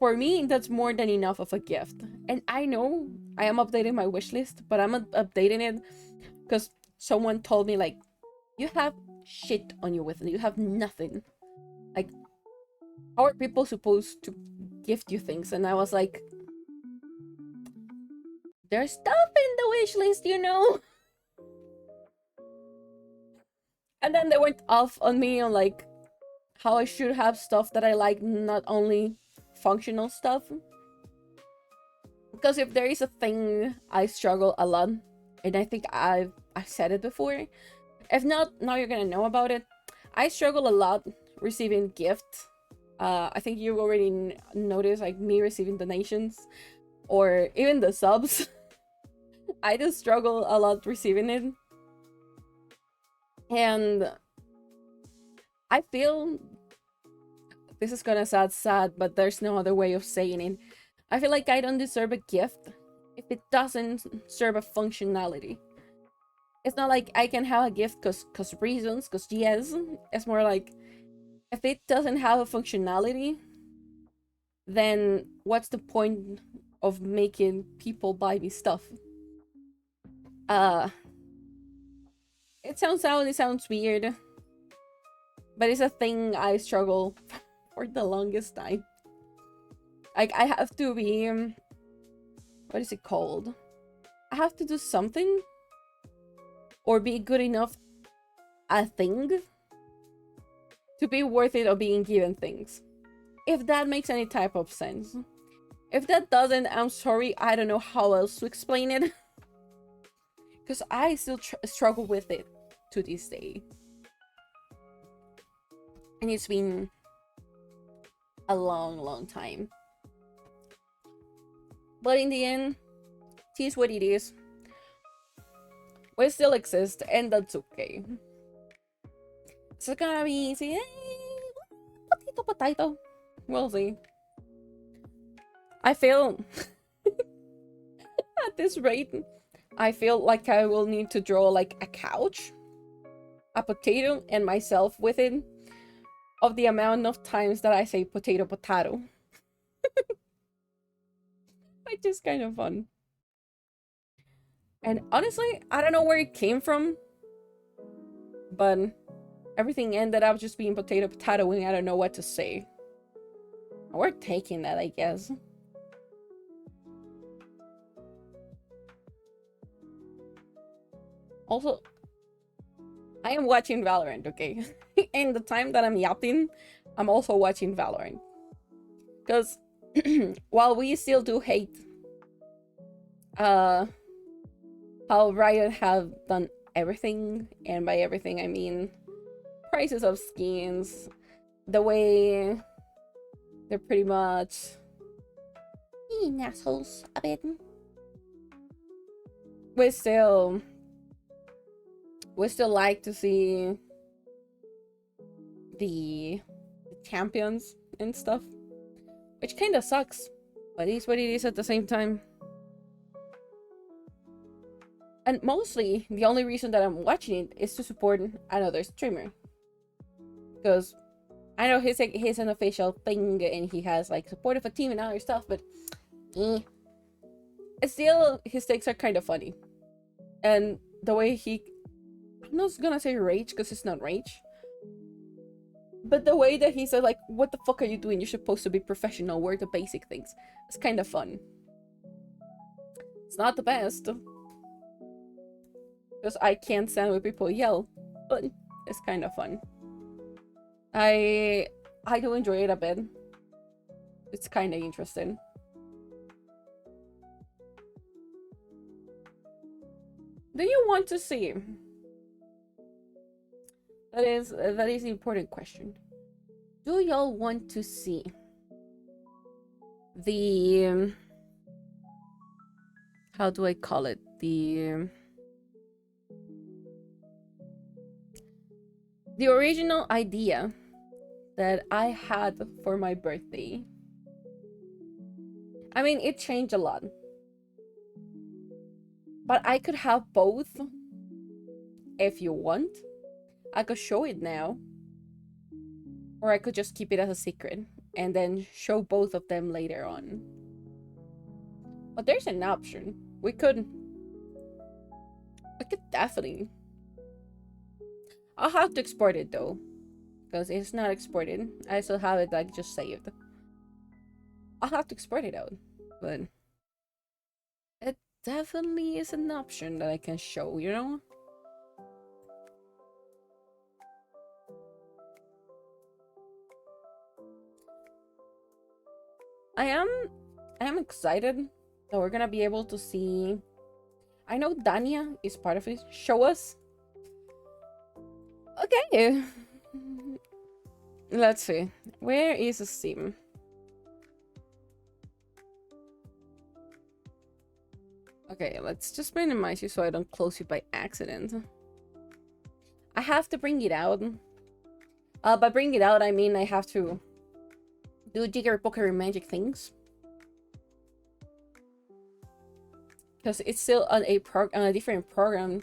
For me, that's more than enough of a gift. And I know I am updating my wish list, but I'm updating it because someone told me, like, you have shit on your wish list. You have nothing. Like, how are people supposed to gift you things? And I was like, there's stuff in the wish list, you know? And then they went off on me on, like, how I should have stuff that I like, not only functional stuff. Because if there is a thing I struggle a lot, and I think I said it before, if not, now you're gonna know about it. I struggle a lot receiving gifts. I think you already noticed, like, me receiving donations or even the subs. I just struggle a lot receiving it. And I feel this is gonna sound sad, but there's no other way of saying it. I feel like I don't deserve a gift if it doesn't serve a functionality. It's not like I can have a gift cause reasons, cause yes. It's more like, if it doesn't have a functionality, then what's the point of making people buy me stuff? It sounds weird, but it's a thing I struggle for the longest time. Like, I have to be, what is it called? I have to do something or be good enough a thing to be worth it of being given things. If that makes any type of sense. If that doesn't, I'm sorry, I don't know how else to explain it. Because I still struggle with it to this day. And it's been a long, long time. But in the end, it is what it is. We still exist, and that's okay. So it's gonna be easy. Potato. We'll see. I feel at this rate, I feel like I will need to draw like a couch, a potato, and myself with it, of the amount of times that I say potato, potato. Which is kind of fun. And honestly, I don't know where it came from, but everything ended up just being potato, potato, and I don't know what to say. We're taking that, I guess. Also, I am watching Valorant, okay? In the time that I'm yapping, I'm also watching Valorant. Because while we still do hate how Riot have done everything, and by everything I mean prices of skins, the way they're pretty much being assholes a bit. We still like to see the champions and stuff, which kind of sucks, but it is what it is at the same time. And mostly, the only reason that I'm watching it is to support another streamer, because I know he's an official thing and he has like support of a team and other stuff, but still his takes are kind of funny, and the way I'm not gonna say rage because it's not rage, but the way that he said like, what the fuck are you doing, you're supposed to be professional, we're the basic things, it's kind of fun. It's not the best, because I can't stand when people yell, but it's kind of fun. I do enjoy it a bit. It's kind of interesting. Do you want to see? That is the important question. Do y'all want to see the how do I call it? The original idea that I had for my birthday. I mean, it changed a lot, but I could have both if you want. I could show it now, or I could just keep it as a secret and then show both of them later on. But there's an option. We could definitely. I'll have to export it though, because it's not exported. I still have it like just saved. I'll have to export it out, but it definitely is an option that I can show, you know? I am excited that we're gonna be able to see. I know Dania is part of it. Show us. Okay. Let's see. Where is the sim? Okay, let's just minimize you so I don't close you by accident. I have to bring it out. By bring it out, I mean I have to do Jigger Poker magic things. Because it's still on a different program.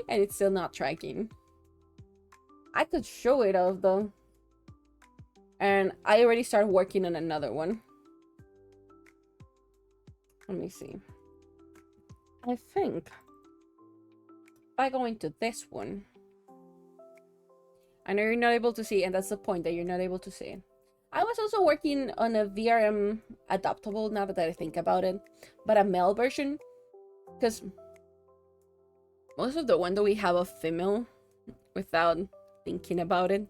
And it's still not tracking. I could show it off though. And I already started working on another one. Let me see. I think If I go into this one, I know you're not able to see, and that's the point, that you're not able to see. I was also working on a VRM adaptable, now that I think about it, but a male version, because most of the one that we have a female without thinking about it.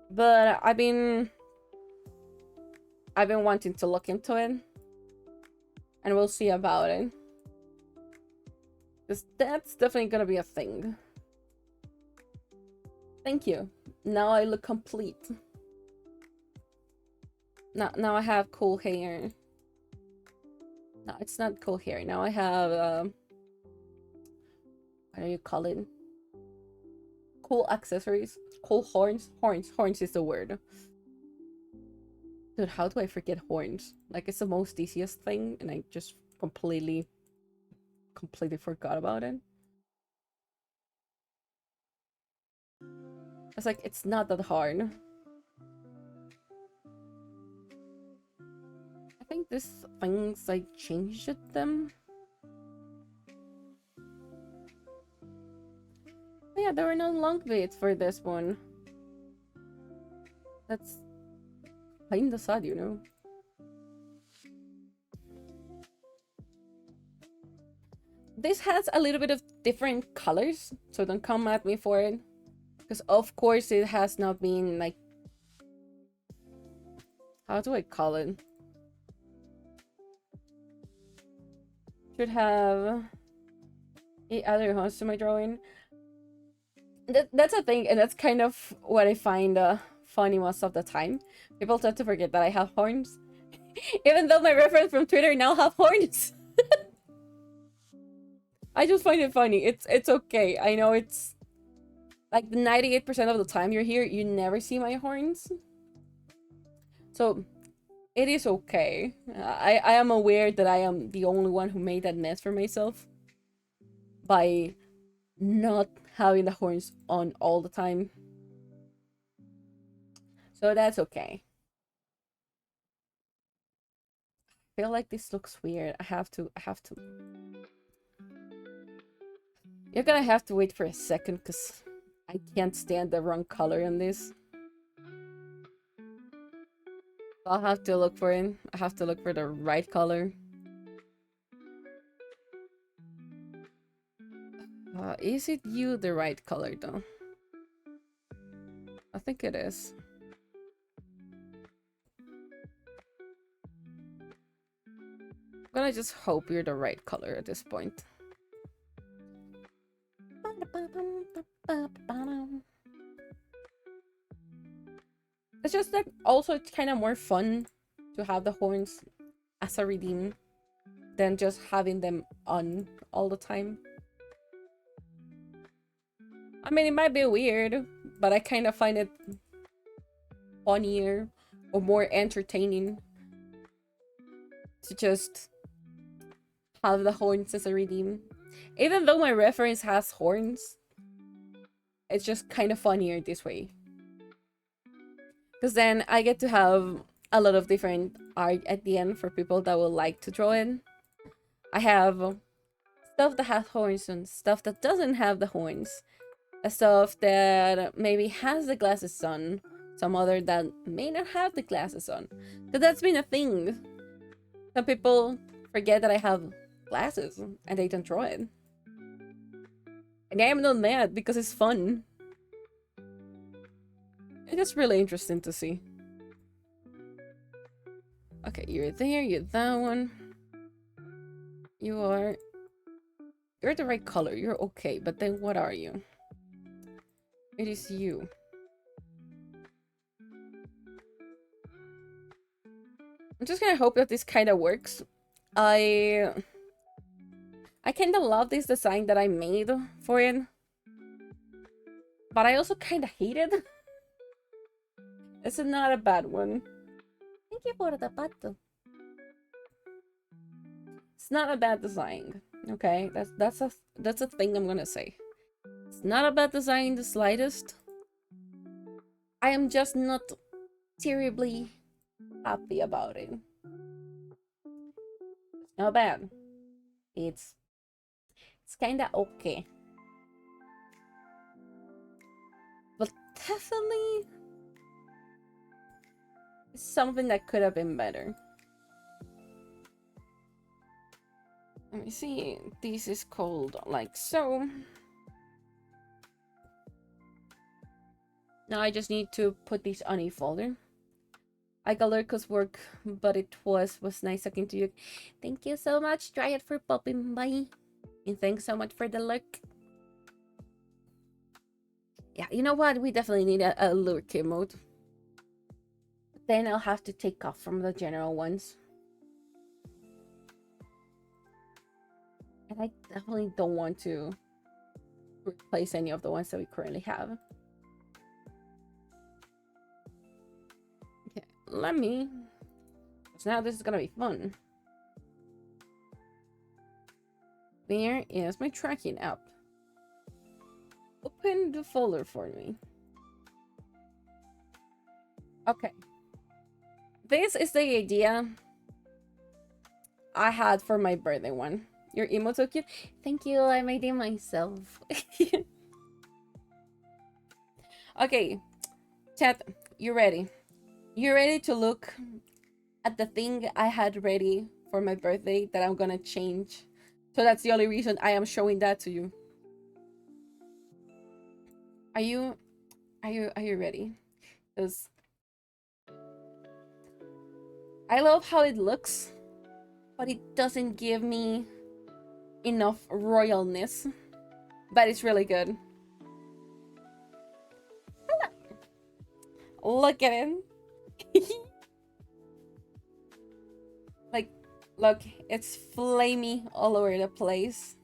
But I've been wanting to look into it, and we'll see about it, because that's definitely gonna be a thing. Thank you. Now I look complete. Now I have cool hair. No, it's not cool hair. Now I have what do you call it? Cool accessories. Cool horns. Horns is the word. Dude, how do I forget horns? Like, it's the most easiest thing, and I just completely forgot about it. It's like, it's not that hard. I think this things, I changed them. Yeah, there were no long bits for this one. That's kinda sad, you know? This has a little bit of different colors, so don't come at me for it. Because of course it has not been like... How do I call it? Should have 8 other horns to my drawing. That's a thing, and that's kind of what I find funny most of the time. People tend to forget that I have horns. Even though my reference from Twitter now have horns. I just find it funny. It's okay. I know it's like 98% of the time you're here, you never see my horns. So it is okay. I am aware that I am the only one who made that mess for myself by not having the horns on all the time. So that's okay. I feel like this looks weird. I have to. You're gonna have to wait for a second, because I can't stand the wrong color on this. I'll have to look for it. I have to look for the right color. Is it you the right color though? I think it is. I'm gonna just hope you're the right color at this point. It's just that also it's kind of more fun to have the horns as a redeem than just having them on all the time. I mean, it might be weird, but I kind of find it funnier or more entertaining to just have the horns as a redeem. Even though my reference has horns, it's just kind of funnier this way. Because then I get to have a lot of different art at the end for people that would like to draw it. I have stuff that has horns and stuff that doesn't have the horns. Stuff that maybe has the glasses on. Some other that may not have the glasses on. Because that's been a thing. Some people forget that I have glasses and they don't draw it. And I am not mad because it's fun. It is really interesting to see. Okay, you're there, you're that one. You're the right color, you're okay, but then what are you? It is you. I'm just gonna hope that this kind of works. I kind of love this design that I made for it. But I also kind of hate it. It's not a bad one. Thank you for the button. It's not a bad design. Okay, that's a thing I'm gonna say. It's not a bad design in the slightest. I am just not terribly happy about it. It's not bad. It's It's kinda okay. But definitely something that could have been better. Let me see. This is called like so. Now I just need to put this on a folder. I got Lurk's work, but it was nice talking to you. Thank you so much. Try it for popping by. And thanks so much for the lurk. Yeah, you know what? We definitely need a lurk emote. Then I'll have to take off from the general ones. And I definitely don't want to replace any of the ones that we currently have. Okay, let me... So now this is gonna be fun. Where is my tracking app? Open the folder for me. Okay. This is the idea I had for my birthday one. Your emote's so cute. Thank you, I made it myself. Okay, chat, you ready? You ready to look at the thing I had ready for my birthday that I'm gonna change? So that's the only reason I am showing that to you. Are you ready? Because I love how it looks, but it doesn't give me enough royalness. But it's really good. Look at it. Like, look, it's flamey all over the place.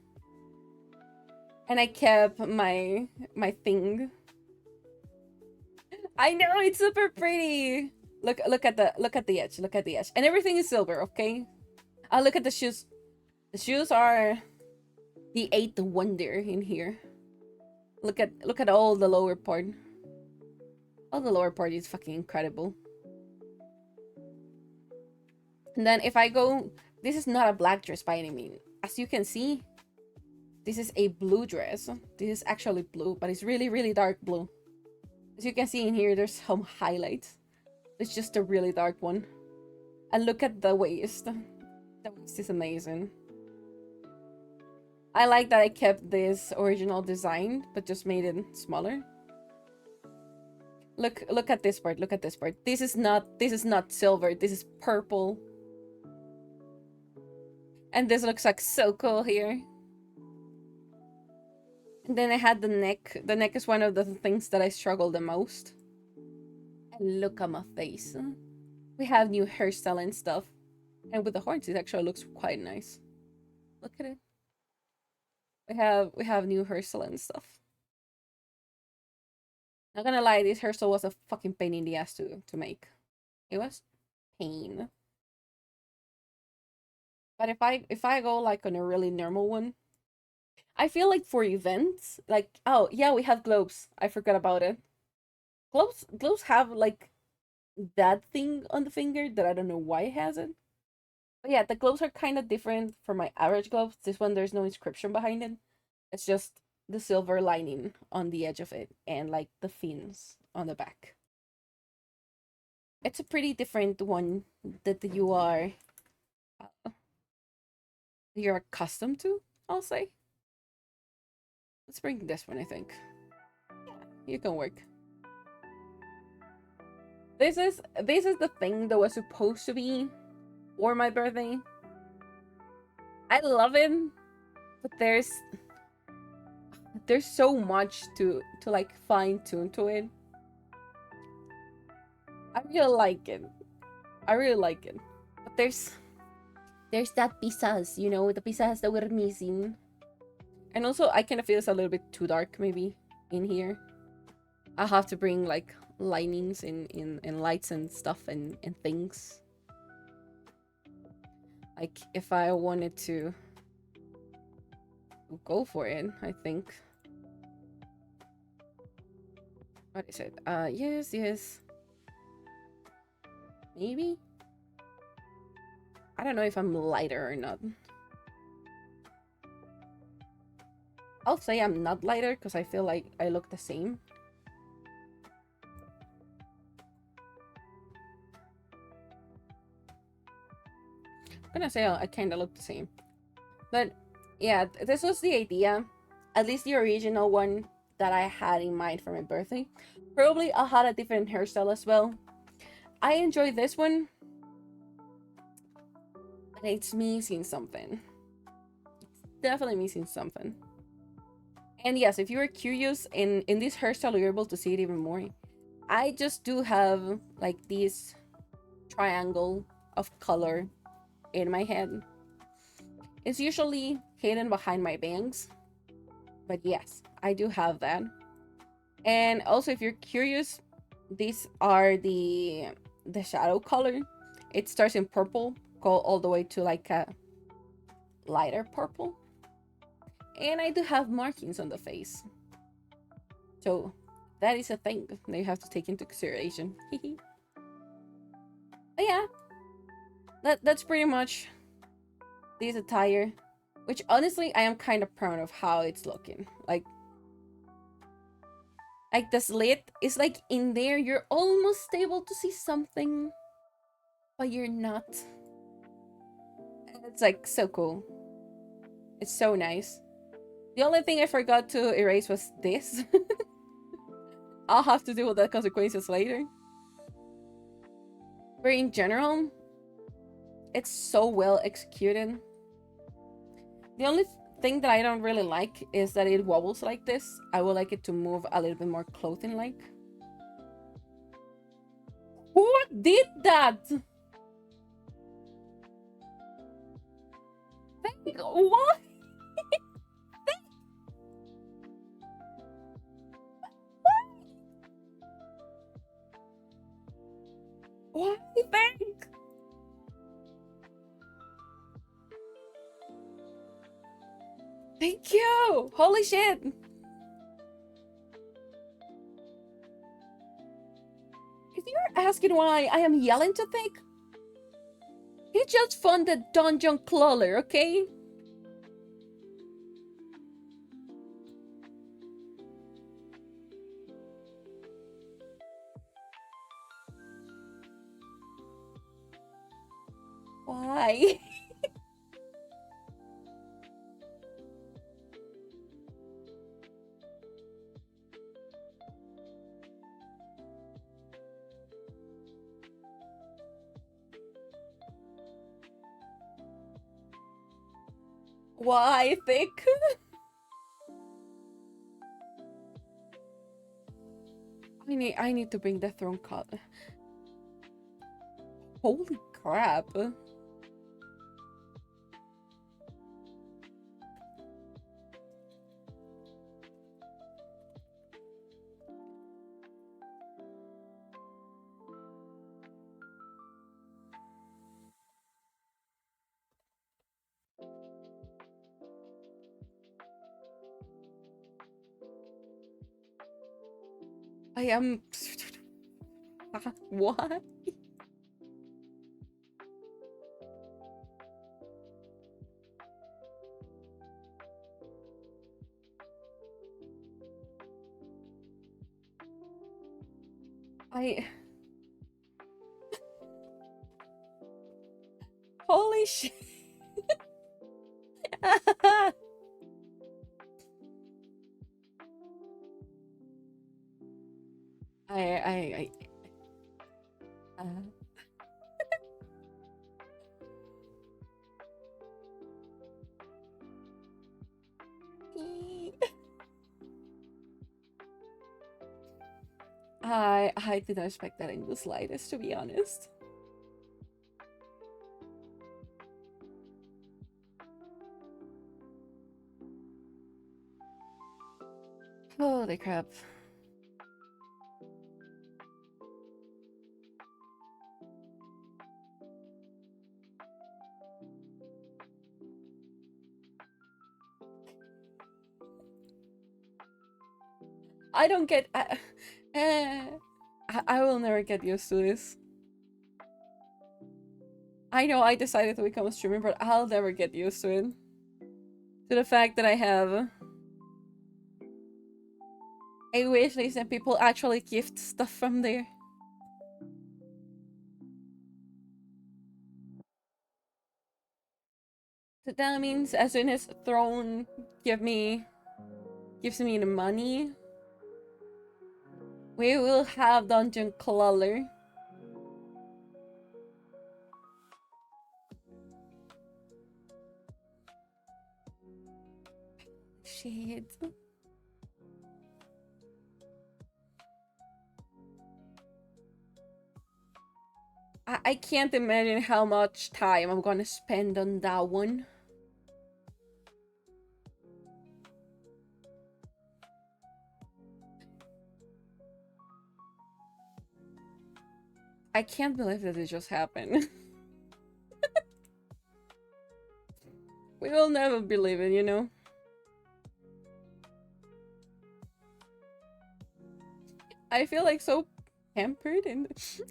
And I kept my thing. I know, it's super pretty. Look at the edge. Look at the edge. And everything is silver, okay? Look at the shoes. The shoes are the 8th wonder in here. Look at all the lower part. All the lower part is fucking incredible. And then if I go, this is not a black dress by any means. As you can see, this is a blue dress. This is actually blue, but it's really, really dark blue. As you can see in here, there's some highlights. It's just a really dark one. And look at the waist. The waist is amazing. I like that I kept this original design, but just made it smaller. Look at this part. Look at this part. This is not silver. This is purple. And this looks like so cool here. And then I had the neck. The neck is one of the things that I struggle the most. And look at my face. We have new hairstyle and stuff. And with the horns, it actually looks quite nice. Look at it. We have new hairstyle and stuff. Not gonna lie, this hairstyle was a fucking pain in the ass to make. It was pain. But if I go like on a really normal one, I feel like for events, like, oh yeah, we have globes. I forgot about it. Globes have like that thing on the finger that I don't know why it has it. But yeah, the gloves are kind of different from my average gloves. This one, there's no inscription behind it. It's just the silver lining on the edge of it and like the fins on the back. It's a pretty different one that you're accustomed to, I'll say. Let's bring this one, I think. Yeah, you can work. This is the thing that was supposed to be for my birthday. I love it, but there's so much to like fine tune to it. I really like it. I really like it. But there's that pizzas, you know, the pizzas that we're missing. And also I kind of feel it's a little bit too dark maybe in here. I'll have to bring like linings and lights and stuff and things. Like if I wanted to go for it, I think. What is it? Yes. Maybe? I don't know if I'm lighter or not. I'll say I'm not lighter because I feel like I look the same. I'm gonna say I kind of look the same. But yeah, this was the idea. At least the original one that I had in mind for my birthday. Probably I had a different hairstyle as well. I enjoy this one, but it's missing something. Definitely missing something. And yes, if you were curious, in this hairstyle, you're able to see it even more. I just do have like this triangle of color in my head. It's usually hidden behind my bangs, but yes, I do have that. And also, if you're curious, these are the shadow color. It starts in purple, go all the way to like a lighter purple. And I do have markings on the face. So that is a thing that you have to take into consideration. But yeah, that's pretty much this attire. Which honestly I am kind of proud of how it's looking. Like the slit is like in there, you're almost able to see something, but you're not. And it's like so cool. It's so nice. The only thing I forgot to erase was this. I'll have to deal with the consequences later. But in general, it's so well executed. The only thing that I don't really like is that it wobbles like this. I would like it to move a little bit more clothing-like. Who did that? What? Why? Thank. Thank you. Holy shit. If you're asking why I am yelling to think, he just found the dungeon crawler, okay? Why? Why, Thick? I need to bring the throne cut. Holy crap. I am... What? I... Holy shit. I uh... I didn't expect that in the slightest, to be honest. Holy crap. I don't get... I will never get used to this. I know I decided to become a streamer, but I'll never get used to it. To the fact that I have a wish list and people actually gift stuff from there. So that means as soon as Throne gives me the money, we will have Dungeon Crawler. Shit. I can't imagine how much time I'm gonna spend on that one. I can't believe that it just happened. We will never believe it, you know? I feel like so pampered and... It's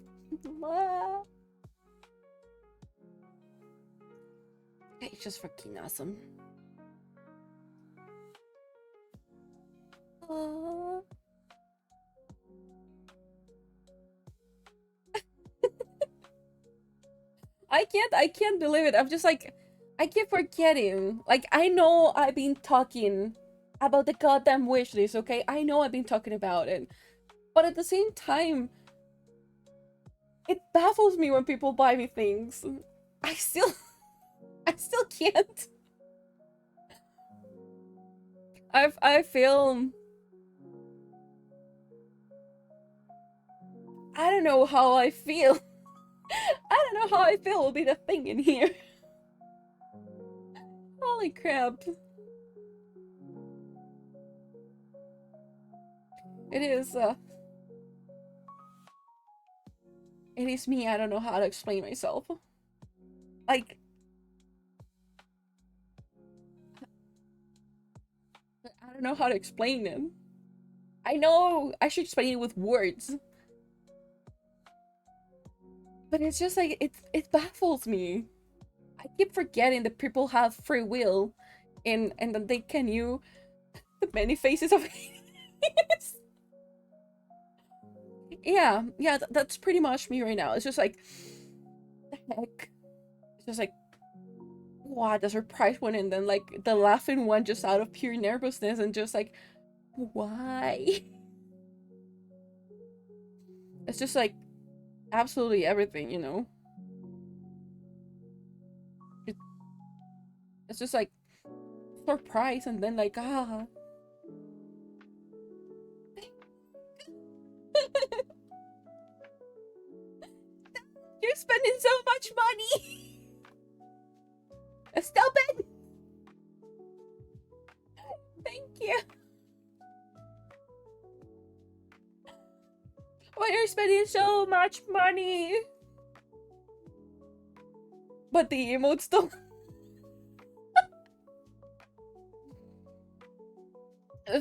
just freaking awesome. I can't believe it. I'm just like, I keep forgetting. Like, I know I've been talking about the goddamn wish list, okay? I know I've been talking about it. But at the same time, it baffles me when people buy me things. I still, I still can't. I feel, I don't know how I feel. I don't know how I feel will be the thing in here. Holy crap. It is, it is me. I don't know how to explain myself. Like, I don't know how to explain it. I know I should explain it with words. But it's just like, it baffles me. I keep forgetting that people have free will and that they can use the many faces of yeah, that's pretty much me right now. It's just like, the heck? It's just like, what, the surprise one and then like the laughing one just out of pure nervousness and just like, why? It's just like absolutely everything, you know? It, it's just like surprise and then like, ah. You're spending so much money! Stop it! Thank you. Why are you spending so much money? But the emotes don't.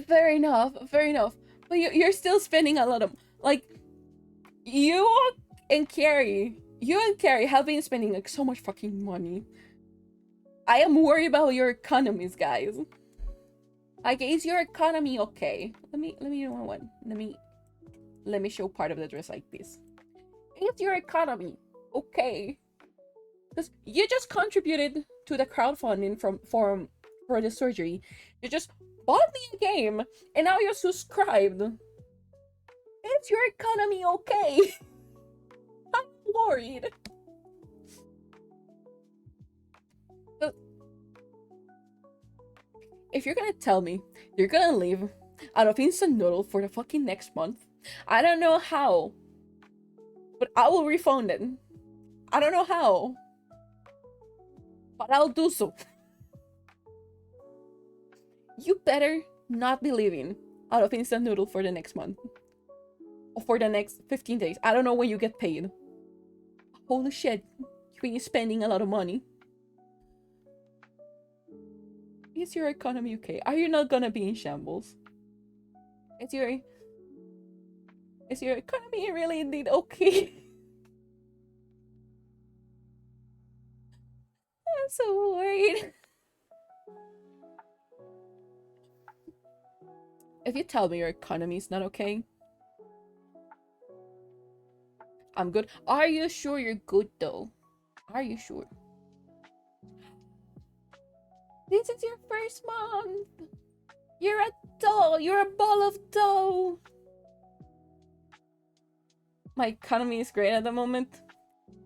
Fair enough, fair enough. But you're still spending a lot of like you you and Carrie have been spending like so much fucking money. I am worried about your economies, guys. Like, is your economy okay? Let me do one. Let me show part of the dress like this. Is your economy okay? Because you just contributed to the crowdfunding for the surgery. You just bought me a game, and now you're subscribed. Is your economy okay? I'm worried. If you're gonna tell me you're gonna leave out of instant noodle for the fucking next month, I don't know how, but I will refund it. I don't know how, but I'll do so. You better not be leaving out of instant noodle for the next month. Or for the next 15 days. I don't know when you get paid. Holy shit. You're spending a lot of money. Is your economy okay? Are you not gonna be in shambles? Is your economy really indeed okay? I'm so worried. if you tell me your economy is not okay, I'm good. Are you sure you're good though? Are you sure? This is your first month. You're a doll. You're a ball of dough. My economy is great at the moment.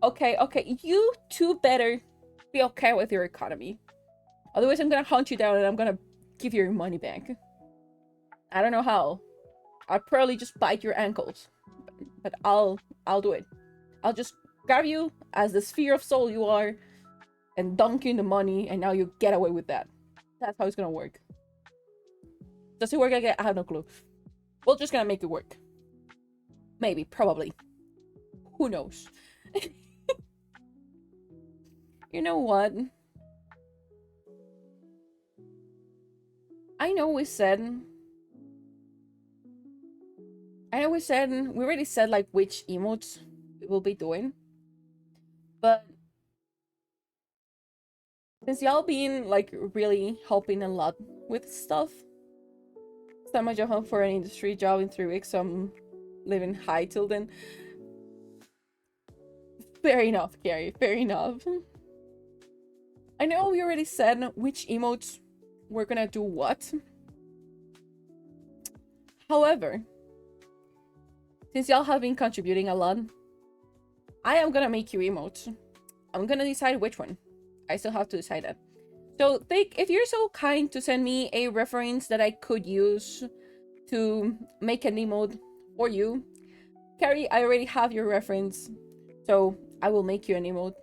Okay, okay. You two better be okay with your economy. Otherwise, I'm gonna hunt you down and I'm gonna give you your money back. I don't know how. I'll probably just bite your ankles. But I'll do it. I'll just grab you as the sphere of soul you are and dunk you in the money, and now you get away with that. That's how it's gonna work. Does it work again? I have no clue. We're just gonna make it work. Maybe, probably. Who knows? You know what? I know we already said like which emotes we will be doing. But since y'all been like really helping a lot with stuff, it's not my job hunt for an industry job in 3 weeks, so I'm living high till then. Fair enough, Gary, fair enough. I know we already said which emotes we're gonna do what. However, since y'all have been contributing a lot, I am gonna make you emotes. I'm gonna decide which one. I still have to decide that. So think, if you're so kind to send me a reference that I could use to make an emote for you. Carrie, I already have your reference, so I will make you an emote.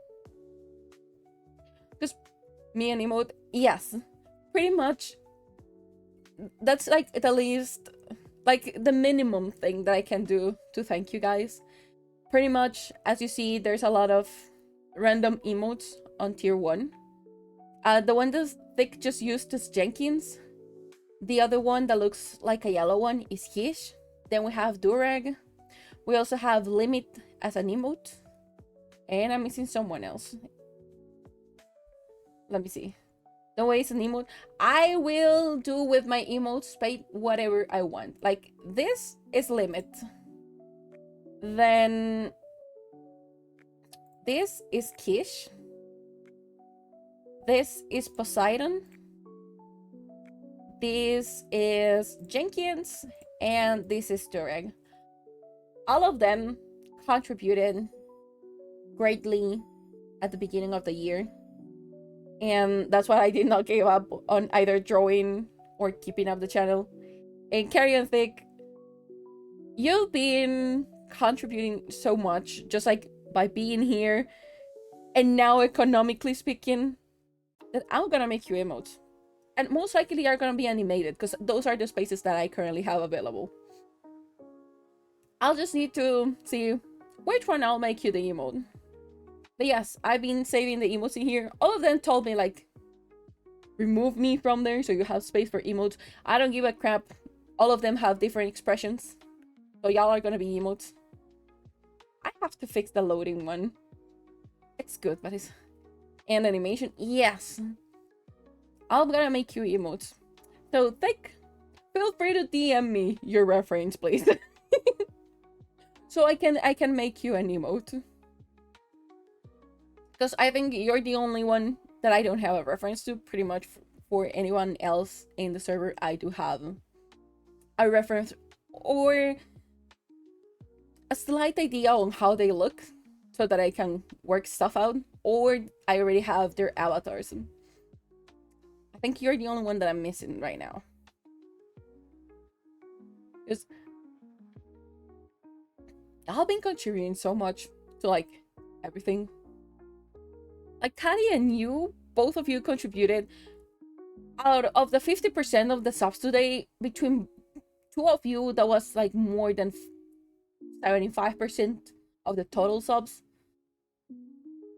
Because me an emote, yes, pretty much. That's like the least, like the minimum thing that I can do to thank you guys. Pretty much, as you see, there's a lot of random emotes on tier 1. The one that Thick just used is Jenkins. The other one that looks like a yellow one is Hish. Then we have Durag. We also have Limit as an emote. And I'm missing someone else. Let me see. No way it's an emote. I will do with my emotes paid whatever I want. Like, this is Limit. Then this is Kish. This is Poseidon. This is Jenkins. And this is Durag. All of them contributed greatly at the beginning of the year. And that's why I did not give up on either drawing or keeping up the channel. And Carrie and Thick, you've been contributing so much just like by being here, and now economically speaking, that I'm gonna make you emotes. And most likely are gonna be animated because those are the spaces that I currently have available. I'll just need to see which one I'll make you the emote. But yes, I've been saving the emotes in here. All of them told me like, remove me from there so you have space for emotes. I don't give a crap. All of them have different expressions. So y'all are gonna be emotes. I have to fix the loading one. It's good, but it's... And animation, yes. I'm gonna make you emotes. So Thick, feel free to DM me your reference, please. So I can make you an emote. Because I think you're the only one that I don't have a reference to. Pretty much for anyone else in the server, I do have a reference or a slight idea on how they look so that I can work stuff out. Or I already have their avatars. I think you're the only one that I'm missing right now. Because I've been contributing so much to like everything. Like Caddy and you, both of you contributed. Out of the 50% of the subs today, between two of you, that was like more than 75% of the total subs.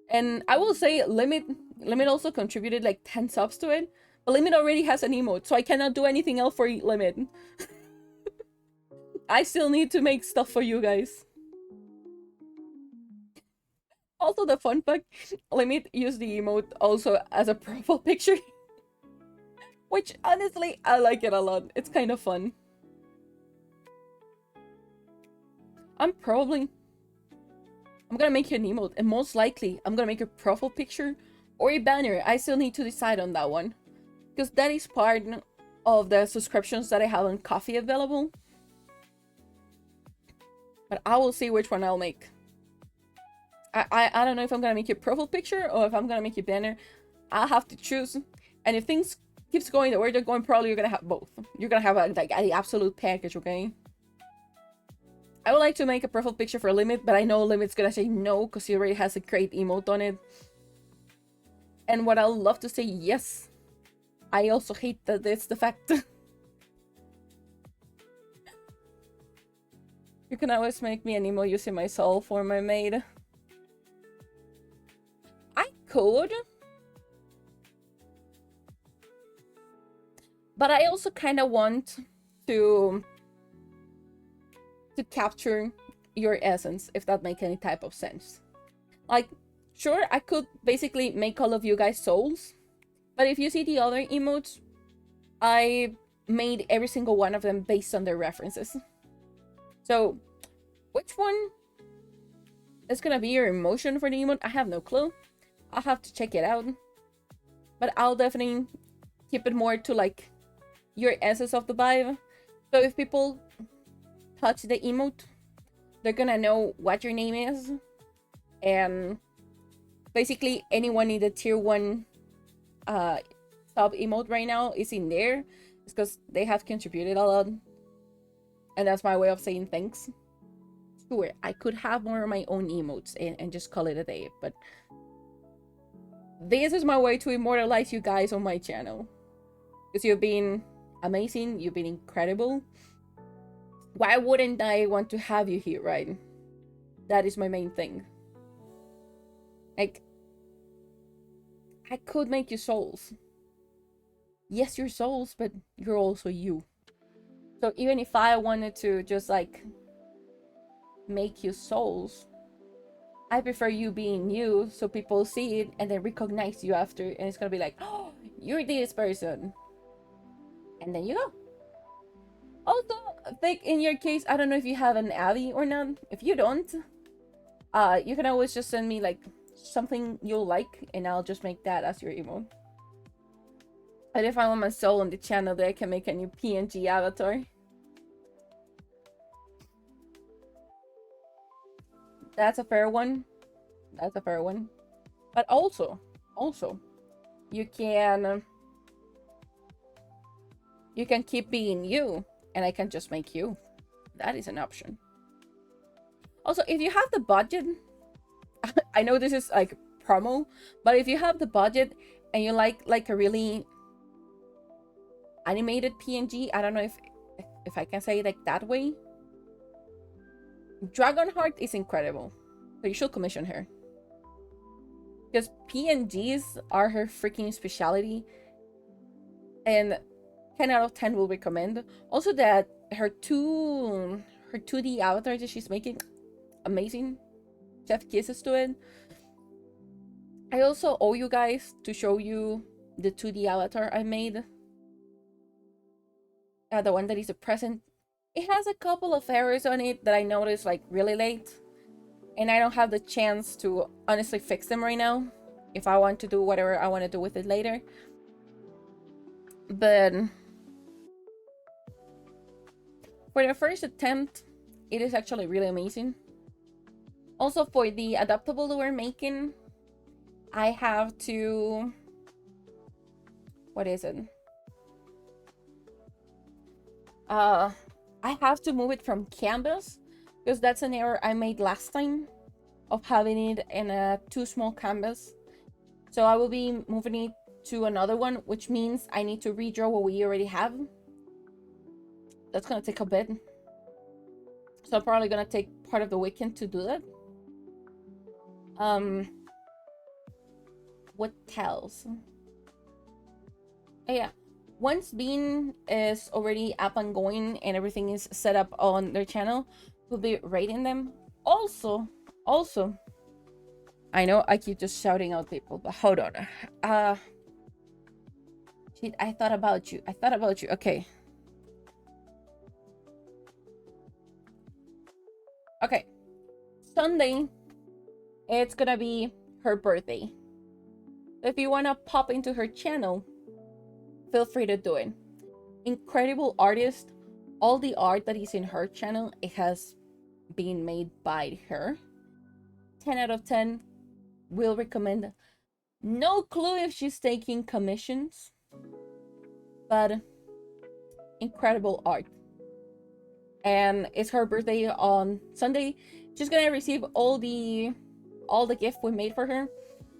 And I will say Limit also contributed like 10 subs to it. But Limit already has an emote, so I cannot do anything else for Limit. I still need to make stuff for you guys. Also, the fun fact, Limit used the emote also as a profile picture. Which, honestly, I like it a lot. It's kind of fun. I'm gonna make you an emote, and most likely I'm gonna make a profile picture or a banner. I still need to decide on that one, because that is part of the subscriptions that I have on Coffee available. But I will see which one I'll make. I don't know if I'm gonna make a profile picture or if I'm gonna make a banner. I'll have to choose. And if things keeps going the way they're going, probably you're gonna have both. You're gonna have like the absolute package, okay? I would like to make a profile picture for Limit, but I know Limit's gonna say no because he already has a great emote on it. And what I'll love to say yes, I also hate that it's the fact. You can always make me an emo using my soul for my maid. I could. But I also kind of want to capture your essence, if that makes any type of sense. Like, sure, I could basically make all of you guys souls, but if you see the other emotes, I made every single one of them based on their references. So, which one is gonna be your emotion for the emote? I have no clue. I'll have to check it out. But I'll definitely keep it more to like your essence of the vibe. So if people touch the emote, they're gonna know what your name is. And basically anyone in the tier 1 sub emote right now is in there. It's because they have contributed a lot. And that's my way of saying thanks. Sure, I could have more of my own emotes and just call it a day, but this is my way to immortalize you guys on my channel. Because you've been amazing, you've been incredible. Why wouldn't I want to have you here, right? That is my main thing. Like, I could make you souls. Yes, you're souls, but you're also you. So even if I wanted to just like make you souls, I prefer you being you, so people see it and then recognize you after, and it's gonna be like, oh, you're this person. And then you go. Also, I think in your case, I don't know if you have an Abby or not. If you don't, you can always just send me like something you'll like, and I'll just make that as your emote. But if I want my soul on the channel, then I can make a new PNG avatar. That's a fair one. That's a fair one. But also, you can keep being you, and I can just make you. That is an option. Also, if you have the budget, I know this is like promo, but if you have the budget and you like a really animated PNG, I don't know if I can say it like that way. Dragonheart is incredible, so you should commission her. Because PNGs are her freaking specialty, and 10 out of 10 will recommend. Also that her 2D avatar that she's making, amazing. Chef kisses to it. I also owe you guys to show you the 2D avatar I made. The one that is a present. It has a couple of errors on it that I noticed like really late, and I don't have the chance to honestly fix them right now if I want to do whatever I want to do with it later. But for the first attempt, it is actually really amazing. Also, for the adaptable that we're making, I have to... What is it? I have to move it from canvas, because that's an error I made last time of having it in a too small canvas. So I will be moving it to another one, which means I need to redraw what we already have. That's gonna take a bit. So I'm probably gonna take part of the weekend to do that. What else? Oh yeah, once Bean is already up and going and everything is set up on their channel, we'll be rating them. Also, I know I keep just shouting out people, but hold on. Shit, I thought about you. Okay. Okay, Sunday, it's gonna be her birthday. If you wanna pop into her channel, feel free to do it. Incredible artist. All the art that is in her channel, it has been made by her. 10 out of 10. Will recommend. No clue if she's taking commissions, but incredible art. And it's her birthday on Sunday. She's gonna receive all the gift we made for her.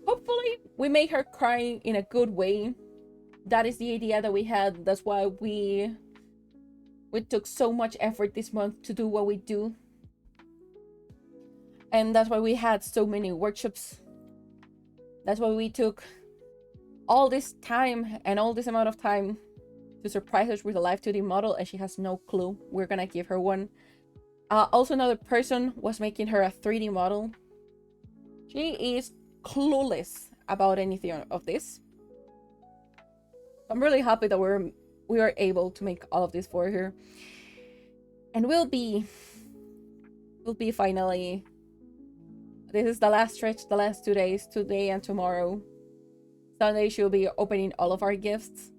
Hopefully we made her cry in a good way. That is the idea that we had. That's why we took so much effort this month to do what we do. And that's why we had so many workshops. That's why we took all this time and all this amount of time to surprise us with a live 2D model, and she has no clue. We're gonna give her one. Also, another person was making her a 3D model. She is clueless about anything of this. I'm really happy that we are able to make all of this for her. And we'll be finally. This is the last stretch, the last 2 days, today and tomorrow. Sunday she'll be opening all of our gifts.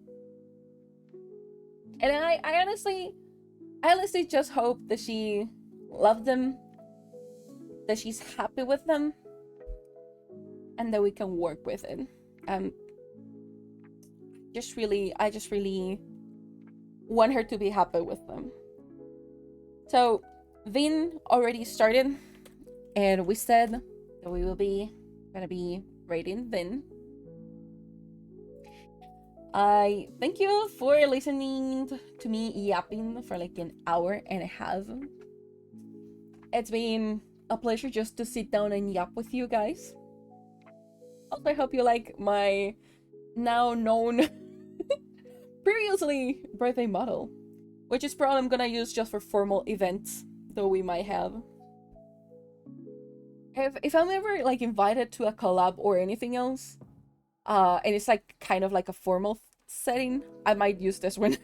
And I honestly just hope that she loves them, that she's happy with them, and that we can work with it. I just really want her to be happy with them. So Vin already started, and we said that we will be gonna be rating Vin. I thank you for listening to me yapping for like an hour and a half. It's been a pleasure just to sit down and yap with you guys. Also, I hope you like my now known previously birthday model, which is probably I'm gonna use just for formal events that we might have. If I'm ever like invited to a collab or anything else, and it's like kind of like a formal setting, I might use this one.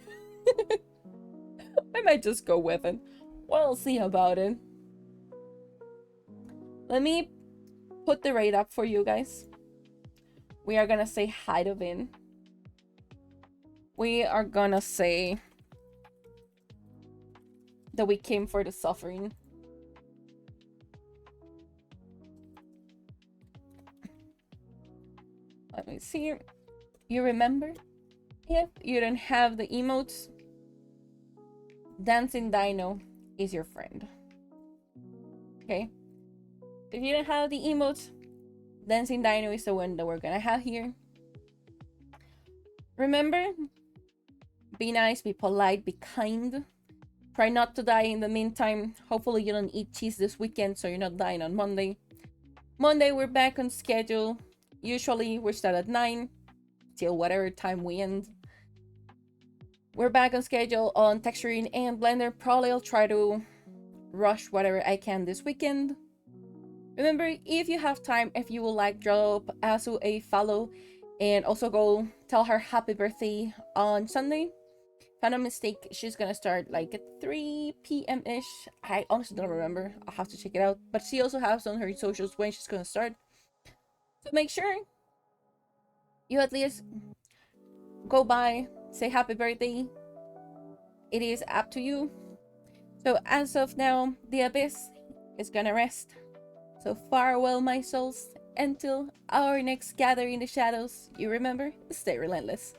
I might just go with it. We'll see about it. Let me put the rate up for you guys. We are gonna say hi to Vin. We are gonna say that we came for the suffering. Let me see. You remember? If you don't have the emotes, Dancing Dino is your friend. Okay? If you don't have the emotes, Dancing Dino is the one that we're gonna have here. Remember, be nice, be polite, be kind. Try not to die in the meantime. Hopefully you don't eat cheese this weekend so you're not dying on Monday. Monday we're back on schedule. Usually we start at 9 till whatever time we end. We're back on schedule on texturing and Blender. Probably I'll try to rush whatever I can this weekend. Remember, if you have time, if you would like, drop Asu a follow and also go tell her happy birthday on Sunday. If I'm not mistaken, she's gonna start like at 3 p.m. ish. I honestly don't remember. I'll have to check it out. But she also has on her socials when she's gonna start. So make sure you at least go by, say happy birthday. It is up to you. So as of now, the abyss is gonna rest. So farewell, my souls. Until our next gathering in the shadows, you remember, stay relentless.